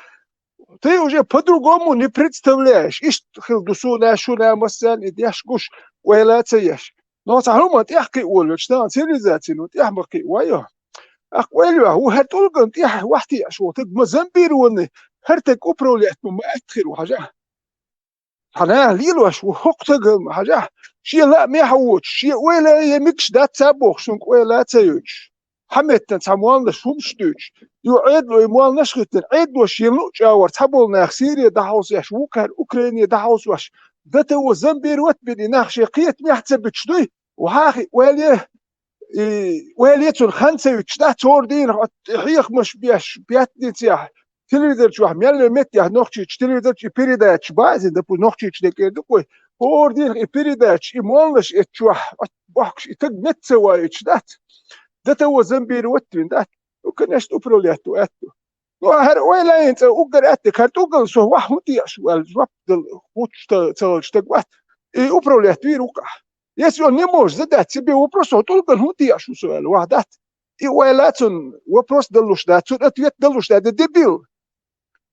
ты уже по-другому не представляешь إيش خلدسونا شو مثلا إديش قش ولا تيش نو تعلم تحكي أول شتان سيريزاتي نو تحكي وياه أقوله هو هتقول يا وحدي شو تقم زنبير وني هرتك أبروليت ما أدخل وحاجة أنا ليلو شو حقتك حاجة شيء لا ما يحوج شيء ولا يمكش ده تسابق شنك ولا تيجش حمد تنسموان لشوم شتوش يعيد له يموال نشخت عيد له شيء لو جاور تحبول سيريا دهوس يش وكر أوكرانيا دهوس وش ده تو زنبير وتبني نخشي قيت ما يحسب تشدوي وهاخي وليتون خمسة وتشتا توردين حيخ مش بياتني تياه تلفزيون شو حمل مت يا نوختي تلفزيون بيريداتش بعض ده نوختي تدك دكوي اوردين بيريداتش يمولش اتشوح بحكش تقمت سوا اتشدات ده تو زنبير وتين ده وكناش تبرولياتو اتو وهر ولا انت اوقر اتك هتوقل سو وحمتي شو الجواب وتش تقوات اوبرولياتو يروقع Если он не может задать себе вопрос, то только я шусуэл вахдат. И уэлатун вопрос далушдат, ответ далушдат, это дебил.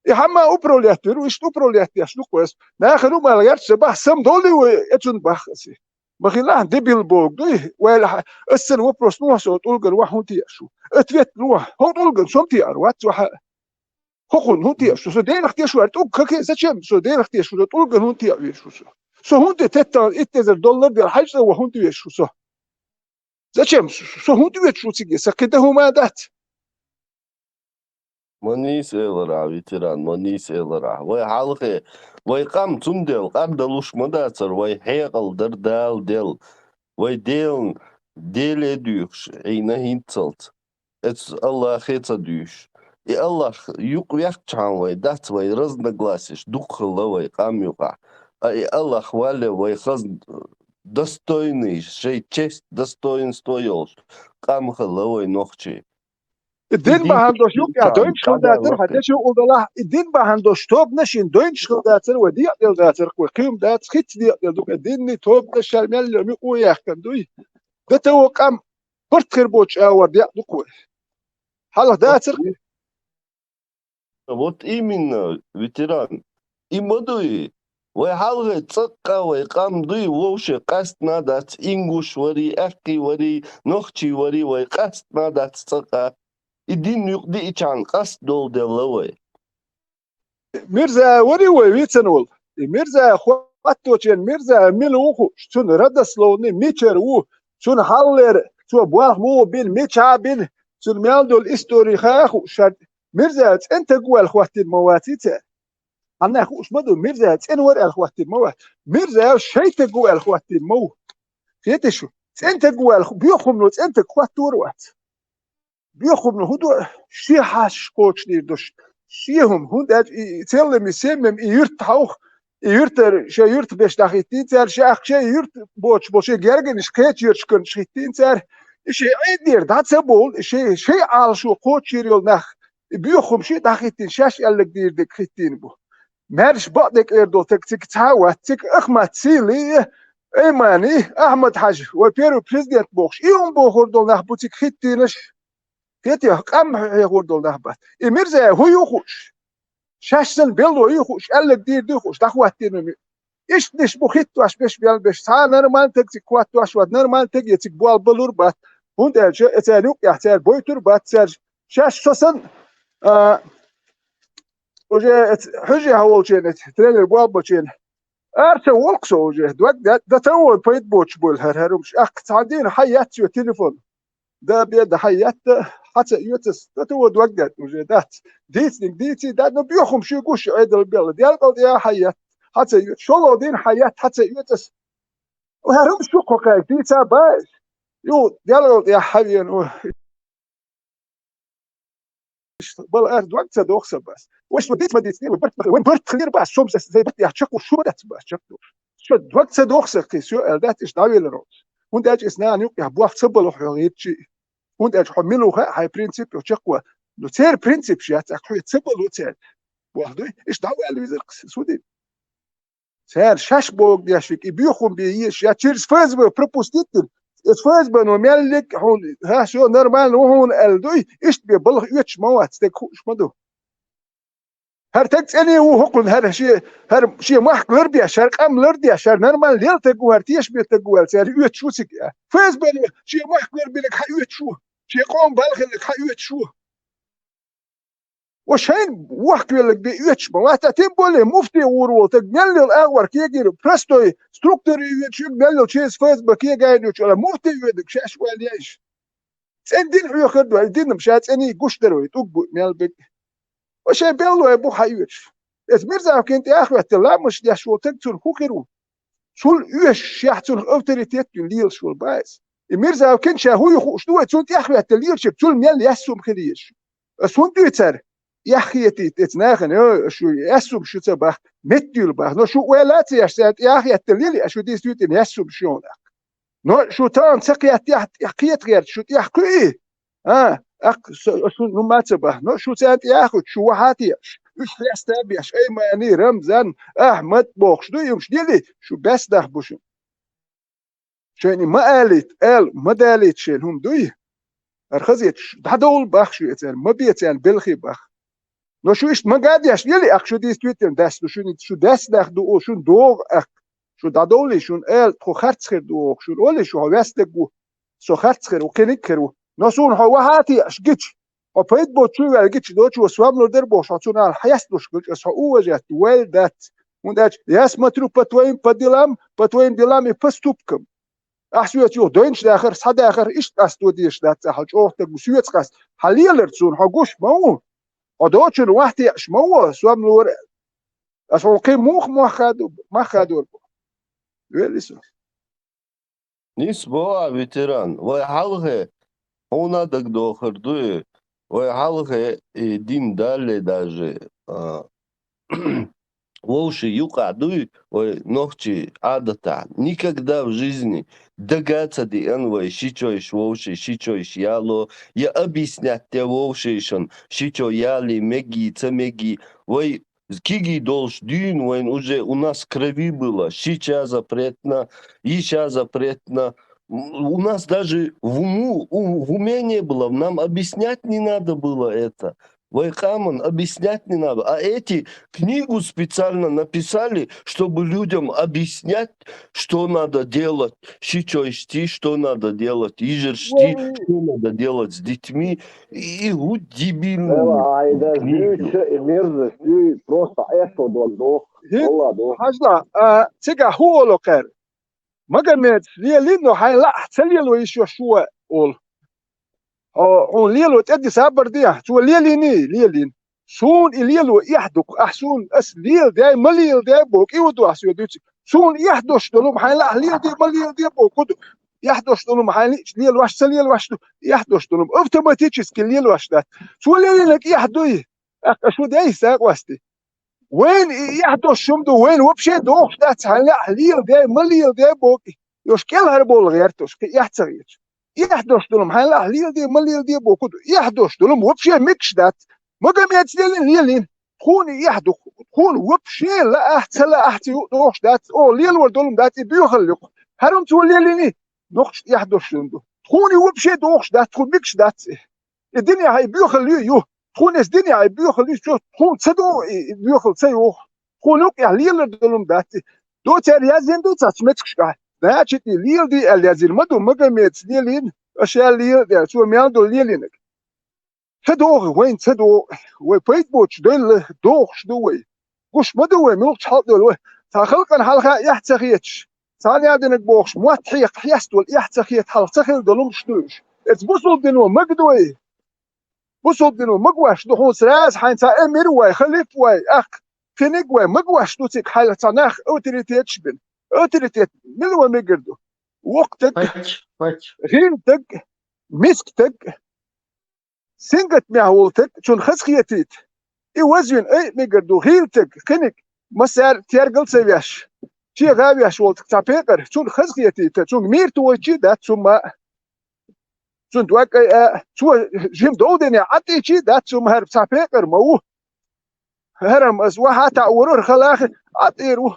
И хама управлять, что управлять, я шлюкуэс. Нахер умал бах сам доли, это бахаси. Махилан дебил бог, уэла, эссен вопрос, ну, что только вахунти яшу. Ответ, ну, он только сомти арват, хохун хунти яшу. Что дейнах тешу, как зачем? Что дейнах тешу, только хунти яшу. Så hon det tetta $1000 ديال حاجه وهون دو شو صح زعما شو هون دو شو تيجي سكته هما دات منيس إلرا فيتران منيس إلرا وي حلقة وي قام تندل قردلوش مداتر وي حيقل دردال دل وي ديل دوش عينا هينتلت اتس الله خيطة دوش и Аллах юк яхчан дат вай разногласиш духловой قام юка и Аллах валевой хаз достойный шей честь достоинство ёлш قام хловой нохчи الدين بهندوش يا دوين شغلاتر حتى شو والله الدين بهندوش توب نشين دوين شغلاتر ودي داتر وقيم دات خيت دي دوك الدين توب نشال مل مي وياكن دوي ده تو قام فرتر بوش اور دي دوك حاله داتر вот именно ветеран и модуи وي حلقة تسقى وي قام دوي ووشي قاست نادات إنغوش وري أخي وري نوخشي وري وي قاست نادات تسقى الدين يقضي إيشان قاست دول دلوي ميرزا وري ويتنول ميرزا خواتوچن ميرزا ميلوخو شون ردسلوني ميچر و شون حالر شو بواه مو بين ميچا بين شون مالدول استوريخاخو شاد ميرزا انت قوال خواتي مواتيته أنا أخوش مدو ميرزا تنور الخواتي مو ميرزا شيت جوا الخواتي مو فيتشو أنت جوا بيخم نوت أنت خواتور وات بيخم نهودو شي حاش كوتش نيردوش شيهم هود تسلم يسمم يرت هوخ يرت شي يرت باش داخيتين تار شاخ شي يرت بوش جرجن شكيت يرشكن شيتين تار شي عيدير دات سبول شي على شو كوتش يريل نخ بيخم شي داخيتين شاش قالك دير ديك خيتين بو مارش بعدك إردو تك تعاوت تك أخمت سيلي إيماني أحمد حاج وبيرو بريزيدنت بوخش إيهم بوخور دول نحبو تك خيتينش خيتي قام يخور دول نحبات إميرزا هو يخوش شاشن بيلو يخوش قالك دير ديخوش دخواتين إيش نش بخيتو أش بيش بيال بيش سا نرمان تك تكواتو أش ود نرمان تك يتك بوال بلور بات هون أجا أتالوك يحتال بويتور بات سر شاش سوسن وجه حجة هولجينت ترينر بوابوجين أرتا وقصو وجه دوك ده تو بيت بوتش بول هرمش أخ تعدين حيات يو تليفون ده بيد حيات حتى يوتس ده تو دوك ده وجه دات ديتي ده نو بيخم شو يقوش عيد البيل ديالقو ديا حيات حتى يوت شلو دين حيات حتى يوتس وهرمش شو قوقاي ديتا باي يو ديالقو ديا حيان بل أرد وقت دوخسة بس وش بديت وين برت خير بس شو بس زي بدي أحكي شو بدت بس شو وقت دوخسة كيسيو أردت إيش داوي لروز ونداج إسنان يوك يحبوا صبلوا حيويت شيء هون أج حملوا هاي برينسيب يشقوا لو تير برينسيب شيات أخوي تسبب لو تير واحد إيش دعوة على وزير سودي تير شاش بوق دياشفيك يبيخون بيش يا تيرز فاز بروبوستيتن فاز بنو مالك هون ها شو نورمال وهون الدوي إيش بيبلغ يوتش موات تكوش مدو هر تكت أني وهقول هر شيء ما حكلر بيا شرق أم لر بيا شر نورمال ليل تجو هر تيش بيتجو سير يوت شو سك فاز بنو شيء ما حكلر بيلك حيوت شو شيء قوم بالغ لك حيوت شو وشين وحكي لك بيوتش موات تيمبولي مفتي ورو تجمل الأغور كي يجي برستوي ستركتور يوتش يجمل تشيز فاز بكي جاي يوتش ولا مفتي يودك شاش واليش سندين حيو خدوا الدين مشات أني قشتروي تقبل مال وشي بيلو يبو حيوش اسميرزا كنت اخوة لا مش دي شو تكتر خوكرو شول يوش يحتون اوتوريتيت ليل شول بايس ميرزا كنت شاهو يخوش دو تون اخوة ليل شك شول ميل يسوم خليش اسون دوتر يخيتي تتناخن شو يسوم شو تبخ متيل بخ نو شو ولات يشتات اخوة ليل اشو دي ستوتن يسوم شون نو شو تان سقيت يحقيت غير شو يحقي شو ما تبه نو شو سانت ياخد شو حاتيش ايش يستبيش اي ماني رمزان احمد بوخش دو يمش ديلي شو بس ده بوشن شاني ما قالت ما دالت شين هم دوي ارخزيت دول بخش يتال ما بيتال بلخي بخ نو شو ايش ما قاعد يش ديلي اخ شو دي ستويتن داس شو داس ده دو شو دوغ اخ شو دادولي شو تخو خرتخر دوغ شو اولي شو هواستقو سو خرتخر وكنيكرو نسون هو هاتي اشجتش وبيت بوتشو الجتش دوتش وسواملو دربو شاتون على حياس دوش قلت هو وجهت ويل ذات ونداش ياس ما ترو بتوين بتوين ديلامي بستوبكم احسويت يو دوينش داخر صد اخر ايش قاستو ديش ذات حاج اوت بسويت قاس حليلرتسون حقوش مو ودوتش وحتي اش مو سواملو اسو قيموخ ما خادو ويلسو نسبة ветеран وحلقة هنا так дохардуе ой халхе дин дале даже волши юкадуй ой ногчи адата никогда в жизни догаться ди энвой шичойш волши шичойш яло я объяснять те волшишон шичо яли меги цемеги ой Киги долж дюн, уже у нас в крови было, сейчас запретно, еще запретно. У нас даже в уме не было, нам объяснять не надо было это. Вайхаман объяснять не надо. А эти книгу специально написали, чтобы людям объяснять, что надо делать. Шичойшти, что надо делать. Ижершти, что надо делать с детьми. И дебильные книги. просто это долго. حاجلا تيجا هو لوكر ما قمت ليلينو هاي لا تليلو يشو شو اول او ليلو تدي سابر دي شو ليلين شون ليلو يحدق احسون اس ليل داي مليل داي بوك يودو اسو دوتي شون يحدش دولم هاي لا ليل دي مليل دي بوك يحدش دولم هاي ليل واش ليل واش يحدش دولم اوتوماتيكي ليل واش ده شو ليلك يحدوي شو داي ساق واستي وين يحدث شمدو وين وبشي دوخ دات هلا ليل داي مليل داي بوكي يشكل هربول غيرتوش يحتريج يحدث دولم هلا ليل داي مليل داي بوكو يحدث دولم وبشي ميكش دات ما قام يتلين ليلين تكون يحدث تكون وبشي لا احتي دوخ دات او ليل ودولم دات بيخلق هرم توليليني دوخ يحدث شمدو تكون وبشي دوخ دات تكون ميكش دات الدنيا هي بيخليو تكون الدنيا بيخلي شو تكون صدو بيخل سيو تكون يوقع ليل دولم داتي دو تريازين دو تسمتش كا داتي ليل دي اليازين مدو مقاميت ليلين اشياء ليل دي شو ميالدو ليلينك تدو وين تدو وي بيت بوتش دل دوخش دوي وش مدو وي ملوش حط دول تخلقن حلقه يحتخيتش ثاني عندك بوخش موتحيق حيستول يحتخيت حلقه تخل دولم شتوش اتبصل دنو مقدوي بصدقني مقواش دخون سراس حين تا امير واي خليف واي اخ كنيق واي مقواش دوتيك حالة تناخ اوتريتيت شبن اوتريتيت ملوى مقردو وقتك غيرتك مسكتك سنقت معولتك شون خسخيتيت اي وزين اي مقردو غيرتك كنيق مسار تيرقل سيبياش شي غاوياش ولتك تابيقر شون خسخيتيت شون ميرتو ويشي دات ثم سون دوك سو جيم دودني عطي شي دات سو مهر بسافيقر مو هرم از وها تعورر خلاخ عطيرو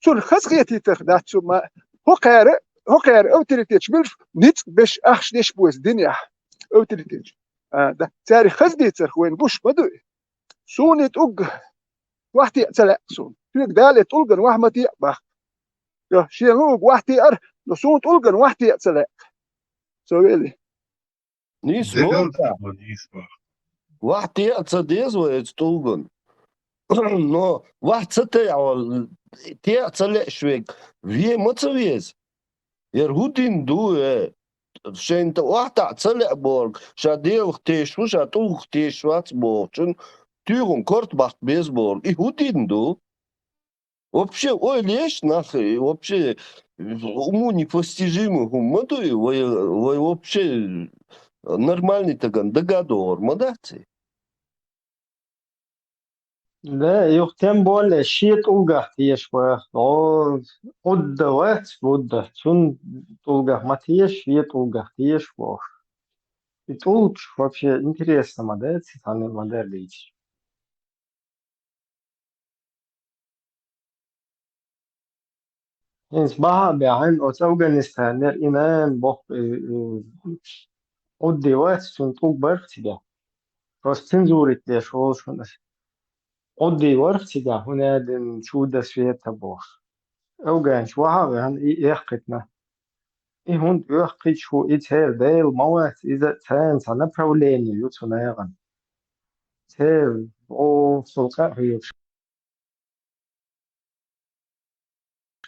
سون خسقيتي تخدات سو ما هو قير او تريتش بلف نيت باش اخش ديش بوز دنيا او تريتش ده تاري خزدي ترخوين بوش بدو سوني توق وحتي تلا سون تيك دالي تلقن وحمتي بخ يا شيلوق وحتي ار نسون تلقن وحتي تلا سويلي نيس موتا واحد يعتصديز ويتولغن но واحد ستة تي تسلع شويك في متسويز يرهودين دو شنت واحد تسلع بورغ شاديل ختيش وش اتو ختيش وات بورغن تيرون كورت بخت بيسبورغ يهودين ду вообще ой лишь нахуй вообще уму непостижимо гумаду ой вообще нормальный таган доgador мадаци لا يختم بول شيء توقع تيش او قد وقت قد شون توقع ما تيش شيء توقع تيش و и тут вообще интересно модель социальной модели إنس بها بعين أفغانستان الإمام بق قد وقت شون توقع برتجا راستين زورت ليش هو شون قدي ورثة هنا دن شو ده سويت بوش أو جان شو هذا إيه يحقتنا إيه هون يحقت شو إتهال ده الموت إذا تان سنة بروليني يوتنا يغن تهال أو سلقة هي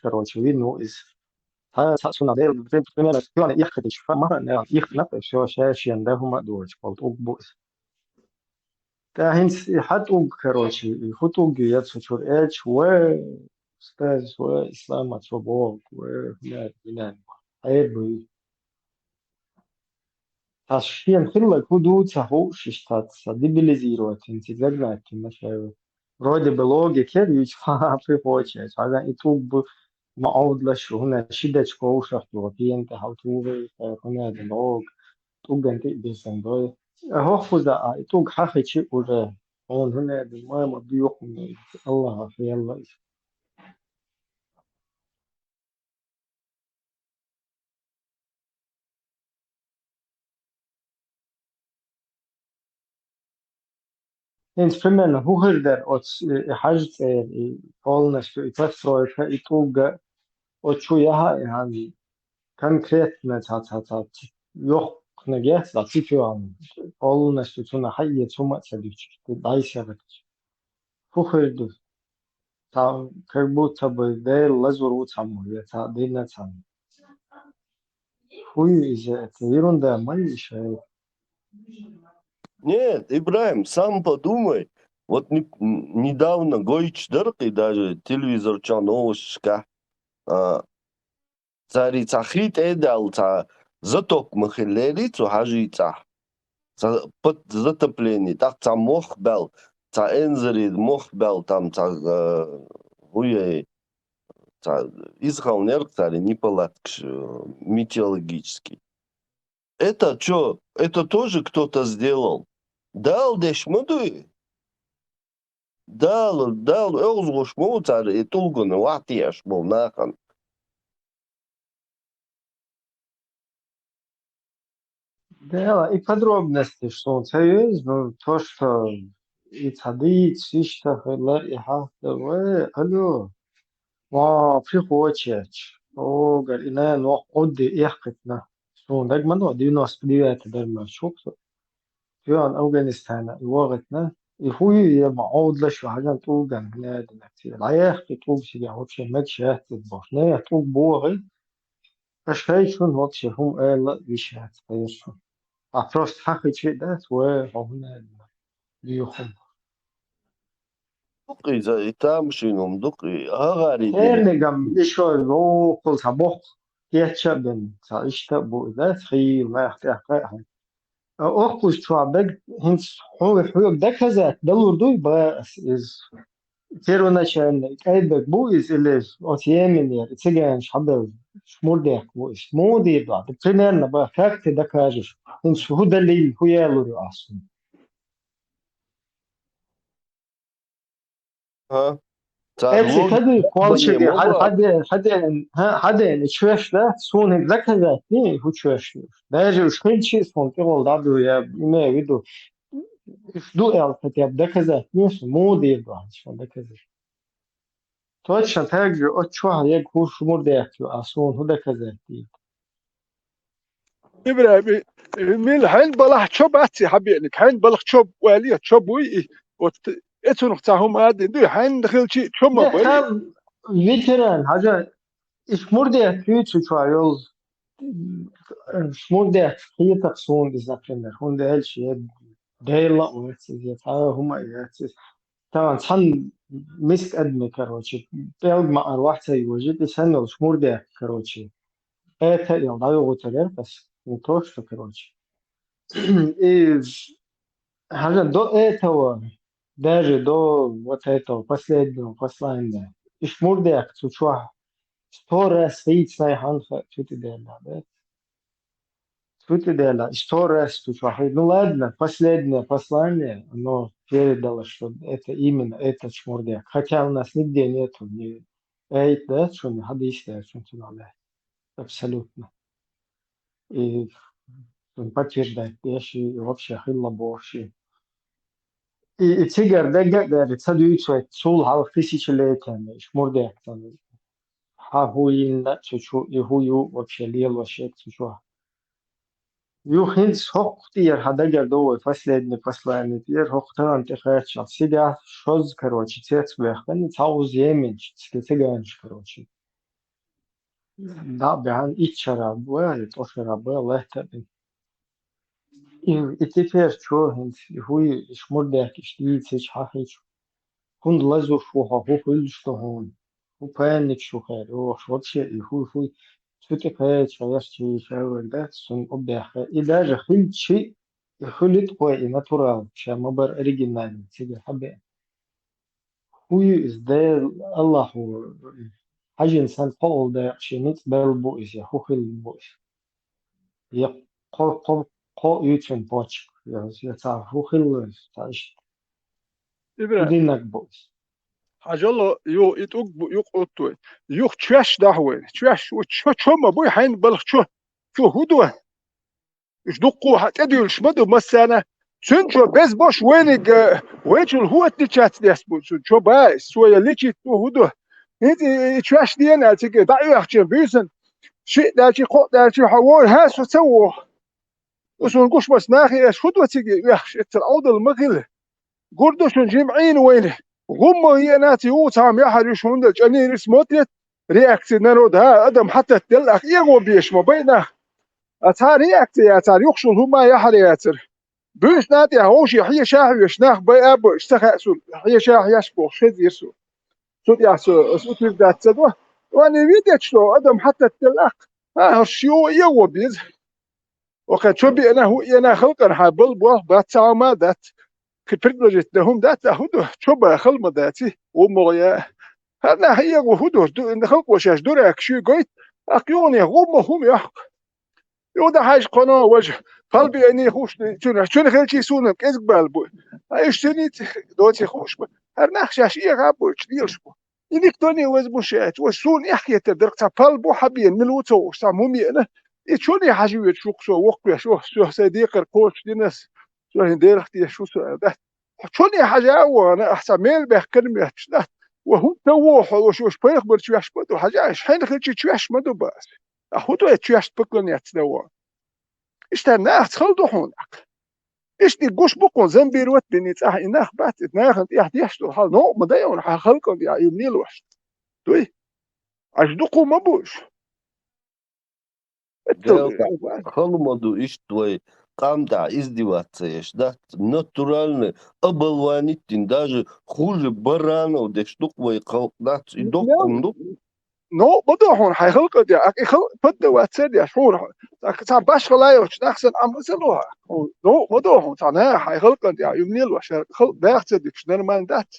كروتشي وينو إز ها سنا ده بمعنى كمان يحقت شو فما أنا يحقنا شو شاشي عندهم مقدور قلت أبوس كاهنس حتى كروتشي حتى جيات سشور إيش و أستاذ وإسلام أتشوبوك وهنا بنان عيب تشكيل خلق حدود سهو ششتات دي بلزيرو تنتي زغنا كنا رود بلوج كير يج في فوتش هذا يتوب معود لشو هنا شدة كوش في انت هاو تو هنا بلوج توغنتي بيسندوي هو فوزا يتوق حقي شيء ولا هون هنا ما مضيوق من الله في الله Instrument hoger där åt hajt i polnas i pastrojka i tuga och chuja han конкретно цацацац yok нагес да цифран полностью цуна хайе цума цадич дайсерет хухерду там как будто бы да лазуру цаму я та дина цам хуй из это ерунда малейшая. Нет, Ибраим, сам подумай. Вот недавно Гойч Дырки даже телевизор чановушка царица хит эдал затоп махилерицу хажица под затопление так мох бел энзерид мох бел там хуе изхалнер цари неполадки метеорологический. Это что? Это тоже кто-то сделал? Дал дешмуду? Дал, элзгушму царь и тулгун, ватияш был нахан. Да, и подробности, что он серьезно, то, что и цадить, и что и хафта, алло, ва, приходит, о, говорит, но отды ихкатна. داك منو 99 درما شوف في أفغانستان وقتنا يخوي معود لش وحاجة توجن بلاد نكتير عياخ تطوب شيء هوتش مكشة تطبخ لا تطوب بوغي أش هاي شون هوتش هم لا بيشات هايشون أفرست حقي شيء ده وهنا ليهم دقي زي تامشينهم دقي هغاري هني جم إيشوا لو كل صباح يتشبن سايشتا بو ده خير ما يحتاج أخوش شو عبد هنس هو دك هذا دور دوي بس إز تيرونا شان كايبك بويس اللي اوتيامن يا تيجان شحبل شمودك بويس مودي بعد تنين نبا فاكت دكاجش ان شهود اللي هو يالو اصلا ها صار اتسي لوج كدي كوالشي بني موبا حدا تشوش ده سون ذاك ذاتني هو تشوش даже уж хинчи сон тегол даду я имею в виду жду я хотя бы доказать не моды что доказать точно так же от чего я куш моды а сон هو доказать إبراهيم من الحين بلح شوب أتي حبيبي حين بلح شوب والية شوب وي إتو نختارهم هذا دو حين دخل شيء شو ما ده بلي كان فيتران حاجة إيش موردي فيوتشر ترايلز إيش موردي هي تقصون إذا هون ده هالشيء دايلا ويتسيز هم يتسيز طبعا صن مسك أدمي كروتشي بيلد مع أرواح تيوجد لسنة إيش موردي كروتشي إيه تيل ضايو غوتلر بس نتوش كروتشي إيش حاجة دو إيه توا даже до вот этого последнего послания. Ich wurde zu schwach. История стоит на ханха, что ты делаешь, что ты делаешь, история стуча. Ну ладно, последнее послание, оно передало, что это именно этот шмурдяк. Хотя у нас нигде нету ни эйт, да, что ни хадис, да, что ни абсолютно. И он подтверждает вещи, и вообще хилла боши. И тигр, да, говорит, садуется, сул хал тысячелетиями, шмурдяк, там, хахуин, да, чуть-чуть, и хую вообще лил вообще, чуть-чуть. Юхинс хоқтир хадагар до последний послание тир хоқтан тихач себя шоз короче цец вехтан цауз еменч цеганч короче да бян ичара буа тошара буа лехтабин и теперь что хинс хуй шмурдак штиц хахич хунд лазу шуха хухул что он хупаник шухер о вообще и хуй Что-то человеческие да, сон обяха. И даже хильчи хулит кой натурал, шамабар оригинальный, тебе хабе. Хуй издал Аллаху. حاجة إنسان قول ده شينيت بالبوئس يا خوخيل البوئس يا قو يوتين بوتش يا تعرف خوخيل تعيش إبراهيم ودينك بوئس حاجة يو يتوق يقطوي يو تشاش دهوي تشاش شو ما بوي حين بلخ شو هدوه إيش دقوا هتدي الشمدو مسانا سنشو بس باش وينك وينشو هو تشات ديسبو شو باي سويا ليشي تو هدوه انت تشاش دينا تيجي ضعيف اختي بيسن شيء دا شي قو دا شي حوار هاس وسووا وسون قش بس ناخي ايش هدوه تيجي يخش العود المغل قردو شو جمعين وينه هم هي ناتي وتعم يحرش هند جنين اسموتيت رياكت نرود ها ادم حتى تلخ يغو بيش ما بينه اتار رياكت يا تار يخشل هما يحرياتر بيش ناتي هوشي حي شاه يشناخ بي ابو اشتخاسول حي شاه يشبو شد يسو سود ياسو سود ذات سدوا وانا فيديت شلو ادم حتى تلخ ها شيو يغو بيز وقد شو بي انا خلقا حبل بو باتاما ذات كبرجت لهم ذات هدو شبه خلم ذاتي ومغيا هذا هي وهدو نخلق وشاش دورك شو قيت أقيوني هم هم يحق يودا حاج قناة وجه قلبي أني خوش شنو خلشي سونا كيس بالبو ايش تنيت دوتي خوش هر نخشاش إيه غابو تشديلش بو إنك توني وزبوشات وسون يحكي تدرك تبالبو حبيا ملوتو سامومي أنا إتشوني حاجة شوك سو وقت شو صديق الكوش ديناس شو هندير اختي شو ده شوني حاجة وانا احتمال بكلمة ده وهم توح وش بيخبر تشويش بدو حاجة حين خلتي تشويش مدو بس أخوتو تشويش بكلن يتنوع اشتنا تخلدو هونك اشتي قوش بكون زنبير وات بني تاح إناخ بات إناخ انت يحتيشتو حال نوع مضيعون حخلقون يا يمني الوحش دوي عجدوكو مبوش خلمدو иштвай камда издеваться да натурально оболванитин даже хуже баранов да штуквай халкдат и докунду نو بدوحون حيخلقوا دي اكي خلق بده واتسد يا شهور تاع باش خلايوش نحسن عم سلوها نو بدوحون تاع حيخلقوا دي يمني الوش خلق باخت دي شنو ما ندات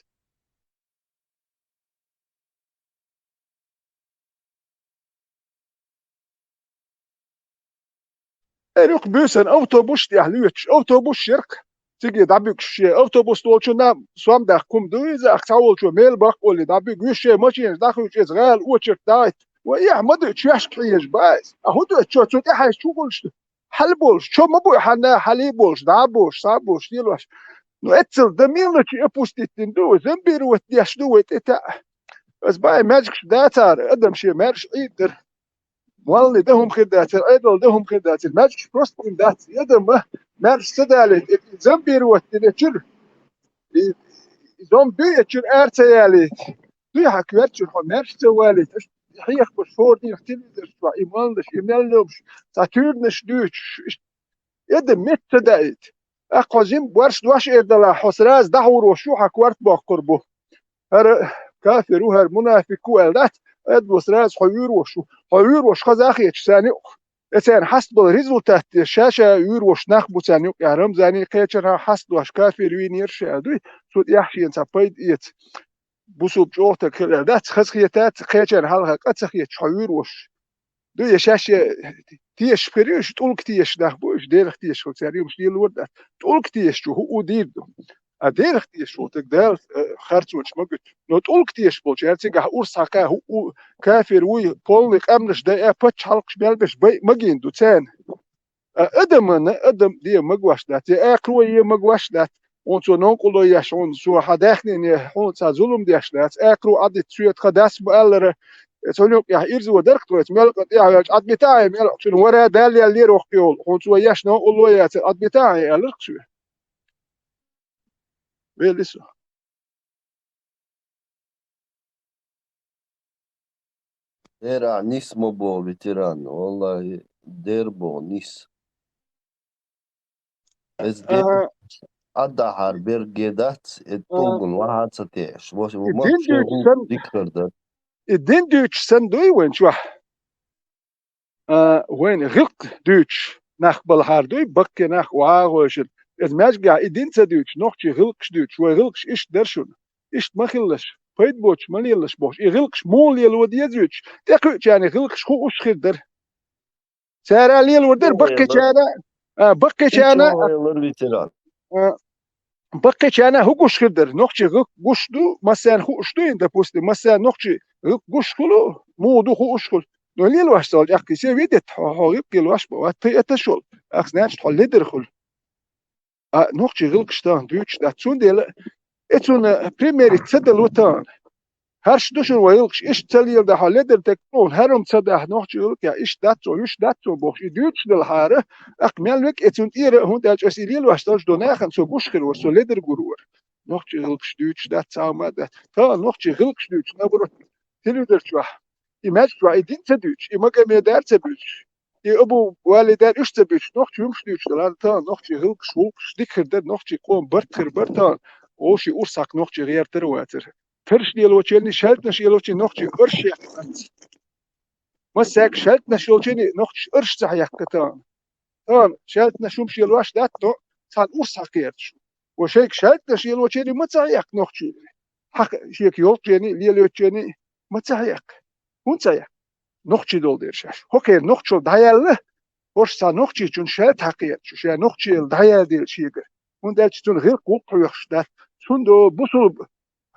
ريق بيسن أوتوبوس تحليتش أوتوبوس شرق تيجي دابيك شيء أوتوبوس تولشنا سوام داكم دويزا أختاول شو ميل باقول دابيك وش ماشين داخل شيء صغار وشرق دايت ويا مدة تشاش كيش بايز أهودو تشو تحس شو قلش حل بولش شو ما بو حنا حلي بولش دابوش صابوش ديلوش نو اتسل دميلنا شي ابوستيتين دو زنبير وتياش دو تتا بس باي ماجكش داتار ادم شي مارش ايدر والله دهم خداتر ايدل دهم خداتر ماجكش بروستين دات يدم مارش سدالي زنبير وتياش زومبي اتشر ارتيالي دو حكواتشر خو مارش توالي حيخ بشور دي اختلدر شو ايمالش يملوش ساتورنش دوش يدم مت تدايت اقوزيم بورش دوش اردلا حسراز دحور وشو حكوارت باقربو هر كافر وهر منافق والدات ادوس راز حيور وش خزاخي ثاني اتسان حسب الريزولتات الشاشه يور وش نخبو ثاني يا رمزاني قيتشر حسب وش كافر وين يرشا دوي سود يحشي انت بايد ايت بوسوب جوتا كل دات خزخيتات قيتشر حلقه قتخيت حيور وش دو يشاشه تيش فريش تقول كتيش نخبوش دير كتيش خو ثاني مش ديال الورد تقول كتيش هو دير أدير كتيش شو تقدر خرج وش مقت لو تقول كتيش بولش يعني تيجي أورساكا هو كافر وي بولك أمنش ده بتش حلقش بيلبش بي مجين دو تان أدم دي مقواش ده تي أكروي مقواش ده ونسو نقولو ياش ونسو حداخني هون تزولم ديش ده أكرو عدي تسويت خداس بقلر تونيو يا إيرزو ودرك تويت ملك يا عد بتاعي ملك شنو ورا دالي اللي روح بيول ونسو ياش نقولو يا عد بتاعي ألك شو بيلسو دير نيس مو فيتران والله دير بو نيس بس دير أدهر بيرجيدات الطوغن واحد ستيش ما تشوفون ذكر ده الدين دوتش سندوي وين شو وين غلق دوتش ناخ بالهاردوي بكي ناخ واغوش الماجقع الدين سدوتش نوختي غلقش دوتش وغلقش إيش درشون إيش ما خلش فايد بوتش ما ليلش بوش يغلقش مول يلود يزوتش تقوش يعني غلقش خو وش خدر سارة ليل ودر بكي كان بكي كان بقي أنا هو قش خدر نقشي غق قش دو مثلا هو قش دو إنت بوستي مثلا نقشي غق قش خلو مو دو هو قش خل نولي الواش صار يحكي سي فيديت حقيق الواش بوات في أتشول أخناش تحل لدر خل نقشي غلق شتان دوتش داتون ديل اتون بريميري تصدل وتان هرش دوشن ويلقش إيش تليل ده حل لدر تكون هرم تصدق نقشي غلق يا إيش داتو بوش دوتش دلحاره أقمل لك اتون إيره هون داج أسيليل واش داج دوناخن سو بوشخل وسو لدر جرور نقشي غلقش دوتش دات ساما دات تا نقشي غلقش دوتش نبرو تلودر شوا إماج شوا إدين تدوتش إما كم دار تبوتش أبو والدار إيش تبوتش نقشي يمش دوتش دلان تا نقشي غلقش وقش ديكر دار نقشي قوم برتر برتان وشي أورساك نقشي غير ترواتر فرش ديالوتشيني شالتنش يلوتشي نقشي أرش يحكمت مساك شالتنا شولتشيني نقشي أرش صحيح كتان تان شالتنا شومشي الواش داتو صار أورساك يرتش وشيك شالتنا شي الوتشيني ما تصحيح نقشي حق شيك يولتشيني ليلوتشيني ما تصحيح هون صحيح نقشي دول ديرشاش هوكي نقشو دايال ورش صار نقشي جون شالت حقيقة شو نقشي الدايال ديال شيك هون دالش تون غير قوق يخش دات تون دو بوصل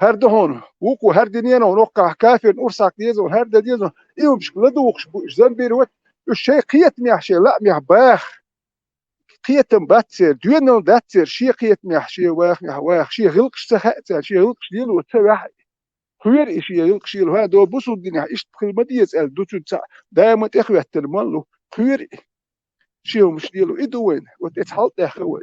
هر دهون وكو هر دنيانا ونوقع كافر أورساك ديزون هر ديزون إيو مش لدوخش بوش بيروت الشيء قيت ميح شيء لا ميح باخ قيت مباتسر دوينل داتسر شيء قيت ميح شيء واخ شيء غلقش سخاتسر شيء غلقش ديلو وتسوح خير شيء غلقش ديلو هذا دو بوسو الدنيا إيش تخل ما ديزال دو تنسى دائما تخوي ترمالو خير شيء مش ديلو إدو وين وتتحلط يا خوي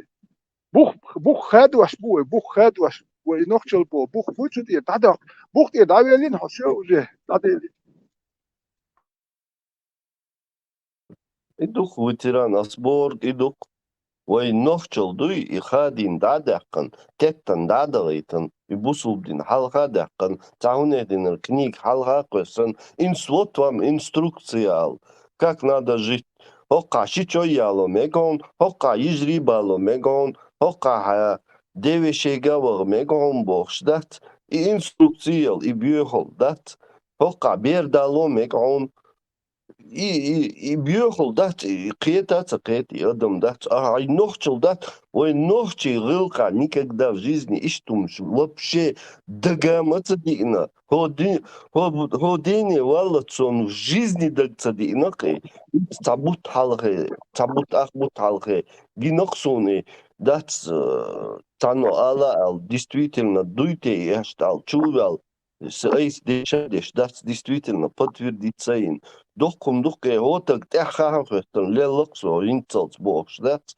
بوخ خاد واش بوه بوخ خاد واش ونقشل بو بوخ فوتشو دي تعدا بوخ دي داويلين حشو جه تعدا إدوك وتران أصبور إدوك وينوخشل دوي إخادين دادقن كتن دادغيتن يبوسل دين حلقة دقن تعوني دين الكنيك حلقة قسن إن свод вам инструкциал как надо жить хока шичояло мегон хока изрибало мегон хока девешегавар мегон бошдат инструкциал и бюхол дат хока бердало мегон и бьёхал дат и қиетаца қиети адам дат ай нохчил дат ой нохчи гылка никогда в жизни иштумш вообще дагамаца дина ходини валла цон в жизни дагца дина қи цабут ахбут халхе гинохсуни дат тано ал действительно дуйте яштал чувал Сейс дешадеш, дат действительно подтвердится им. Дохкум духке отак тяхахахтан лелоксо инцалц бокс, дат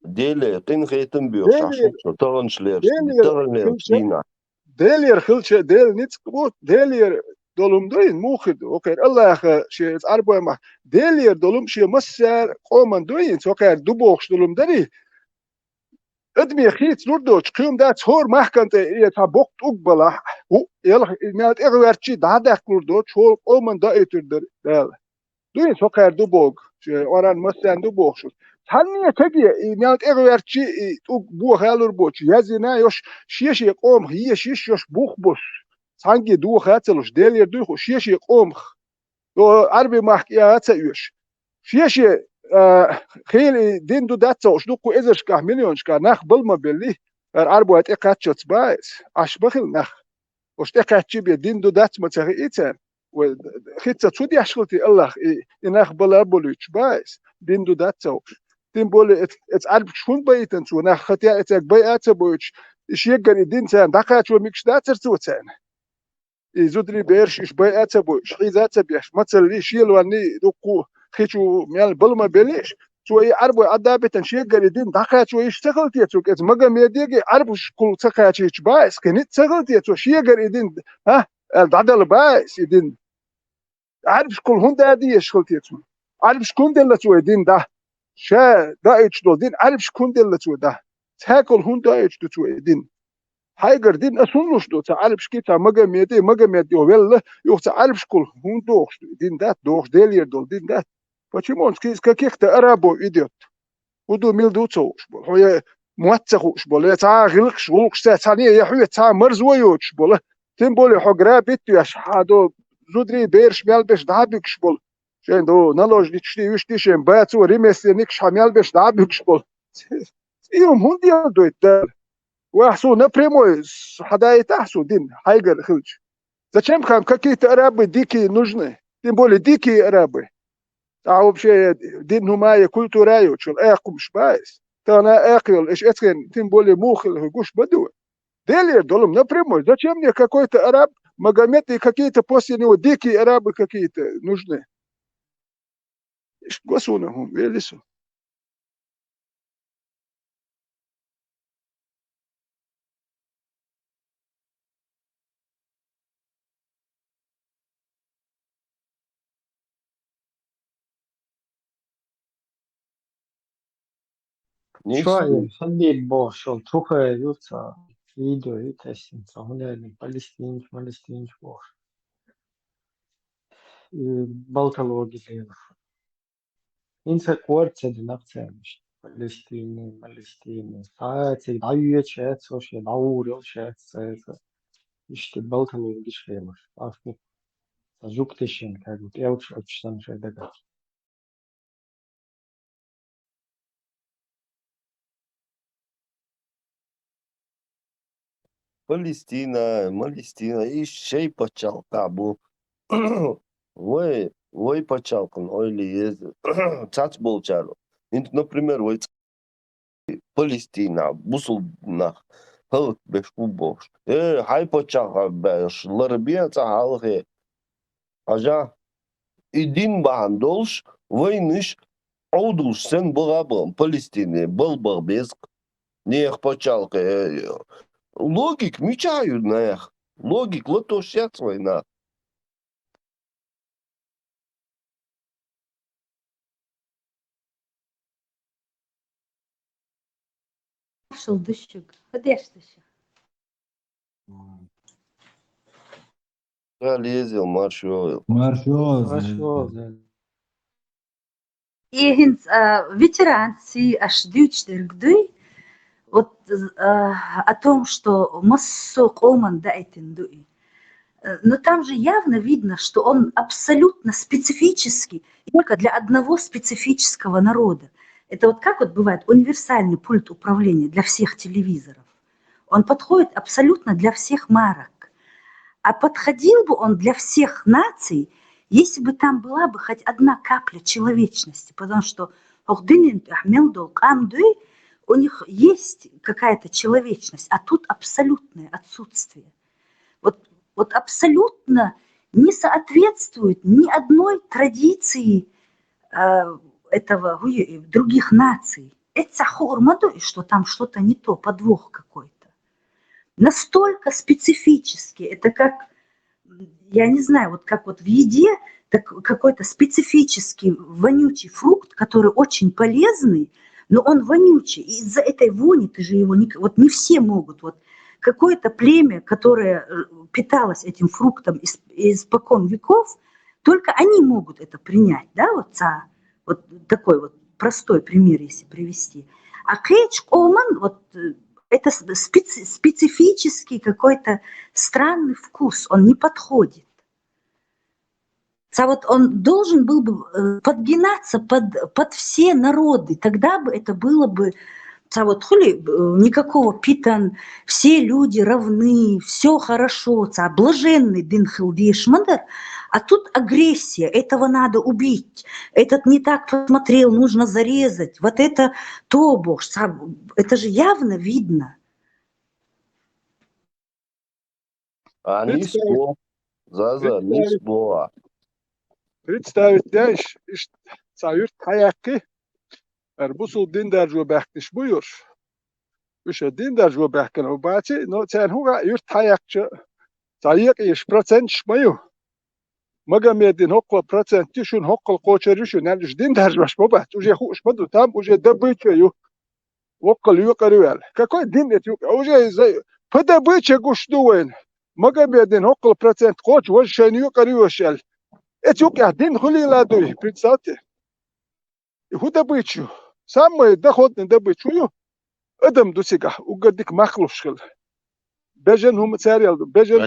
деле тенхетен бюш, ашуксо тараншлер, таранлер. Делер хилче del nits gebot deler dolum doin mukhid okay Allah she arboy ma deler dolum she masar qoman doin okay dubox dolum dari ادمي خيت لوردوش قيوم دا تصور محكمة يتابوك تقبله يلا مالت اغوارتشي دادك لوردوش هو قومن دا يتردر دال دوين سوكار دوبوغ اوران مسان دوبوغ شو تانية تجي مالت اغوارتشي بوغ هالور بوش يزينا يوش شيشي قوم هي شيش يوش بوخ بوش سانجي دوخ هاتلوش ديلير دوخ شيشي قوم دو عربي محكي هاتسا شيشي خيل دين دو داتsa شنوكو إزرشكا مليونشكا نخ بلما بلي أربو هتقاتشوت بايس أشبخل نخ وش تقاتشي بي دين دو داتس متساقي إيتان وخيتsa تودي أشغلتي الله إنخ بلا بوليتش بايس دين دو داتsa دين بولي إتس عرب شون بايتن سو نخ خطيا إتاك باياتsa بويتش إش يقري دين تان داقاتشو ميكش داتر سو تان إزودري بيرش إش باياتsa بويتش خيزاتsa بيش متسالي شيلواني دوكو خيشو ميال بلما بليش شوي عربو عدابة شيء قريدين دخل شوي اشتغلت يتوك إذا ما قام يديك عربو كل سكها شيء بايس كنت شغلت يتوك شيء قريدين ها العدل بايس يدين عارف كل هون ده دي اشتغلت يتوك عارف شكون ده اللي شوي دين ده شا ده يشتغل دين عارف شكون ده اللي شوي ده تاكل هون ده يشتغل شوي دين هاي قردين أصلوش دو تعرف شكيتا ما قام يدي ولا يو تعرف كل هون دوخ دين ده دوخ ديلير دول دين ده Почему он из каких-то арабов идет? Уду милдуцош бол. Хое муатцахуш бол. Я гилкш гулкш цани я хуя ца мрзвоюч бол. Тем более хогра биту я шхадо зудри берш мялбеш дабикш бол. Шен до наложнични виштишем бацу ремесленник шамялбеш дабикш бол. Им хундиал дует. Вахсу напрямую хадай тахсу дин хайгар хилч. Зачем нам какие-то арабы дикие нужны? Тем более дикие арабы. А вообще дин хумая культураю, чел экум шбайс. То она экил, эш эцкен, тем более мухил, гуш баду. Дели долом напрямую. Зачем мне какой-то араб, Магомед и какие-то после него дикие арабы какие-то нужны? Госунахум, велису. شوي خلي بوشل تروح يوتا فيديو يتسين هنا فلسطين بوش بلطلوجي زين إنسا كورت سد نفسه فلسطيني ساعات يدعيو شات سوش يدعور شات ساعات إشت بلطلوجي شيمش عارفني زوجتشين كانت أوش أبشتن شيء دقة Палестина, и шей почал кабу. Вой почалкан, ойли езы. Цац болчару. Например, вой Палестина, бусул нах. Халк беш убош. Хай почал беш. Ларбия цахалхе. Ажа. Идин бахан долш, войныш. Аудуш сен багабам. Палестине, балбар безк. Нех почалка. Логик мечают нах. Логик лото шец война. Marshall düşük. Hadi düşük. Залезел, маршал. И хинц ветеран си аж дючтер гдуй вот о том, что массу колман дайтен дуй. Но там же явно видно, что он абсолютно специфический только для одного специфического народа. Это вот как вот бывает универсальный пульт управления для всех телевизоров. Он подходит абсолютно для всех марок. А подходил бы он для всех наций, если бы там была бы хоть одна капля человечности. Потому что у них есть какая-то человечность, а тут абсолютное отсутствие. Вот абсолютно не соответствует ни одной традиции этого других наций. Это хурмаду, и что там что-то не то, подвох какой-то. Настолько специфически, это как, я не знаю, вот как вот в еде, так какой-то специфический вонючий фрукт, который очень полезный, но он вонючий. И из-за этой вони ты же его вот не все могут. Вот какое-то племя, которое питалось этим фруктом испокон веков, только они могут это принять, да, вот такой вот простой пример, если привести. А кейдж оман, вот это специфический какой-то странный вкус, он не подходит. Вот он должен был бы подгинаться под все народы, тогда бы это было бы вот никакого питан, все люди равны, все хорошо, блаженный динхил дешмадар, а тут агрессия, этого надо убить, этот не так посмотрел, нужно зарезать, вот это то бог, это же явно видно. Представить, знаешь, цаюрт хаяки, арбусул диндar jo бахтиш buyur. Üç dinder jo bahken o bahçe, no sen huga yurt hayakçı. Sayık iş procent şmayu. Magamedin hokla procent tişun hokla koçerişun, yani dinder jo şmabat. Уже хуш маду там, уже добычаю. Вокал юкарюэл. Какой дин это юк? Уже по добыче гуштуэн. Магомедин около процент коч, вот шен юкарюшел. Это юк я дин хули ладуй, представьте. И ху добычу. Самый доходный добычу. Адам до сега угодик махлушхил. Бежен хумцариал, бежен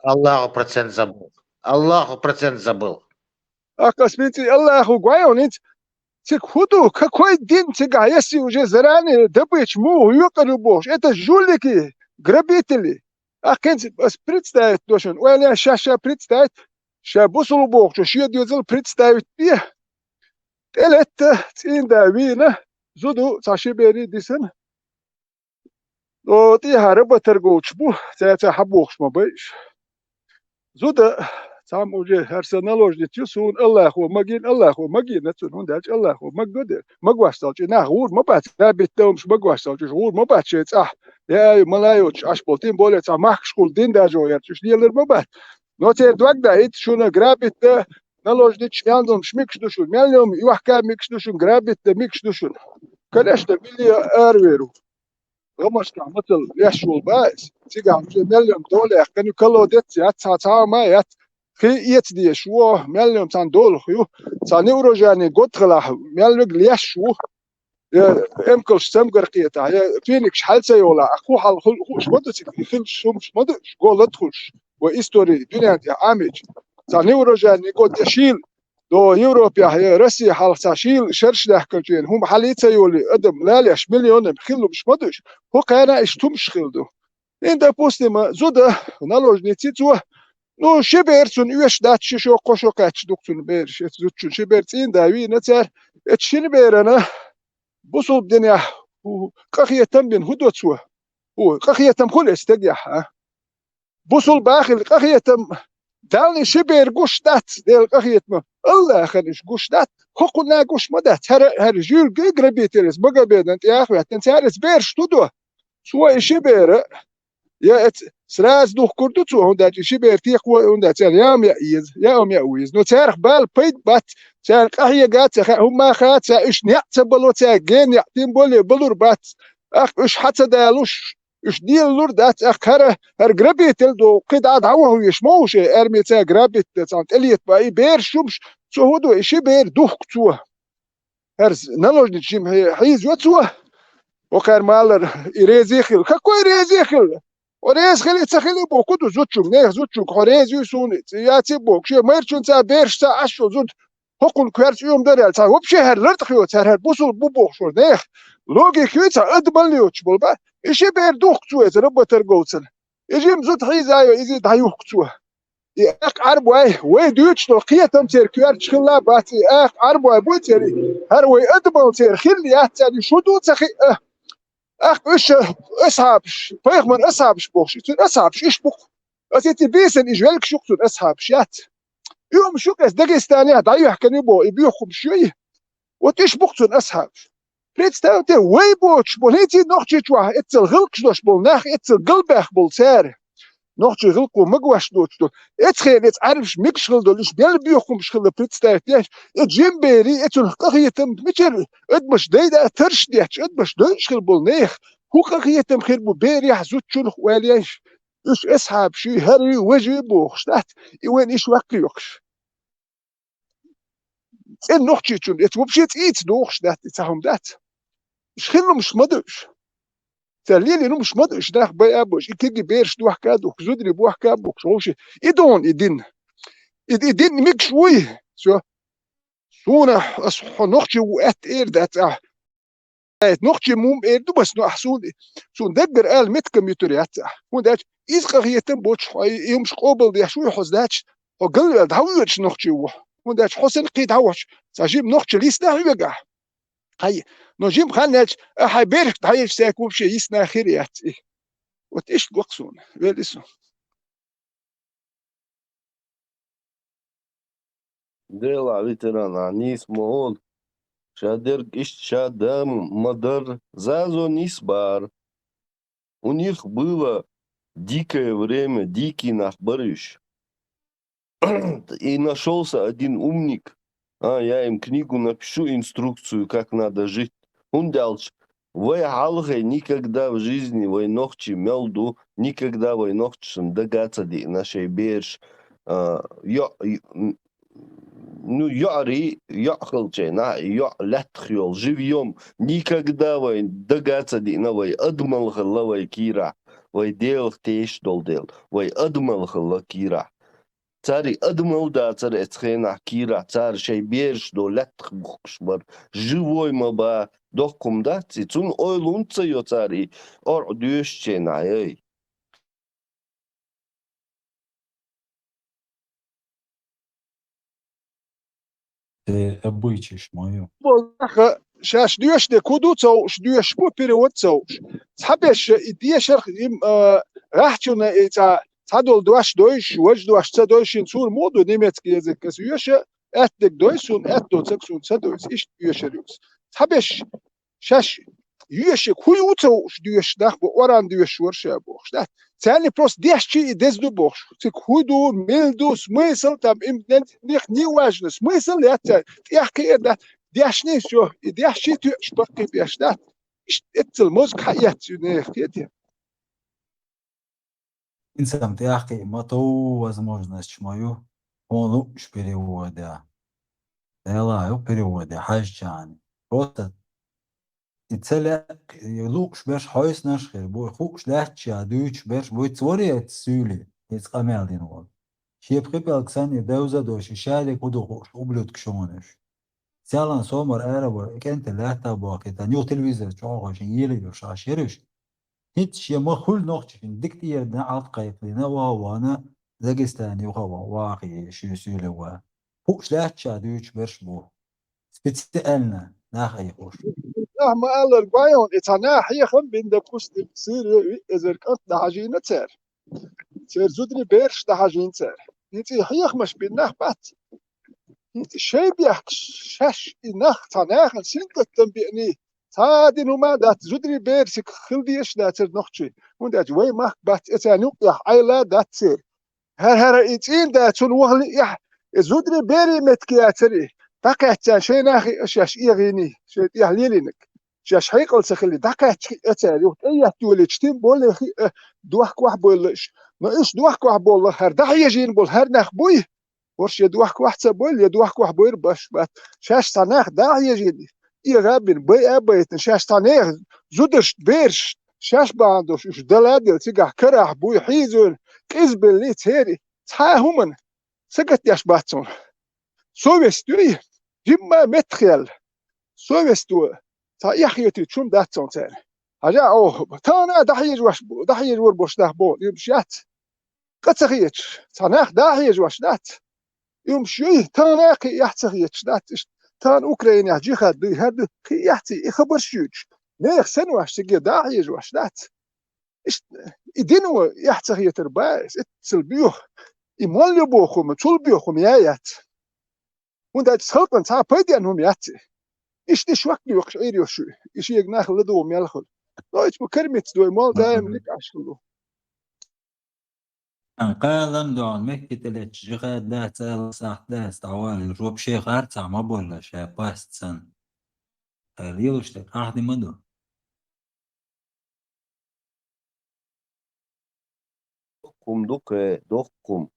Аллаху процент забыл. Аллаху процент забыл. А космите Аллаху гуайонит. Цик худу, какой день цыга, если уже заранее добыть му, юкарю бож, это жулики, грабители. А кенси представить должен, уэля шаша представить, ша бусулу бог, что шьет юзел представить пье. Телетта цинда вина, зуду цашибери дисен. Вот и хараба торговчбу, цаца хабохшма бэйш. Зуда сам уже арсеналожничу сун Аллаху магин, нацун хундач Аллаху магдоде. Магвасталчи на гур мабац, рабит томш магвасталчи, гур мабачец, я малайоч, аш потим болец, махшкул диндажо, я чушлилер мабац. Но те двагда, это шуна грабит, наложнич, мяндом шмикшдушун, мяндом юахка микшдушун, грабит, микшдушун. Конечно, миллион эрверу. Гамашка, матал, яшул байс. Цигам, уже миллион доллар, каню колодец, я ца маят. Хи дие шо миллион цан доллар, цан урожайный год хлах, миллион лешо. Эмкл штемгаркиета, феникс хальцайола, аху хал хуш модуцик, хил шумш модуш, голод хуш. Во истории дунья амич. Цан урожайный год яшил. до Европа, Россия حالساشيل شرش ده كلجين هم حاليته يولي أدم لا ليش مليون بخيلو مش مدوش هو كأنا إشتمش خيلدو إن ده بوستما زوده نالوجني تيتوه نو شبيرتون يوش دات شو قشو كاتش دكتون بيرش زوتشون شبيرتين داوي نتر اتشين بيرنا بوصل الدنيا وقخية تنبين هدوتسوه هو قخية تم كل استجاح بوصل باخل قخية تم دالني شبير قش دات ديال قخية ما الله خليش قش دات حقنا قش مدات هر جيل قربيتلس بقى بيدن يا أخوي تنسارس بيرش تدو سوا شبير يا سراز دوخ كردوتسو هندا شبير تيقوا هندا تار يام يا ويز نو تارخ بال بيت بات تار قخية قات هم خات إيش نعتبلو تار جين يعتين بولي بلور بات أخ إيش حتى دالوش إيش ديال لور دات أخر هر قربيتل دو قد عدعوه يشموش أرمي تا قربيت تانت إليت باي بير شمش سو هدو إيشي بير دوخ تسوه هر نلوج نتشيم حيز وتسوه وقار مالر إريزيخل كاكو إريزيخل وريز خلي تخلي بوكو زوتشو نيخ زوتشو خوريز يسوني ياتي بوك شي ميرشون تا بيرش تا اشو زود حقن كويرش يوم درال تا وبشي هرلرت خيو تا هر بوسول بوبوخ شو نيخ لوجي كويتا ادبل ليوتش بولبا ايشي بير دوخ تسوي ربا ترغوتن يجي مزوت حيزايو يزي دايوخ تسوه اخ عربواي وي دوتش تو قيتم تير كويرش خلا باتي اخ عربواي بوتيري هر وي ادبل تير خلي ياتي شو دو تخي اخ ايش اصحابش فيخ من اصحابش بوخش تون اصحابش ايش بوخ اسيتي بيسن اجوالك شوكتون اصحابش يات يوم شوكس داغستاني ضايح كان يبو يبيخم شويه وتيش بوختون اصحابش بريتستاوتي وي بوتش بوليتي نوختي توا اتل غلقش دوش بول ناخ اتل قلبخ بول سار نوختي غلقو مغواش دوش دو اتخيل اتعرفش ميكشغل دولش بيل بيخم شغل بريتستاوتي اتجيمبيري اتل قخيتم ميتر ادمش دايدا ترش ديتش ادمش دوشغل بول نيخ هو قخيتم خير بو بيري حزوتشون خواليش ايش اصحاب شي هري وجي بوخش تحت وين ايش وقيوخش ان نوختي تون اتوبشيت ايت دوخش تحت تاهم دات شخلو مش مدوش تاليلي نو مش مدوش داخ باي ابوش يكيجي بيرش دوح كادوك زودري بوح كابوك شوشي يدون يدين يدين ميك شوي شو سونا اصحو نوختي وات اير دات نوختي موم اير دو بس نو احسون سون دبر قال مت كمبيوتريات وندات يسقى هيتم بوتش يمش قوبل دي شوي حزداتش وقال داوتش نوختي وندات حسن قيد هوش ساجيب نوختي ليسنا يوقع هاي نجيب خلناش هاي بيرك تعيش ساكو بشي يسنا خيريات وتيش الوقسون ويلسون ديلا ветерана нис мол шадер ищ шадам мадер зазо нисбар. У них было дикое время, дикий нахбарыш. И нашелся один умник. Я им книгу напишу, инструкцию, как надо жить. Он дальше. Вой халхай никогда в жизни вой ногчи мелду, никогда вой ногчим дагацади нашей берж. Ну, яри, яхалчена, я летхиол, живьем, никогда вой дагацади на вой адмалхала вой кира, вой дел теш дол дел, вой адмалхала кира. Цари адмалда цари эцхена кира, цар шей берж до летх бухшбар, живой маба, дохкумда, цицун ойлунца ё цари, ор дюшчена, эй. обычай мою. شاش ديوش دي كودو تسوش ديوش بو بيريود تسوش تحبش ديشر راحتنا إتا تادول دوش دوش وج دوش تدوش نسور مودو نيمت كيزك كسيوش اتدك دويسون اتدو تكسون تدوش إيش ديوشريوس تحبش شاش يوش كويو تسوش ديوش داخ بوران ديوش ورشا بوش ده ثاني بروس ديش شيء دزدو بوش تكودو ميلدو سميسل تام نيخ نيواجن سميسل ياتا يحكي ده ديشني شو ديشي تش بقي بيشدات اتل موزك حيات نيخ كده Инсам тяхки мато возможность мою, он лучше перевода. Делаю переводы, хашчан. Просто и целя лучше беш хайс наш хер, бой хуш ляча, дуч беш бой цворит сюли, из камелдин вол. Шеп хипел ксани деуза доши, шали куду хуш, ублюдк шонеш. Сялан сомар арабор, кент лята бакета, ню телевизор чогош, йели yosh ashirish. هيتش ما كل نقطة دكتير نعرف قيفنا وانا داغستاني وخوا واقعي شو سولوا فوش لا تشادوش برشبو سبيتسالنا ناخي خوش ما قال البايون اتنا حيخم بين دكوس سير اذا كنت دحاجين تسر سير زودري بيرش دحاجين تسر انت حيخ مش بينه بات انت شي بيحكي شاش انخ تناخ سنت تنبئني تادي نوما دات زودري بيرسك خلديش دات نوختشي وندات وي ماك بات اتانو يا عيلا دات سير هر ايتين دات وهل يح زودري بيري متكياتري دقات شي ناخي شاش ايغيني شي يحليلينك شاش حيقل سخلي دقات اتاري اي تولجتين بول دوحك واحد بولش ما ايش دوحك واحد بول هر دحي يجين بول هر ناخ بوي ورش يدوحك واحد بول يدوحك واحد بوير باش بات شاش تناخ دحي يجيني إيرابين بي أبيت نشاش تانير زودش بيرش شاش باندوش إيش دلادل تيجا كره بوي حيزون كذبل لي تهري تاهمن سكت ياش باتون سويستوي جمع متخيل سويستو تا يحيتي شون داتون تاني هجا أوه تانا دحيج واش بو دحيج وربوش ده بو يمشيات قد تغيتش تاناخ دحيج واش دات يمشي تانا قي يحتغيتش دات تان أوكرانيا جي خد هاد قي يحتي يخبر شوج نيخ سن واش تجي دحيج واش دات إيش إدينو يحتغيت رباس اتسلبيوه يمولي بوخم تولبيوخم يايات وند تسخلقن تا بيدينهم ياتي إيش دي شوك بيوخش إيريو شو إيش يجناخ لدوم يلخل Nooit bekermit door mal daim lik ashkulu. قالم دون مكتلت جغاد لا تال صح داس طوال روب شيخ أرتع ما بولا شا باست سن ليلوش تك أحد مدو Dokum duke dokum.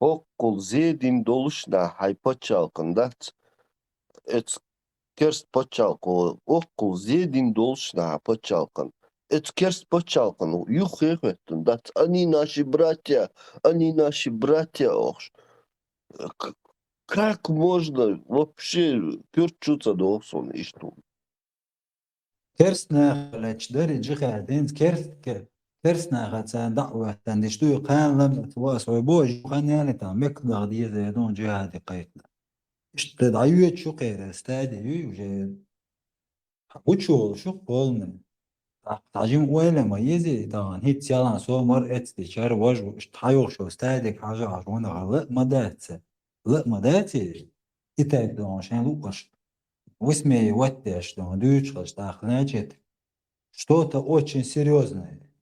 Okul zedin doluşna haypaçalkındat. Et kerst paçalko. Okul zedin doluşna haypaçalkın. Et керст paçалкын. Юх ехветтен. Dat они наши братья. Ох. Как можно вообще перчуться до оксона и что? كرسنا لاتش داري جغاد انت كرسنا غتان دعوة تندشتوي قان لم تواصل بوج قان يعني تا مقدار دي زيدون جهاد قيتنا اشتدعيوت شو قير استادي يوجد وشو شو قولنا تعجيم ولا ما يزي طبعا هيت سيالان سو مر اتستي شار وجه اشتحيوخ شو استادك حاجة عشونا غلق ما داتي اتاك دون شان لوقش واسمي واتش دون дучка штахнячит что-то очень серьезное